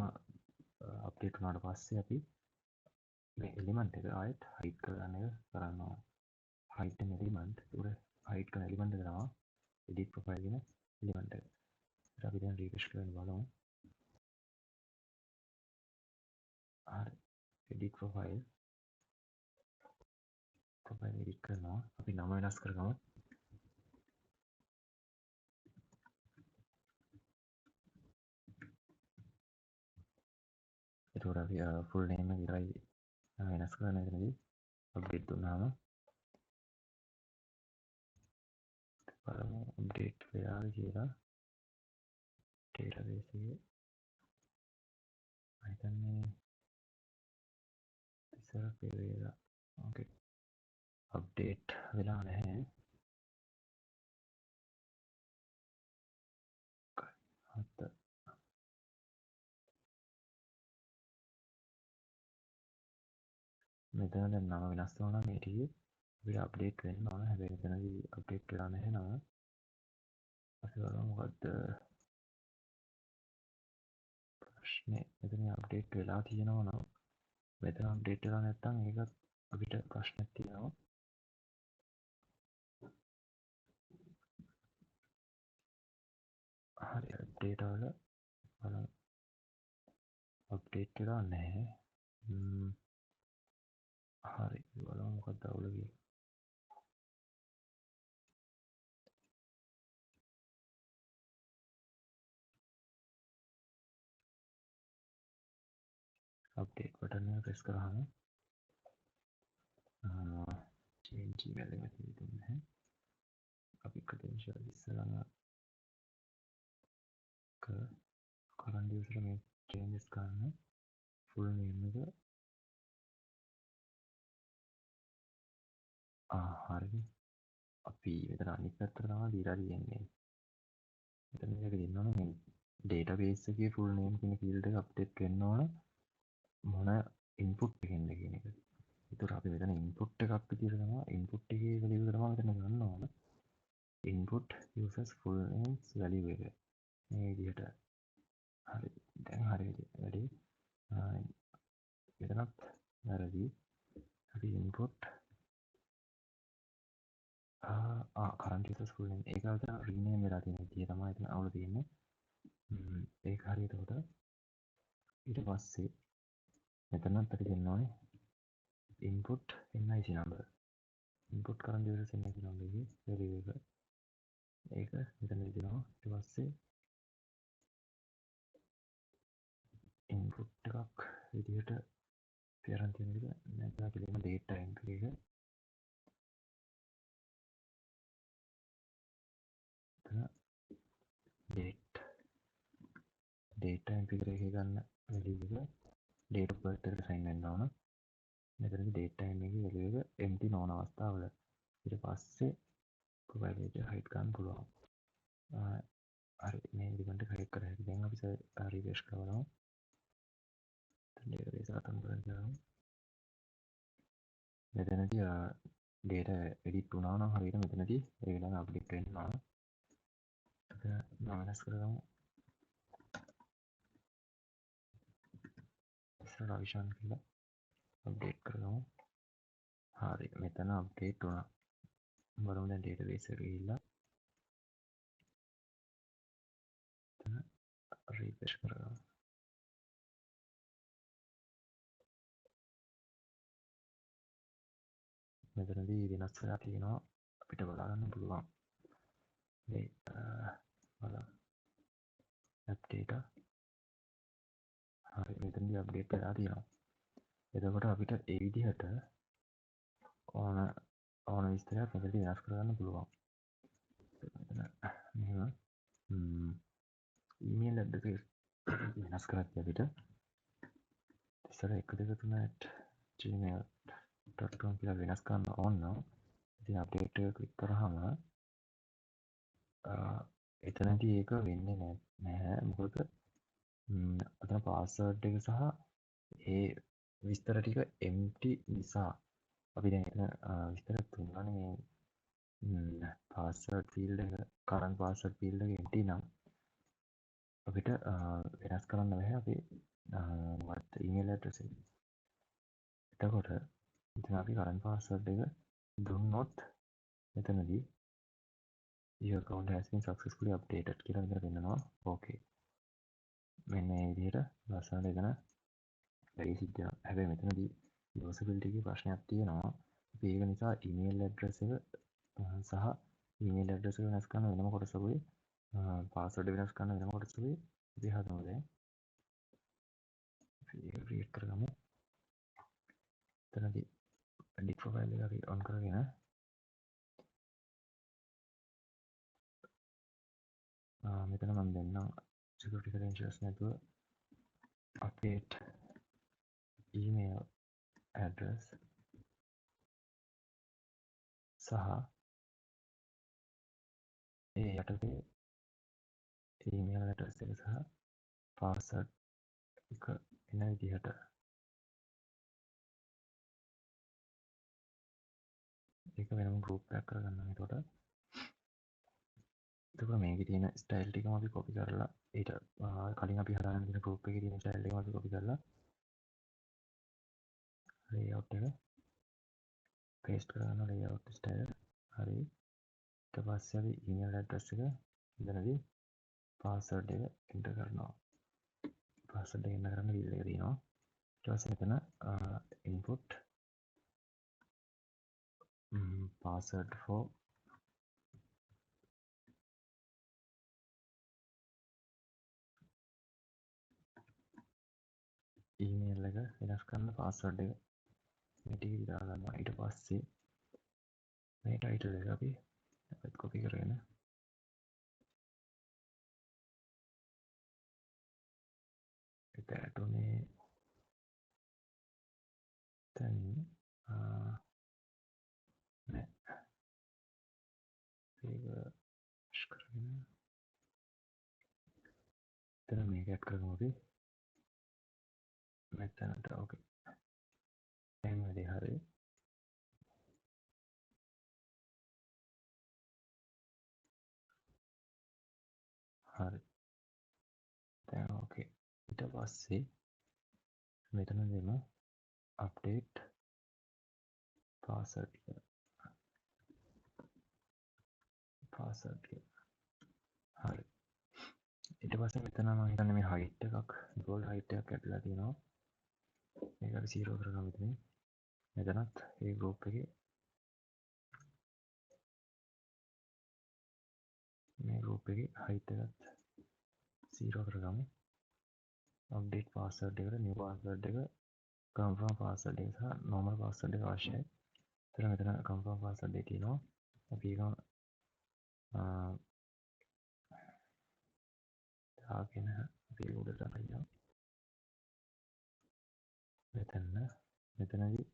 අප්ඩේට් වුණාට පස්සේ අපි මේ එලිමන්ට් එක ආයෙත් හයිඩ් කරගන්න එක කරනවා. hide an element උර hide කරන එලිමන්ට් එක තමයි edit profile කියන එලිමන්ට් එක. ඒක අපි දැන් රිෆ්‍රෙෂ් කරලා බලමු. හරි edit profile edit කරනවා. අපි නම වෙනස් කරගමු. එතකොට අපි full name එක විතරයි වෙනස් කරන්න එතනදී අප්ඩේට් දුන්නාම බලමු අප්ඩේට් වෙලාද කියලා database එකේ. මම හිතන්නේ ඉස්සර පෙරේදා ඕකේ අප්ඩේට් වෙලා නැහැ. මෙතන දැන් නම වෙනස් වුණා නම් මේ ටිකේ අපිට අප්ඩේට් වෙන්න ඕන. හැබැයි මෙතනදී අප්ඩේට් වෙලා නැහැ නම. අපි බලමු මොකද්ද ප්‍රශ්නේ. මෙතන අප්ඩේට් වෙලා තියෙනවා නම් මෙතන අප්ඩේට් වෙලා නැත්නම් ඒකත් අපිට ප්‍රශ්නයක් තියෙනවා. හරි අප්ඩේට් වල බලමු අප්ඩේට් වෙලා නැහැ. හරි බලමු මොකක්ද අවුල කියලා. අප්ඩේට් බටන් එක ප්‍රෙස් කරාම change email එක තියෙන්නේ නැහැ. අපි credentials ඉස්සරහම current user මේ changes කරන්න full name එක හරි අපි මෙතන අනිත් පැත්තට තමයි දීලා තියෙන්නේ. මෙතන මේක දෙන්න ඕනේ මේ database එකේ full name කියන field එක අප්ඩේට් වෙන්න ඕන මොන input එකෙන්ද කියන එක. ඒතර අපි මෙතන input එකක් විදිහට තමයි input එකේ value එක තමයි මෙතන ගන්න ඕන. input users full names value එක. මේ විදිහට. හරි දැන් හරි වැඩි. මෙතනත් වැරදි. අපි input current users full name ඒක විතර rename වෙලා තියෙන විදිය තමයි එතන අවුල තියෙන්නේ. ඒක හරියට කොට ඊට පස්සේ මෙතනත් අපි දෙන්න ඕනේ input NIC number. input current users NIC number එකේ value එක. ඒක මෙතන දෙනවා. ඊට පස්සේ input එකක් විදිහට තියරන් තියෙන එක නැත්නම් කෙලින්ම date time එක එතන date time figure එකේ ගන්න value එක date of birth එකට sign වෙන්න ඕන. මෙතනදි date time එකේ value එක empty නොවන අවස්ථාවල ඊට පස්සේ profile page height ගන්න පුළුවන්. හරි මේ element එක hide කරලා හැකි. දැන් අපි refresh කරනවා. database එක අතන කරගමු. මෙතනදී data edit වුණා නම් හරියට මෙතනදී ඒ ළඟ update වෙනවා. ඒක මම වෙනස් කරගමු. Ravishan කියලා update කරගමු. හරි මෙතන update වුණා. බලමු දැන් database එකට ගිහිල්ලා refresh කරගමු. මෙතනදී වෙනස් වෙලා තියෙනවා අපිට බලා ගන්න පුළුවන්. මේ බලන්න app data හරි මෙතනදී update වෙලා තියෙනවා. එතකොට අපිට ඒ විදිහට ඕන විස්තරයක් මෙතනදී වෙනස් කරගන්න පුළුවන්. මෙතන මෙහෙම email address වෙනස් කරද්දී අපිට ඉස්සර 123@gmail.com කියලා වෙනස් කරන්න ඕන නම් ඉතින් අප්ඩේට් එක ක්ලික් කරාම එතනදී ඒක වෙන්නේ නැහැ. මොකද අතන පාස්වර්ඩ් එක සහ ඒ විස්තර ටික empty නිසා අපි දැන් එතන විස්තර තුනනේ මේ පාස්වර්ඩ් ෆීල්ඩ් එක current password ෆීල්ඩ් එක empty නම් අපිට වෙනස් කරන්න බැහැ අපේ email address එක. එතකොට ඉතින් අපි current password එක දුන්නොත් මෙතනදී your account has been successfully updated කියලා විතර පෙන්නනවා. okay. මෙන්න මේ විදිහට ලස්සනට එතන වැඩි සිද්ධ වෙනවා. හැබැයි මෙතනදී usability එකේ ප්‍රශ්නයක් තියෙනවා. අපි ඒක නිසා email address එක සහ email address එක වෙනස් කරන වෙනම කොටසකුයි password වෙනස් කරන වෙනම කොටසකුයි අපි හදමු දැන්. create කරගමු. එතනදී edit profile එක අපි on කරගෙන මෙතන මම දෙන්නම් security credentials නැතුව update email address සහ ඒ යටතේ email address එක සහ password එක එන විදිහට ඒක වෙනම group එකක් කරගන්නවා. එතකොට මේකේ තියෙන style ටිකම අපි copy කරලා ඊට කලින් අපි හදාගෙන තියෙන group එකේ තියෙන style එකම අපි copy කරලා layout එක paste කරගන්න layout style. හරි ඊට පස්සේ අපි email address එක ඉඳලාදී password එක enter කරනවා. password එක enter කරන්න field එක තියෙනවා. ඊට පස්සේ මෙතන input password for email එක වෙනස් කරන්න password එක මේ ටික දාගන්නවා. ඊට පස්සේ මේ title එක අපි copy කරගෙන ඒක ඇතුනේ දැන් නෑ ඒක කරගෙන එතන මේක ඇඩ් කරගමු අපි මෙතනට. ඕකේ දැන් වැඩේ හරි. හරි දැන් ඕකේ. ඊට පස්සේ මෙතන දෙමු update password කියලා. හරි ඊට පස්සේ මෙතන මම හිතන්නේ මේ height එකක් default height එකක් ඇදලා තියෙනවා. මේක අපි 0 කරගමු ඉතින්. මෙතනත් ඒ group එකේ මේ group එකේ height එකත් 0 කරගමු. අප්ඩේට් පාස්වර්ඩ් එකට නිව් පාස්වර්ඩ් එක කන්ෆර්ම් පාස්වර්ඩ් එක සහ නෝමල් පාස්වර්ඩ් එක අවශ්‍යයි. එතන මෙතන කන්ෆර්ම් පාස්වර්ඩ් එක තියෙනවා. අපි ඒක දාගෙන අපි උඩට අයියා මෙතනදී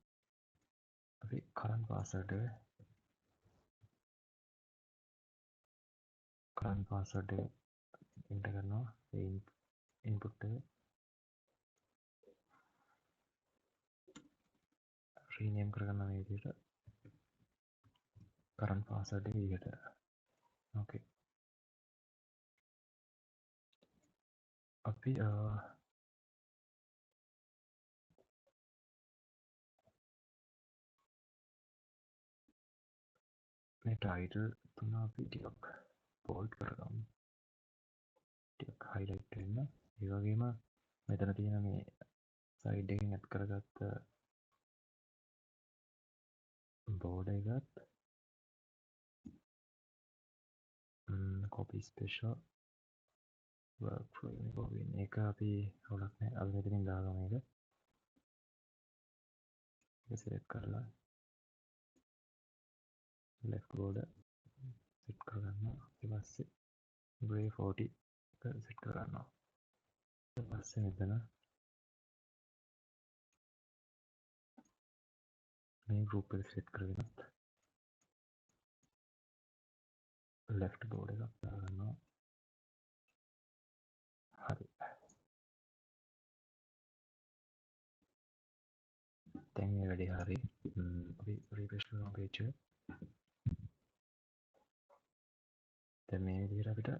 අපි කරන්ට් පාස්වර්ඩ් එක එන්ටර් කරනවා. ඒ ඉන්පුට් එක රීනේම් කරගන්න මේ විදිහට කරන්ට් පාස්වර්ඩ් එක විදිහට. ඕකේ. අපි මේ ටයිටල් තුන අපි ටිකක් බෝල්ඩ් කරගමු. ටිකක් හයිලයිට් වෙන්න. ඒ වගේම මෙතන තියෙන මේ සයිඩ් එකෙන් ඇඩ් කරගත්ත බෝඩර් එකත් copy special workflow එක අපි හවුලක් නැහැ. අපි මෙතනින් දාගමු මේක. ඒක select කරලා left border set කරගන්නවා. ඊට පස්සේ gray 40 එක set කරගන්නවා. ඊට පස්සේ මෙතන මේ group එක set කරගෙන left border එකක් දාගන්නවා. හරි. දැන් මේ වැඩේ හරි. අපි refresh කරමු page එක. දැන් මේ විදිහට අපිට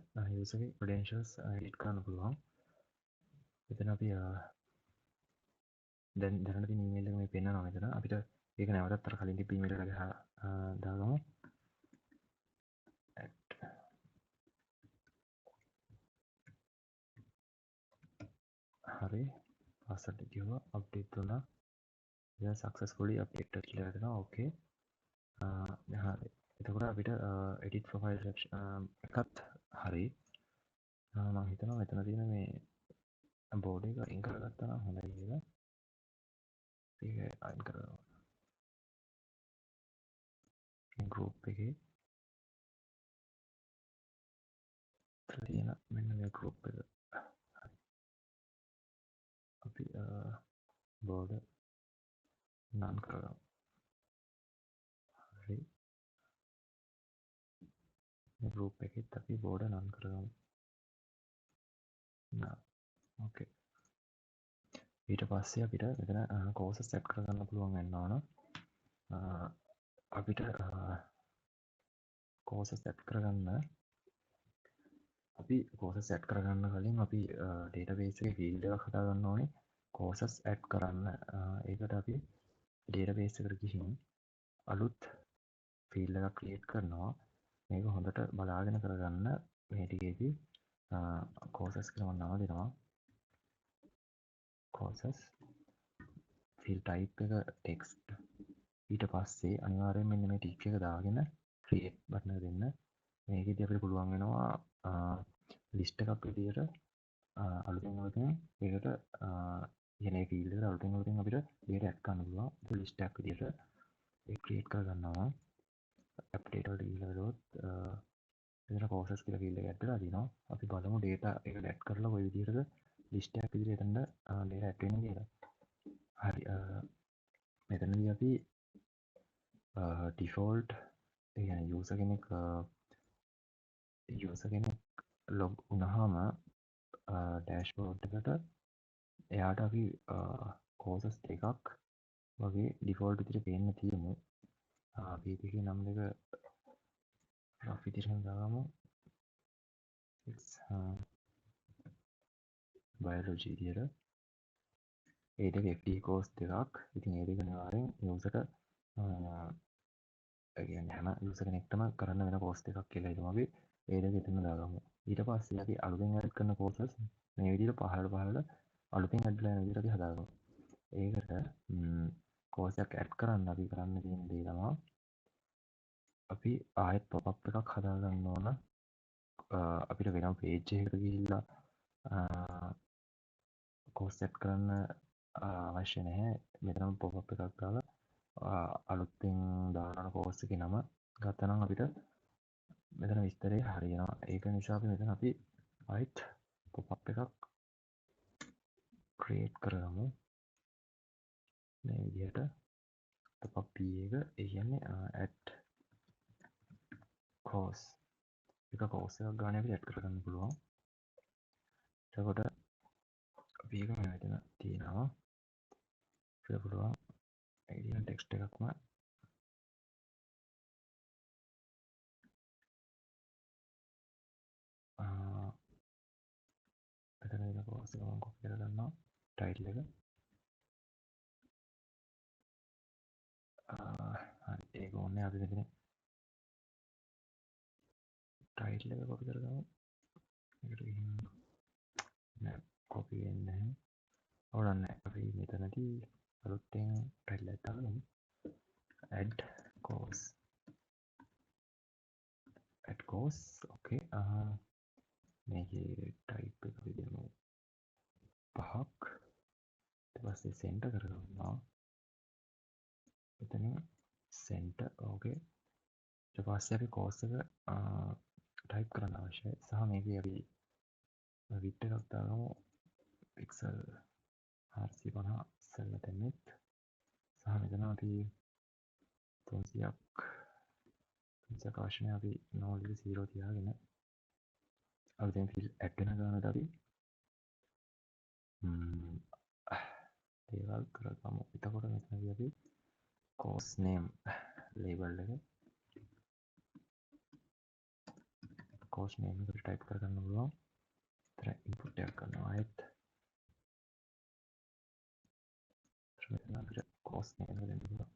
user ගේ credentials edit කරන්න පුළුවන්. මෙතන අපි දැන් දැනට තියෙන email එක මේ පෙන්නනවා මෙතන. අපිට ඒක නැවතත් අර කලින් තිබ්බ email එකට දාගමු. හරි. password එක කිව්වා update වුණා. ඒක successfully updated කියලා වැටෙනවා. okay. හරි. එතකොට අපිට edit profile එකත් හරි. මම හිතනවා මෙතන තියෙන මේ බෝඩ් එක අයින් කරගත්තා නම් හොඳයි කියලා. ඒක අයින් කරනවා. group එකේ තියෙන මෙන්න මේ group එක. අපි බෝඩ් නන් කරගමු. හරි. මේ group එකෙත් අපි බෝඩ් නන් කරගමු. ඕකේ. ඊට පස්සේ අපිට මෙතන courses set කරගන්න පුළුවන් වෙන්න ඕන. අපිට courses set කරගන්න අපි courses set කරගන්න කලින් අපි database එකේ field එකක් හදා ගන්න ඕනේ courses add කරන්න. ඒකට අපි database එකට ගිහින් අලුත් field එකක් create කරනවා. මේක හොඳට බලාගෙන කරගන්න. මේ ටිකේදී courses කියලා මම නම දෙනවා. courses field type එක text. ඊට පස්සේ අනිවාර්යෙන් මෙන්න මේ ටික් එක දාගෙන create බටන් එක දෙන්න. මේකෙදි අපිට පුළුවන් වෙනවා list එකක් විදියට අලුතෙන් ඒකට කියන field එකට අලුතෙන් අපිට data add කරන්න පුළුවන්. ඒක list එකක් විදියට ඒක create කරගන්නවා. update වලට ගිහලා බලුවොත් එතන courses කියලා field එක add වෙලා තියෙනවා. අපි බලමු data එක add කරලා කොයි විදියටද list එකක් විදියට එතන data add වෙන්නේ කියලා. හරි. මෙතනදී අපි default user කෙනෙක් log වුණාම dashboard එකට එයාට අපි courses දෙකක් වගේ default විදිහට පේන්න තියෙමු. අපි දෙකේ නම් දෙක rough විදිහට දාමු. biology විදිහට. ඒ දෙක FD course දෙකක්. ඉතින් ඒ දෙක අනිවාර්යෙන් user හැම user කෙනෙක්ටම කරන්න වෙන course දෙකක් කියලා හිතමු අපි. ඒ දෙක එතන දාගමු. ඊට පස්සේ අපි අලුතෙන් add කරන courses මේ විදිහට පහළට අලුතෙන් add වෙන විදිහට අපි හදාගමු. ඒකට course එකක් add කරන්න අපි කරන්න තියෙන දේ තමයි අපි ආයෙත් pop up එකක් හදාගන්න ඕන. අපිට වෙනම page එකකට ගිහිල්ලා කෝස් සෙට් කරන්න අවශ්‍ය නැහැ. මෙතනම පොප් එකක් දාලා අලුත්ෙන් දාන කෝස් එකේ නම ගත්තනම් අපිට මෙතන විස්තරේ හරියනවා. ඒක නිසා අපි මෙතන අපි ආයිත් පොප් එකක් ක්‍රියේට් කරගමු. මේ විදිහට පොප් එක ඒ කියන්නේ ඇඩ් කෝස් එක කෝස් එකක් ගන්න අපිට ඇඩ් කරගන්න පුළුවන්. එතකොට අපි ඒක මෙතන තියෙනවා. අපිට පුළුවන් ඒ කියන ටෙක්ස්ට් එකක්ම මෙතන ඉන්න කෝස් එක මම කොපි කරගන්නවා. ටයිටල් එක හරි ඒක ඕනේ අපි මෙතන ටයිටල් එක කොපි කරගමු. ඒකට ගිහින් නෑ කොපි වෙන්නේ නැහැ. ඕනන්න අපි මෙතනදී අලුතෙන් ටයිටල් එකක් දාගමු. add course okay මේකේ ටයිප් එක අපි දෙමු 5ක්. ඊට පස්සේ සෙන්ටර් කරගන්නවා. එතන සෙන්ටර් ඕකේ. ඊට පස්සේ අපි කෝස් එක ටයිප් කරන්න අවශ්‍යයි. සහ මේකේ අපි විඩ්ත් එකක් දාගමු පික්සල් 450 ඉස්සෙල්ලා දැම්මෙත්. සහ මෙතන අපි 300ක් අවශ්‍ය නැහැ. අපි 0 තියාගෙන අලුතෙන් ෆිල් ඇඩ් වෙන ගානට අපි දේවල් කරගමු. එතකොට මෙතනදී අපි course name label එක course name එකට type කරගන්න පුළුවන්. එතන input එකක් ගන්නවා ආයෙත්. මෙතන අපිට course name එක දෙන්න පුළුවන්.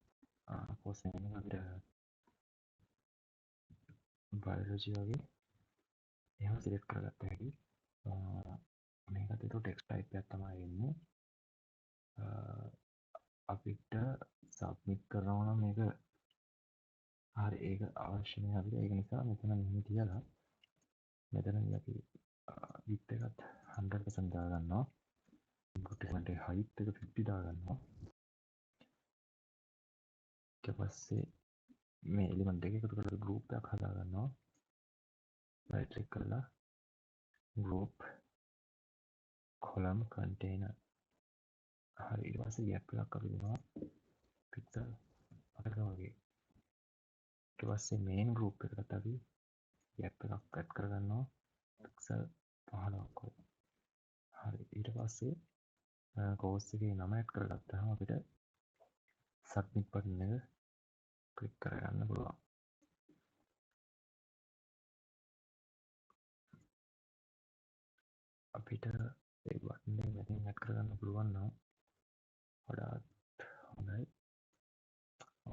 course name එක අපිට biology වගේ එහෙම select කරගත්ත හැකි. මේකත් ඒක text type එකක් තමයි එන්නේ. අපිට submit කරනවා නම් මේක හරි ඒක අවශ්‍ය නැහැ අපිට. ඒක නිසා මෙතන මෙහෙම තියලා මෙතනදී අපි width එකත් 100% දාගන්නවා. input එකට height එක 50 දාගන්නවා. ඊට පස්සේ මේ එලිමන්ට් එක එකතු කරලා group එකක් හදාගන්නවා. right click කරලා group column container හරි. ඊට පස්සේ gap එකක් අපි දෙනවා pixel 8ක වගේ. ඊට පස්සේ main group එකට අපි gap එකක් add කරගන්නවා pixel 15ක් වගේ. හරි. ඊට පස්සේ course එකේ නම add කරගත්තාම අපිට submit button එක click කරගන්න පුළුවන්. අපිට ඒ බටන් එක මෙතනින් add කරගන්න පුළුවන් නම් වඩාත් හොඳයි.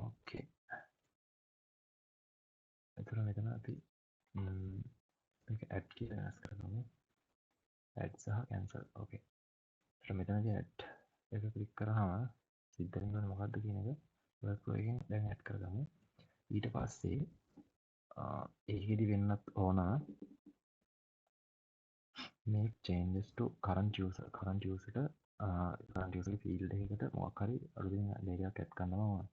ඕකේ. එතකොට මෙතන අපි මේක add කියලා වෙනස් කරගමු. add සහ cancel. ඕකේ. එතකොට මෙතනදී add එක ක්ලික් කරාම සිද්ධ වෙන්නේ මොකද්ද කියන එක workflow එකෙන් දැන් add කරගමු. ඊට පස්සේ ඒකෙදි වෙන්නත් ඕන make changes to current user current user field එකකට මොකක් හරි අලුතෙන් data එකක් add කරනවා ඕන.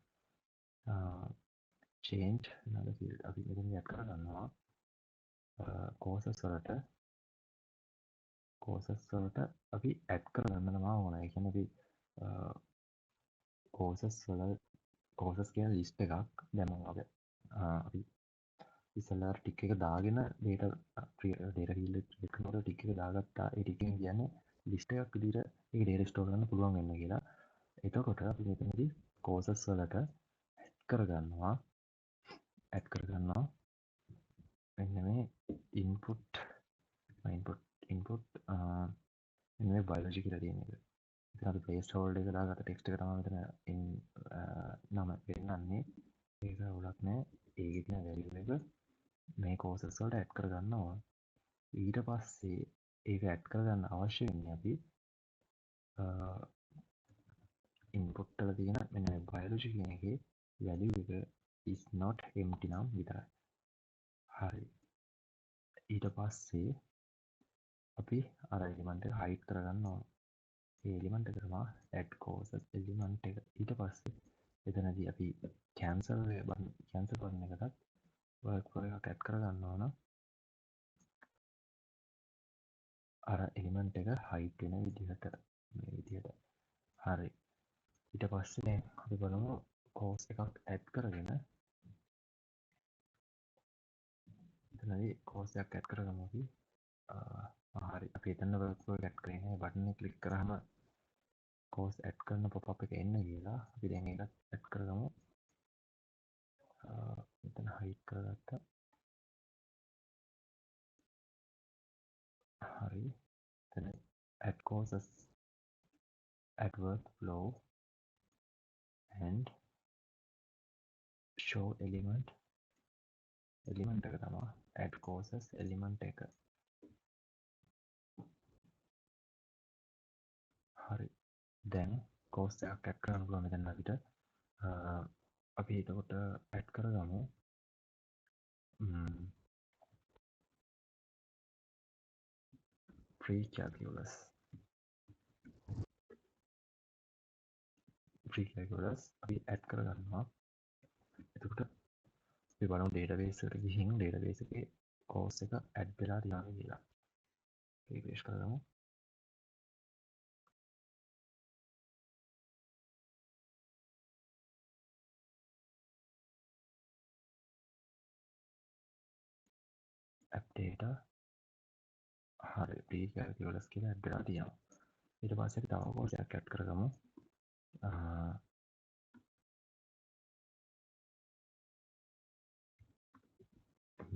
change another field අපි මෙතන add කරගන්නවා courses වලට අපි add කරගන්නවා ඕන. ඒ කියන්නේ අපි courses කියන list එකක් දැන් මම අපි ඉස්සෙල්ලා ටික් එක දාගෙන data field එක කරනකොට ටික් එක දාගත්තා. ඒ ටිකෙන් කියන්නේ list එකක් විදිහට ඒක data store කරන්න පුළුවන් වෙන්න කියලා. එතකොට අපි මෙතනදී courses වලට add කරගන්නවා මෙන්න මේ input මේ biology කියලා තියෙන එක. ඉතින් අපි placeholder එක දාගත්ත text එක තමයි මෙතන නම පෙන්නන්නේ. ඒක උලක් නෑ. ඒකේ තියෙන value එක මේ courses වලට add කරගන්න ඕන. ඊට පස්සේ ඒක add කරගන්න අවශ්‍ය වෙන්නේ අපි input වල තියෙන මෙන්න මේ biology කියන එකේ value එක is not empty නම් විතරයි. හරි. ඊට පස්සේ අපි අර එලිමන්ට් එක hide කරගන්න ඕන. එලිමන්ට් එක තමයි add courses එලිමන්ට් එක. ඊට පස්සේ එතනදී අපි cancel button එකටත් workflow එකක් add කරගන්න ඕන. අර එලිමන්ට් එක hide වෙන විදිහට මේ විදිහට. හරි. ඊට පස්සේ දැන් අපි බලමු course එකක් add කරගෙන එතනදී course එකක් add කරගමු අපි. හරි. අපි එතන workflow එක add කරේ නැහැ. button එක click කරාම course add කරන pop-up එක එන්න කියලා. අපි දැන් ඒකත් add කරගමු. මෙතන hide කරගත්තා. හරි. එතන add courses, add workflow and show element එක තමයි add courses element එක. හරි. දැන් course එකක් add කරන්න පුළුවන් මෙතන අපිට. අපි එතකොට add කරගමු free calculus අපි add කරගන්නවා. එතකොට අපි බලමු database එකට ගිහින් database එකේ course එක add වෙලා තියෙනවද කියලා. refresh කරගමු. app data හරි free calculus කියලා add වෙලා තියෙනවා. ඊට පස්සේ අපි තව course එකක් add කරගමු.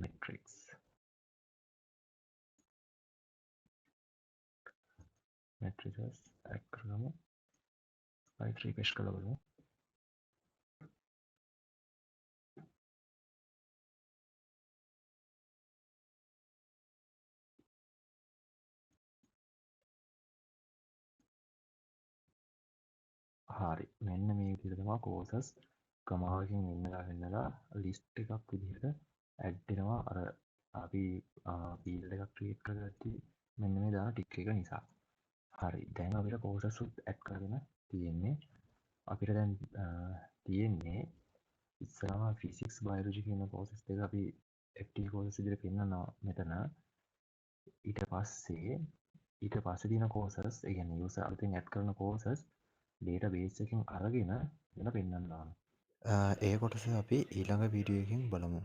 matrix matrices add කරගමු. right refresh කරලා බලමු. හරි. මෙන්න මේ විදිහට තමයි courses කමාවකින් වෙන්නලා list එකක් විදිහට add වෙනවා. අර අපි field එකක් create කරගත්තී මෙන්න මේ දාන tick එක නිසා. හරි. දැන් අපිට courses උත් add කරගෙන තියෙන්නේ. අපිට දැන් තියෙන්නේ ඉස්සරහම physics biology කියන courses දෙක අපි FT courses විදිහට පෙන්නනවා මෙතන. ඊට පස්සේ තියෙන courses, ඒ කියන්නේ user අලුතෙන් add කරන courses database එකකින් අරගෙන වෙන පෙන්වන්න ඕන. ඒ කොටස අපි ඊළඟ වීඩියෝ එකකින් බලමු.